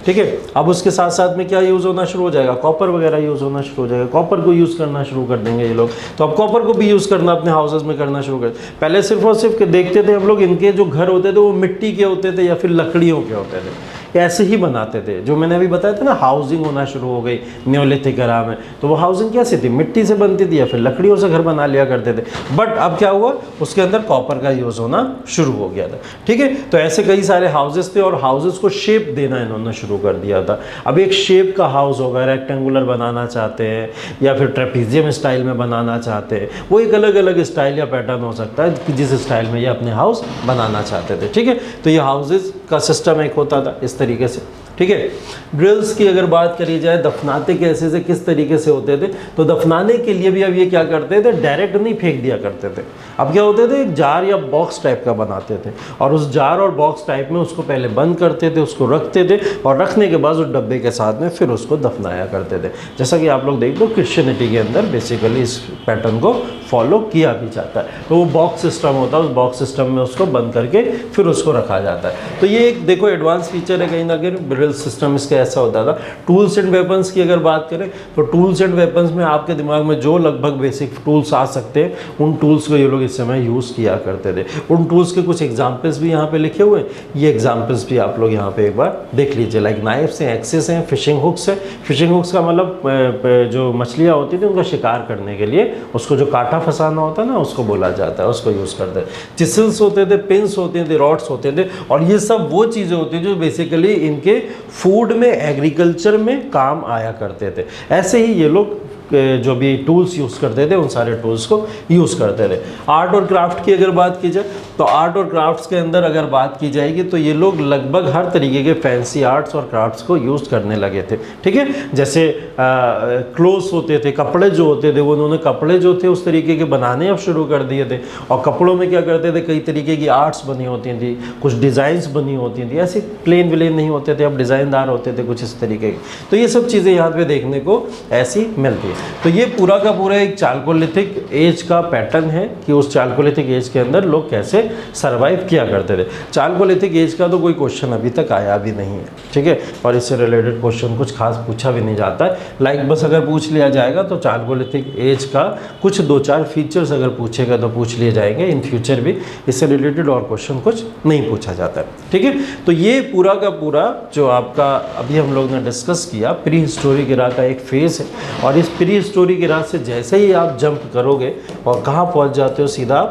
ठीक है। अब उसके साथ साथ में क्या यूज़ होना शुरू हो जाएगा, कॉपर वगैरह यूज़ होना शुरू हो जाएगा, कॉपर को यूज़ करना शुरू कर देंगे ये लोग। तो अब कॉपर को भी यूज़ करना अपने हाउसेज में करना शुरू कर। पहले सिर्फ और सिर्फ देखते थे हम लोग इनके जो घर होते थे वो मिट्टी के होते थे या फिर लकड़ियों के होते थे, ऐसे ही बनाते थे। जो मैंने अभी बताया था ना, हाउसिंग होना शुरू हो गई न्योलिथिक एरा में, तो वो हाउसिंग कैसी थी, मिट्टी से बनती थी या फिर लकड़ियों से घर बना लिया करते थे। बट अब क्या हुआ, उसके अंदर कॉपर का यूज़ होना शुरू हो गया था, ठीक है। तो ऐसे कई सारे हाउसेस थे और हाउसेस को शेप देना इन्होंने शुरू कर दिया था। अब एक शेप का हाउस होगा, रेक्टेंगुलर बनाना चाहते हैं या फिर ट्रेपीजियम स्टाइल में बनाना चाहते हैं, वो एक अलग अलग स्टाइल या पैटर्न हो सकता है कि जिस स्टाइल में ये अपने हाउस बनाना चाहते थे, ठीक है। तो ये हाउसेस का सिस्टम एक होता था इस तरीके से, ठीक है। ड्रिल्स की अगर बात करी जाए, दफनाते कैसे से किस तरीके से होते थे, तो दफनाने के लिए भी अब ये क्या करते थे, डायरेक्ट नहीं फेंक दिया करते थे। अब क्या होते थे, एक जार या बॉक्स टाइप का बनाते थे और उस जार और बॉक्स टाइप में उसको पहले बंद करते थे, उसको रखते थे और रखने के बाद उस डब्बे के साथ में फिर उसको दफनाया करते थे। जैसा कि आप लोग देख लो क्रिश्चियनिटी के अंदर बेसिकली इस पैटर्न को फॉलो किया भी जाता है। तो वो बॉक्स सिस्टम होता है, उस बॉक्स सिस्टम में उसको बंद करके फिर उसको रखा जाता है। तो ये एक देखो एडवांस फीचर है कहीं ना कहीं, सिस्टम इसका ऐसा होता था। टूल्स एंड वेपन्स की अगर बात करें तो टूल्स एंड वेपन्स में आपके दिमाग में जो लगभग बेसिक टूल्स आ सकते हैं, उन टूल्स को ये लोग इस समय यूज़ किया करते थे। उन टूल्स के कुछ एग्जाम्पल्स भी यहाँ पे लिखे हुए हैं, ये एग्जाम्पल्स भी आप लोग यहाँ पे एक बार देख लीजिए। लाइक नाइफ्स हैं, एक्सेस हैं, फिशिंग हुक्स है। फिशिंग हुक्स का मतलब जो मछलियाँ होती थी उनका शिकार करने के लिए उसको जो कांटा फंसाना होता है ना, उसको बोला जाता है, उसको यूज़ करते हैं। चिसल्स होते थे, पिन्स होते थे, रॉड्स होते थे और ये सब वो चीज़ें होती थी जो बेसिकली इनके फूड में, एग्रीकल्चर में काम आया करते थे। ऐसे ही ये लोग जो भी टूल्स यूज़ करते थे उन सारे टूल्स को यूज़ करते थे। आर्ट और क्राफ्ट की अगर बात की जाए तो आर्ट और क्राफ्ट्स के अंदर अगर बात की जाएगी तो ये लोग लगभग हर तरीके के फैंसी आर्ट्स और क्राफ्ट्स को यूज़ करने लगे थे, ठीक है। जैसे क्लोथ्स होते थे, कपड़े जो होते थे, वो उन्होंने कपड़े जो थे उस तरीके के बनाने अब शुरू कर दिए थे और कपड़ों में क्या करते थे, कई तरीके की आर्ट्स बनी होती थी, कुछ डिज़ाइंस बनी होती थी, ऐसे प्लेन विलेन नहीं होते थे, अब डिज़ाइनदार होते थे कुछ इस तरीके के। तो ये सब चीज़ें यहाँ पे देखने को ऐसी मिलती है। तो ये पूरा का पूरा एक चाल्कोलिथिक एज का पैटर्न है कि उस चाल्कोलिथिक एज के अंदर लोग कैसे सरवाइव किया करते थे। चाल्कोलिथिक एज का तो कोई क्वेश्चन अभी तक आया भी नहीं है, ठीक है, और इससे रिलेटेड क्वेश्चन कुछ खास पूछा भी नहीं जाता है। लाइक बस अगर पूछ लिया जाएगा तो चाल्कोलिथिक एज का कुछ 2-4 फीचर्स अगर पूछेगा तो पूछ लिए जाएंगे इन फ्यूचर भी, इससे रिलेटेड और क्वेश्चन कुछ नहीं पूछा जाता है, ठीक है। तो ये पूरा का पूरा जो आपका अभी हम लोग ने डिस्कस किया प्री हिस्टोरिक इरा का एक फेज़ है और इस प्री हिस्टोरिक इरा से जैसे ही आप जंप करोगे और कहाँ पहुँच जाते हो, सीधा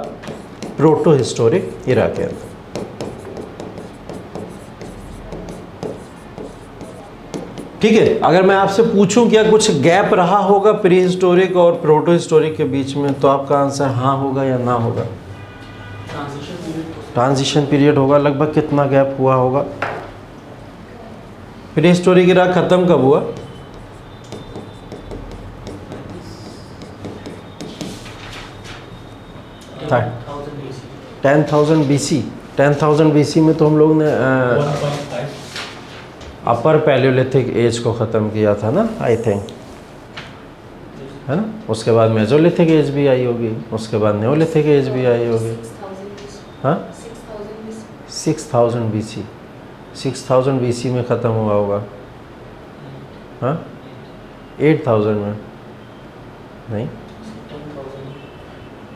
प्रोटो हिस्टोरिक इरा के अंदर। ठीक है, अगर मैं आपसे पूछूं क्या कुछ गैप रहा होगा प्री हिस्टोरिक और प्रोटो हिस्टोरिक के बीच में, तो आपका आंसर हाँ होगा या ना होगा? ट्रांजिशन पीरियड होगा। लगभग कितना गैप हुआ होगा? प्री हिस्टोरिक इरा खत्म कब हुआ? 10,000 BC। 10,000 BC में तो हम लोग ने अपर पैलियोलिथिक एज को ख़त्म किया था ना, आई थिंक, है ना। उसके बाद मेजोलिथिक एज भी आई होगी, उसके बाद न्योलिथिक एज भी आई होगी। हाँ, 6,000 BC। 6,000 BC में ख़त्म हुआ होगा। हाँ, 8,000 में नहीं,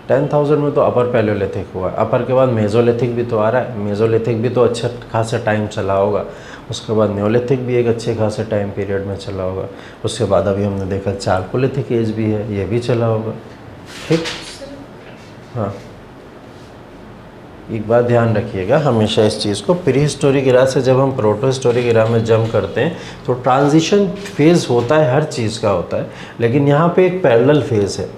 10,000 में तो अपर पैलियोलिथिक हुआ। अपर के बाद मेजोलिथिक भी तो आ रहा है, मेजोलिथिक भी तो अच्छा खासा टाइम चला होगा। उसके बाद न्योलिथिक भी एक अच्छे खासे टाइम पीरियड में चला होगा। उसके बाद अभी हमने देखा चाल्कोलिथिक एज भी है, ये भी चला होगा, ठीक। हाँ, एक बात ध्यान रखिएगा हमेशा इस चीज़ को, प्री हिस्टोरिक इरा से जब हम प्रोटो हिस्टोरिक इरा में जंप करते हैं तो ट्रांजिशन फेज़ होता है, हर चीज़ का होता है, लेकिन यहाँ पे एक पैरेलल फेज़ है,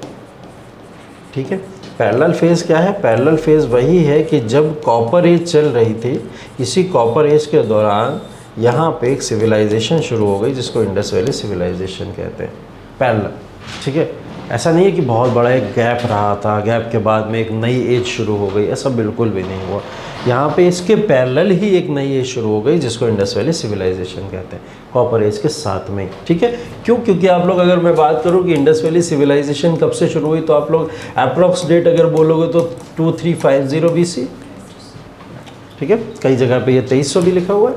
ठीक है। पैरेलल फेज़ क्या है? पैरेलल फेज़ वही है कि जब कॉपर एज चल रही थी, इसी कॉपर एज के दौरान यहाँ पे एक सिविलाइजेशन शुरू हो गई जिसको इंडस वैली सिविलाइजेशन कहते हैं, पैरेलल। ठीक है, ऐसा नहीं है कि बहुत बड़ा एक गैप रहा था, गैप के बाद में एक नई एज शुरू हो गई, ऐसा बिल्कुल भी नहीं हुआ। यहाँ पे इसके पैरेलल ही एक नई एज शुरू हो गई जिसको इंडस वैली सिविलाइजेशन कहते हैं, कॉपर एज के साथ में। ठीक है, क्यों? क्योंकि आप लोग अगर मैं बात करूँ कि इंडस वैली सिविलाइजेशन कब से शुरू हुई, तो आप लोग अप्रॉक्स डेट अगर बोलोगे तो 2350 BC। ठीक है, कई जगह पे ये 2300 भी लिखा हुआ है।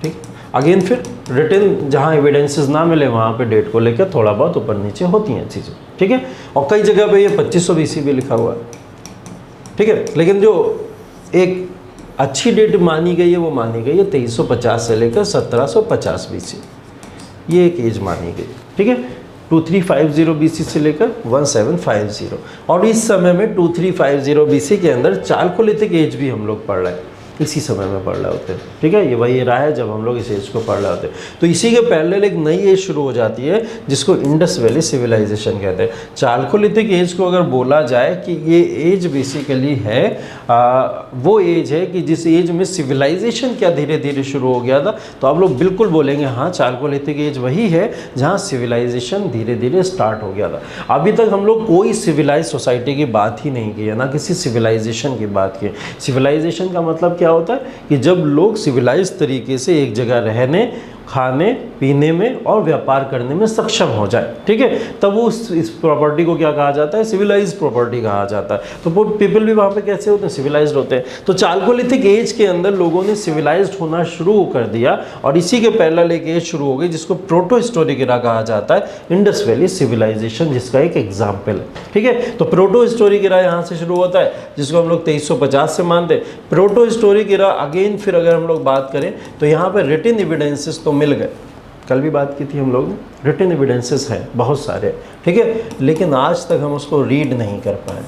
ठीक, अगेन फिर रिटन जहाँ एविडेंसेस ना मिले वहाँ पे डेट को लेकर थोड़ा बहुत ऊपर नीचे होती हैं चीज़ें। ठीक है, और कई जगह पे ये 2500 BC भी लिखा हुआ है। ठीक है, लेकिन जो एक अच्छी डेट मानी गई है वो मानी गई है 2350 से लेकर 1750 BC, ये एक एज मानी गई। ठीक है, 2350 BC से लेकर 1750, और इस समय में 2350 BC के अंदर चालकोलिथिक एज भी हम लोग पढ़ रहे हैं, इसी समय में पढ़ रहे होते हैं। ठीक है, ये वही रहा है जब हम लोग इस एज को पढ़ रहे होते हैं। तो इसी के पैरेलल एक नई एज शुरू हो जाती है जिसको इंडस वैली सिविलाइजेशन कहते हैं। चालकोलिथिक एज को अगर बोला जाए कि ये एज बेसिकली है वो एज है कि जिस एज में सिविलाइजेशन क्या धीरे धीरे शुरू हो गया था, तो आप लोग बिल्कुल बोलेंगे हाँ, चालकोलिथिक एज वही है जहाँ सिविलाइजेशन धीरे धीरे स्टार्ट हो गया था। अभी तक हम लोग कोई सिविलाइज सोसाइटी की बात ही नहीं की है, ना किसी सिविलाइजेशन की बात की। सिविलाइजेशन का मतलब क्या होता है कि जब लोग सिविलाइज तरीके से एक जगह रहने, खाने पीने में और व्यापार करने में सक्षम हो जाए। ठीक है, तब वो इस प्रॉपर्टी को क्या कहा जाता है, सिविलाइज प्रॉपर्टी कहा जाता है। तो वो पीपल भी वहाँ पे कैसे होते हैं, सिविलाइज्ड होते हैं। तो चालकोलिथिक एज के अंदर लोगों ने सिविलाइज्ड होना शुरू कर दिया, और इसी के पैरेलल एक एज शुरू हो गई जिसको प्रोटो हिस्टोरिक एरा कहा जाता है, इंडस वैली सिविलाइजेशन जिसका एक एग्जाम्पल है। ठीक है, तो प्रोटो हिस्टोरिक एरा यहाँ से शुरू होता है जिसको हम लोग 2350 से मानते हैं। प्रोटो हिस्टोरिक एरा अगेन फिर अगर हम लोग बात करें तो यहाँ पर रिटन एविडेंसेस तो मिल गए, कल भी बात की थी हम लोग ने, रिटन एविडेंसेस हैं बहुत सारे। ठीक है, लेकिन आज तक हम उसको रीड नहीं कर पाए।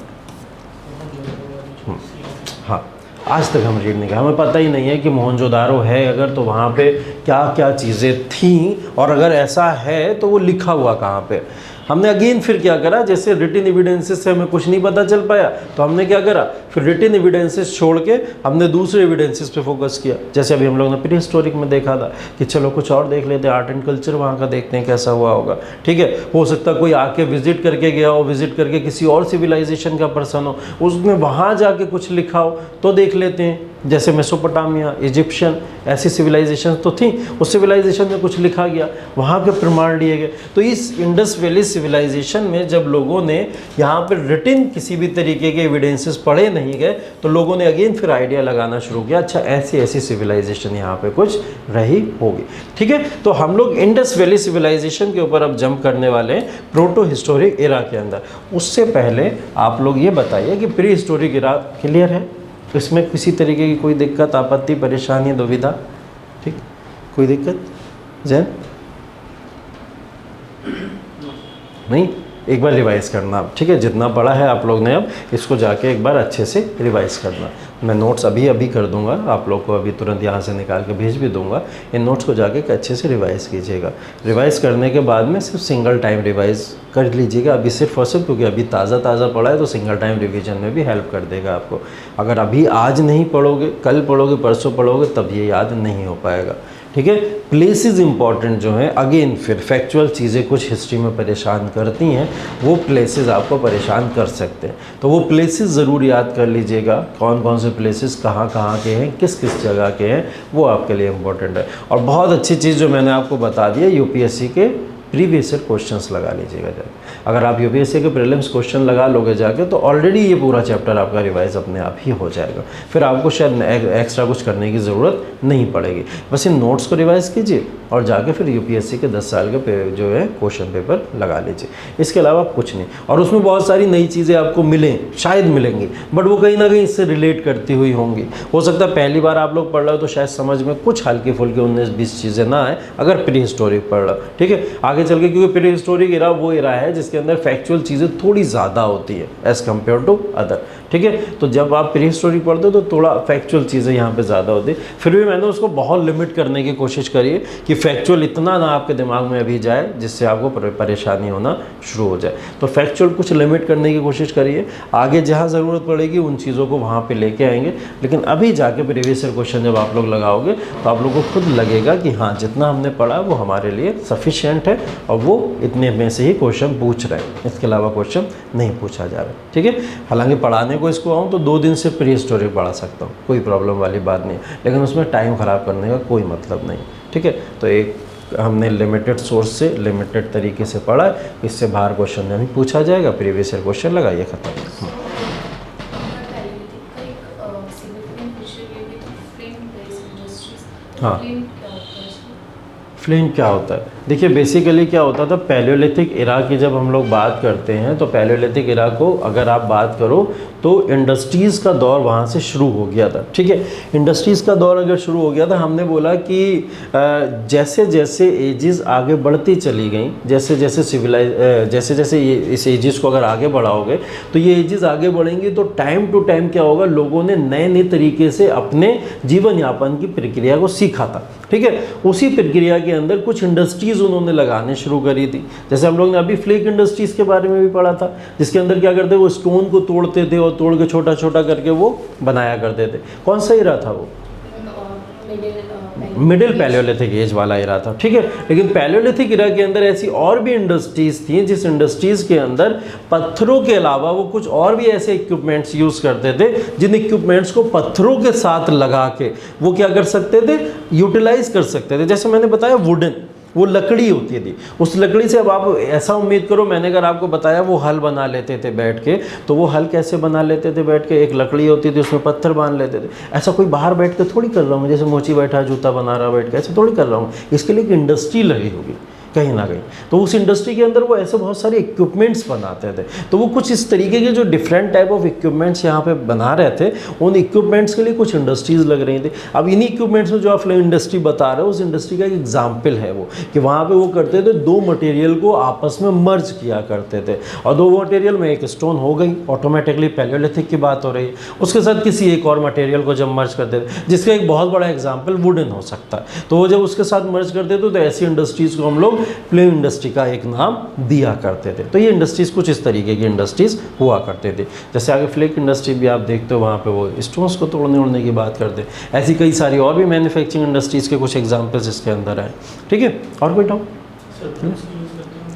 हाँ, आज तक हम रीड नहीं कर, हमें पता ही नहीं है कि मोहनजोदारो है अगर तो वहाँ पे क्या क्या चीज़ें थीं, और अगर ऐसा है तो वो लिखा हुआ कहाँ पे। हमने अगेन फिर क्या करा, जैसे रिटन एविडेंसेस से हमें कुछ नहीं पता चल पाया तो हमने क्या करा, फिर रिटन एविडेंसेस छोड़ के हमने दूसरे एविडेंसेस पे फोकस किया। जैसे अभी हम लोग ने प्री हिस्टोरिक में देखा था कि चलो कुछ और देख लेते हैं, आर्ट एंड कल्चर वहाँ का देखते हैं कैसा हुआ होगा। ठीक है, हो सकता है कोई आके विजिट करके गया हो, विजिट करके किसी और सिविलाइजेशन का पर्सन हो, उसने वहाँ जाके कुछ लिखा हो तो देख लेते हैं। जैसे मेसोपोटामिया, इजिप्शियन, ऐसी सिविलाइजेशन तो थी, उस सिविलाइजेशन में कुछ लिखा गया, वहाँ के प्रमाण लिए गए। तो इस इंडस वैली सिविलाइजेशन में जब लोगों ने यहाँ पर रिटन किसी भी तरीके के एविडेंसेस पढ़े नहीं गए तो लोगों ने अगेन फिर आइडिया लगाना शुरू किया, अच्छा ऐसी ऐसी सिविलाइजेशन यहाँ पे कुछ रही होगी। ठीक है, तो हम लोग इंडस वैली सिविलाइजेशन के ऊपर अब जंप करने वाले हैं प्रोटो हिस्टोरिक एरा के अंदर। उससे पहले आप लोग ये बताइए कि प्री हिस्टोरिक एरा क्लियर है, इसमें किसी तरीके की कोई दिक्कत, आपत्ति, परेशानी, दुविधा? ठीक, कोई दिक्कत? जैन नहीं, एक बार रिवाइज़ करना आप। ठीक है, जितना पढ़ा है आप लोग ने अब इसको जाके एक बार अच्छे से रिवाइज़ करना। मैं नोट्स अभी कर दूंगा, आप लोग को अभी तुरंत यहाँ से निकाल के भेज भी दूंगा। इन नोट्स को जाके अच्छे से रिवाइज़ कीजिएगा। रिवाइज़ करने के बाद में सिर्फ सिंगल टाइम रिवाइज़ कर लीजिएगा अभी सिर्फ और सिर्फ, क्योंकि अभी ताज़ा पढ़ा है तो सिंगल टाइम रिवीजन में भी हेल्प कर देगा आपको। अगर अभी आज नहीं पढ़ोगे, कल पढ़ोगे, परसों पढ़ोगे, तब ये याद नहीं हो पाएगा। ठीक है, प्लेसेस इंपॉर्टेंट जो हैं, अगेन फिर फैक्चुअल चीज़ें कुछ हिस्ट्री में परेशान करती हैं, वो प्लेसेस आपको परेशान कर सकते हैं। तो वो प्लेसेस ज़रूर याद कर लीजिएगा, कौन कौन से प्लेसेस कहाँ कहाँ के हैं, किस किस जगह के हैं, वो आपके लिए इम्पोर्टेंट है। और बहुत अच्छी चीज़ जो मैंने आपको बता दी है, यूपीएससी के प्रीवियस ईयर क्वेश्चंस लगा लीजिएगा जाके। अगर आप यूपीएससी के प्रीलिम्स क्वेश्चन लगा लोगे जाके तो ऑलरेडी ये पूरा चैप्टर आपका रिवाइज अपने आप ही हो जाएगा, फिर आपको शायद एक्स्ट्रा कुछ करने की ज़रूरत नहीं पड़ेगी। बस इन नोट्स को रिवाइज़ कीजिए और जाके फिर यूपीएससी के 10 साल के जो है क्वेश्चन पेपर लगा लीजिए, इसके अलावा कुछ नहीं। और उसमें बहुत सारी नई चीज़ें आपको मिलें, शायद मिलेंगी, बट वो कहीं ना कहीं इससे रिलेट करती हुई होंगी। हो सकता है पहली बार आप लोग पढ़ रहे हो तो शायद समझ में कुछ हल्की फुल्की 19-20 चीज़ें ना आए अगर प्री हिस्टोरिक पढ़ रहे हो। ठीक है, आगे चल के, क्योंकि प्री हिस्टोरिक एरा वो एरा है जिसके अंदर फैक्चुअल चीज़ें थोड़ी ज़्यादा होती है एज़ कम्पेयर टू अदर। ठीक है। तो जब आप प्री हिस्टोरिक पढ़ते हो तो थोड़ा फैक्चुअल चीज़ें यहाँ पे ज़्यादा होती है। फिर भी मैंने उसको बहुत लिमिट करने की कोशिश करी है कि फैक्चुअल इतना ना आपके दिमाग में अभी जाए जिससे आपको परेशानी होना शुरू हो जाए। तो फैक्चुअल कुछ लिमिट करने की कोशिश करिए, आगे जहाँ ज़रूरत पड़ेगी उन चीज़ों को वहाँ पर लेके आएंगे। लेकिन अभी जाके प्रीवियस ईयर क्वेश्चन जब आप लोग लगाओगे तो आप लोगों को खुद लगेगा कि हाँ जितना हमने पढ़ा वो हमारे लिए सफिशिएंट है और वो इतने में से ही क्वेश्चन पूछ रहे हैं, इसके अलावा क्वेश्चन नहीं पूछा जा रहा है। ठीक है। हालांकि पढ़ाने को इसको आऊँ तो 2 दिन से प्री हिस्टोरिक पढ़ा सकता हूँ, कोई प्रॉब्लम वाली बात नहीं, लेकिन उसमें टाइम ख़राब करने का कोई मतलब नहीं। ठीक है। तो एक हमने लिमिटेड सोर्स से लिमिटेड तरीके से पढ़ा है, इससे बाहर क्वेश्चन नहीं पूछा जाएगा, प्रीवियस ईयर क्वेश्चन लगाइए, ख़त्म। हाँ, फ्लिंट क्या होता है? देखिए बेसिकली क्या होता था, पैलियोलिथिक इरा की जब हम लोग बात करते हैं तो पैलियोलिथिक इरा को अगर आप बात करो तो इंडस्ट्रीज़ का दौर वहाँ से शुरू हो गया था। ठीक है। इंडस्ट्रीज़ का दौर अगर शुरू हो गया था, हमने बोला कि जैसे जैसे एजेस आगे बढ़ती चली गई, जैसे जैसे ये इस एजेस को अगर आगे बढ़ाओगे तो ये एजेस आगे बढ़ेंगी तो टाइम टू टाइम क्या होगा, लोगों ने नए नए तरीके से अपने जीवन यापन की प्रक्रिया को सीखा था। ठीक है। उसी प्रक्रिया के अंदर कुछ इंडस्ट्रीज़ उन्होंने लगाने शुरू करी थी। जैसे हम लोग ने अभी फ्लेक इंडस्ट्रीज़ के बारे में भी पढ़ा था, जिसके अंदर क्या करते, वो स्टोन को तोड़ते थे और तोड़ के छोटा छोटा करके वो बनाया करते थे। कौन सा इरा था वो? मिडिल पैलियोलिथिक एज वाला इरा था। ठीक है। लेकिन पैलियोलिथिक इरा के अंदर ऐसी और भी इंडस्ट्रीज़ थी जिस इंडस्ट्रीज़ के अंदर पत्थरों के अलावा वो कुछ और भी ऐसे इक्विपमेंट्स यूज़ करते थे, जिन इक्विपमेंट्स को पत्थरों के साथ लगा के वो क्या कर सकते थे, यूटिलाइज कर सकते थे। जैसे मैंने बताया वुडन, वो लकड़ी होती थी, उस लकड़ी से अब आप ऐसा उम्मीद करो, मैंने अगर आपको बताया वो हल बना लेते थे बैठ के, तो वो हल कैसे बना लेते थे बैठ के, एक लकड़ी होती थी उसमें पत्थर बांध लेते थे। ऐसा कोई बाहर बैठ के थोड़ी कर रहा हूँ, जैसे मोची बैठा जूता बना रहा बैठ के, ऐसे थोड़ी कर रहा हूँ। इसके लिए एक इंडस्ट्री लगी होगी कहीं ना कहीं, तो उस इंडस्ट्री के अंदर वो ऐसे बहुत सारे इक्विपमेंट्स बनाते थे। तो वो कुछ इस तरीके के जो डिफरेंट टाइप ऑफ इक्विपमेंट्स यहाँ पे बना रहे थे, उन इक्विपमेंट्स के लिए कुछ इंडस्ट्रीज़ लग रही थी। अब इन्हीं इक्विपमेंट्स में जो आप इंडस्ट्री बता रहे हो, उस इंडस्ट्री का एक एग्जाम्पल है वो, कि वहाँ पे वो करते थे 2 मटेरियल को आपस में मर्ज किया करते थे, और 2 मटेरियल में एक स्टोन हो गई, ऑटोमेटिकली पैलियोलिथिक की बात हो रही है, उसके साथ किसी एक और मटेरियल को जब मर्ज करते थे, जिसका एक बहुत बड़ा एग्जाम्पल वुडन हो सकता है। तो वो जब उसके साथ मर्ज करते थे तो ऐसी इंडस्ट्रीज़ को हम लोग फ्लेम इंडस्ट्री का एक नाम दिया करते थे। तो ये इंडस्ट्रीज़ कुछ इस तरीके की इंडस्ट्रीज़ हुआ करते थे। जैसे आगे फ्लेक इंडस्ट्री भी आप देखते हो, वहाँ पे वो स्टोन्स को तोड़ने उड़ने की बात करते हैं। ऐसी कई सारी और भी मैन्युफैक्चरिंग इंडस्ट्रीज़ के कुछ एग्जांपल्स इसके अंदर हैं। ठीक है। और कोई डाउट?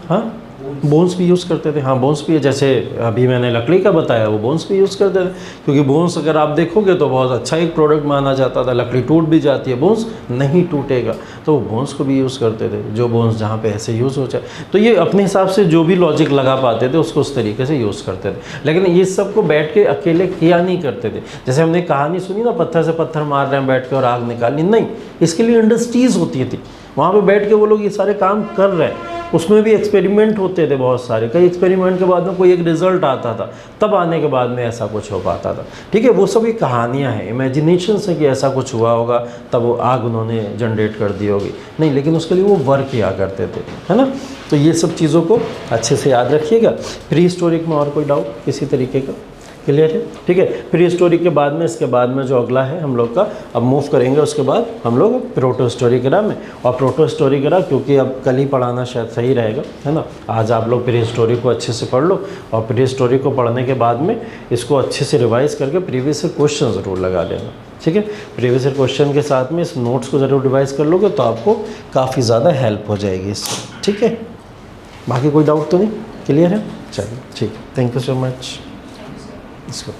हाँ, बोन्स भी यूज़ करते थे। हाँ, बोन्स भी, जैसे अभी मैंने लकड़ी का बताया, वो बोन्स भी यूज़ करते थे, क्योंकि बोन्स अगर आप देखोगे तो बहुत अच्छा एक प्रोडक्ट माना जाता था। लकड़ी टूट भी जाती है, बोन्स नहीं टूटेगा, तो वो बोन्स को भी यूज़ करते थे, जो बोन्स जहाँ पे ऐसे यूज़ हो जाए। तो ये अपने हिसाब से जो भी लॉजिक लगा पाते थे उसको उस तरीके से यूज़ करते थे। लेकिन ये सब को बैठ के अकेले किया नहीं करते थे। जैसे हमने कहानी सुनी ना, पत्थर से पत्थर मार रहे हैं बैठ के और आग निकालनी, नहीं, इसके लिए इंडस्ट्रीज़ होती थी, वहाँ पे बैठ के वो लोग ये सारे काम कर रहे हैं। उसमें भी एक्सपेरिमेंट होते थे बहुत सारे, कई एक्सपेरिमेंट के बाद में कोई एक रिजल्ट आता था, तब आने के बाद में ऐसा कुछ हो पाता था। ठीक है। वो सभी कहानियाँ हैं, इमेजिनेशन से कि ऐसा कुछ हुआ होगा तब वो आग उन्होंने जनरेट कर दी होगी, नहीं, लेकिन उसके लिए वो वर्क किया करते थे, है ना। तो ये सब चीज़ों को अच्छे से याद रखिएगा। प्री हिस्टोरिक में और कोई डाउट किसी तरीके का? क्लियर है? ठीक है। प्री हिस्टोरिक के बाद में, इसके बाद में जो अगला है हम लोग का, अब मूव करेंगे उसके बाद हम लोग प्रोटो हिस्टोरिक एरा में। और प्रोटो हिस्टोरिक एरा क्योंकि अब कल ही पढ़ाना शायद सही रहेगा, है ना। आज आप लोग प्री हिस्टोरिक को अच्छे से पढ़ लो, और प्री हिस्टोरिक को पढ़ने के बाद में इसको अच्छे से रिवाइज़ करके प्रीवियस ईयर क्वेश्चन ज़रूर लगा लेना। ठीक है। प्रीवियस ईयर क्वेश्चन के साथ में इस नोट्स को ज़रूर रिवाइज़ कर लोगे तो आपको काफ़ी ज़्यादा हेल्प हो जाएगी इससे। ठीक है। बाकी कोई डाउट तो नहीं? क्लियर है? चलिए, ठीक है। Thank you so much. इसको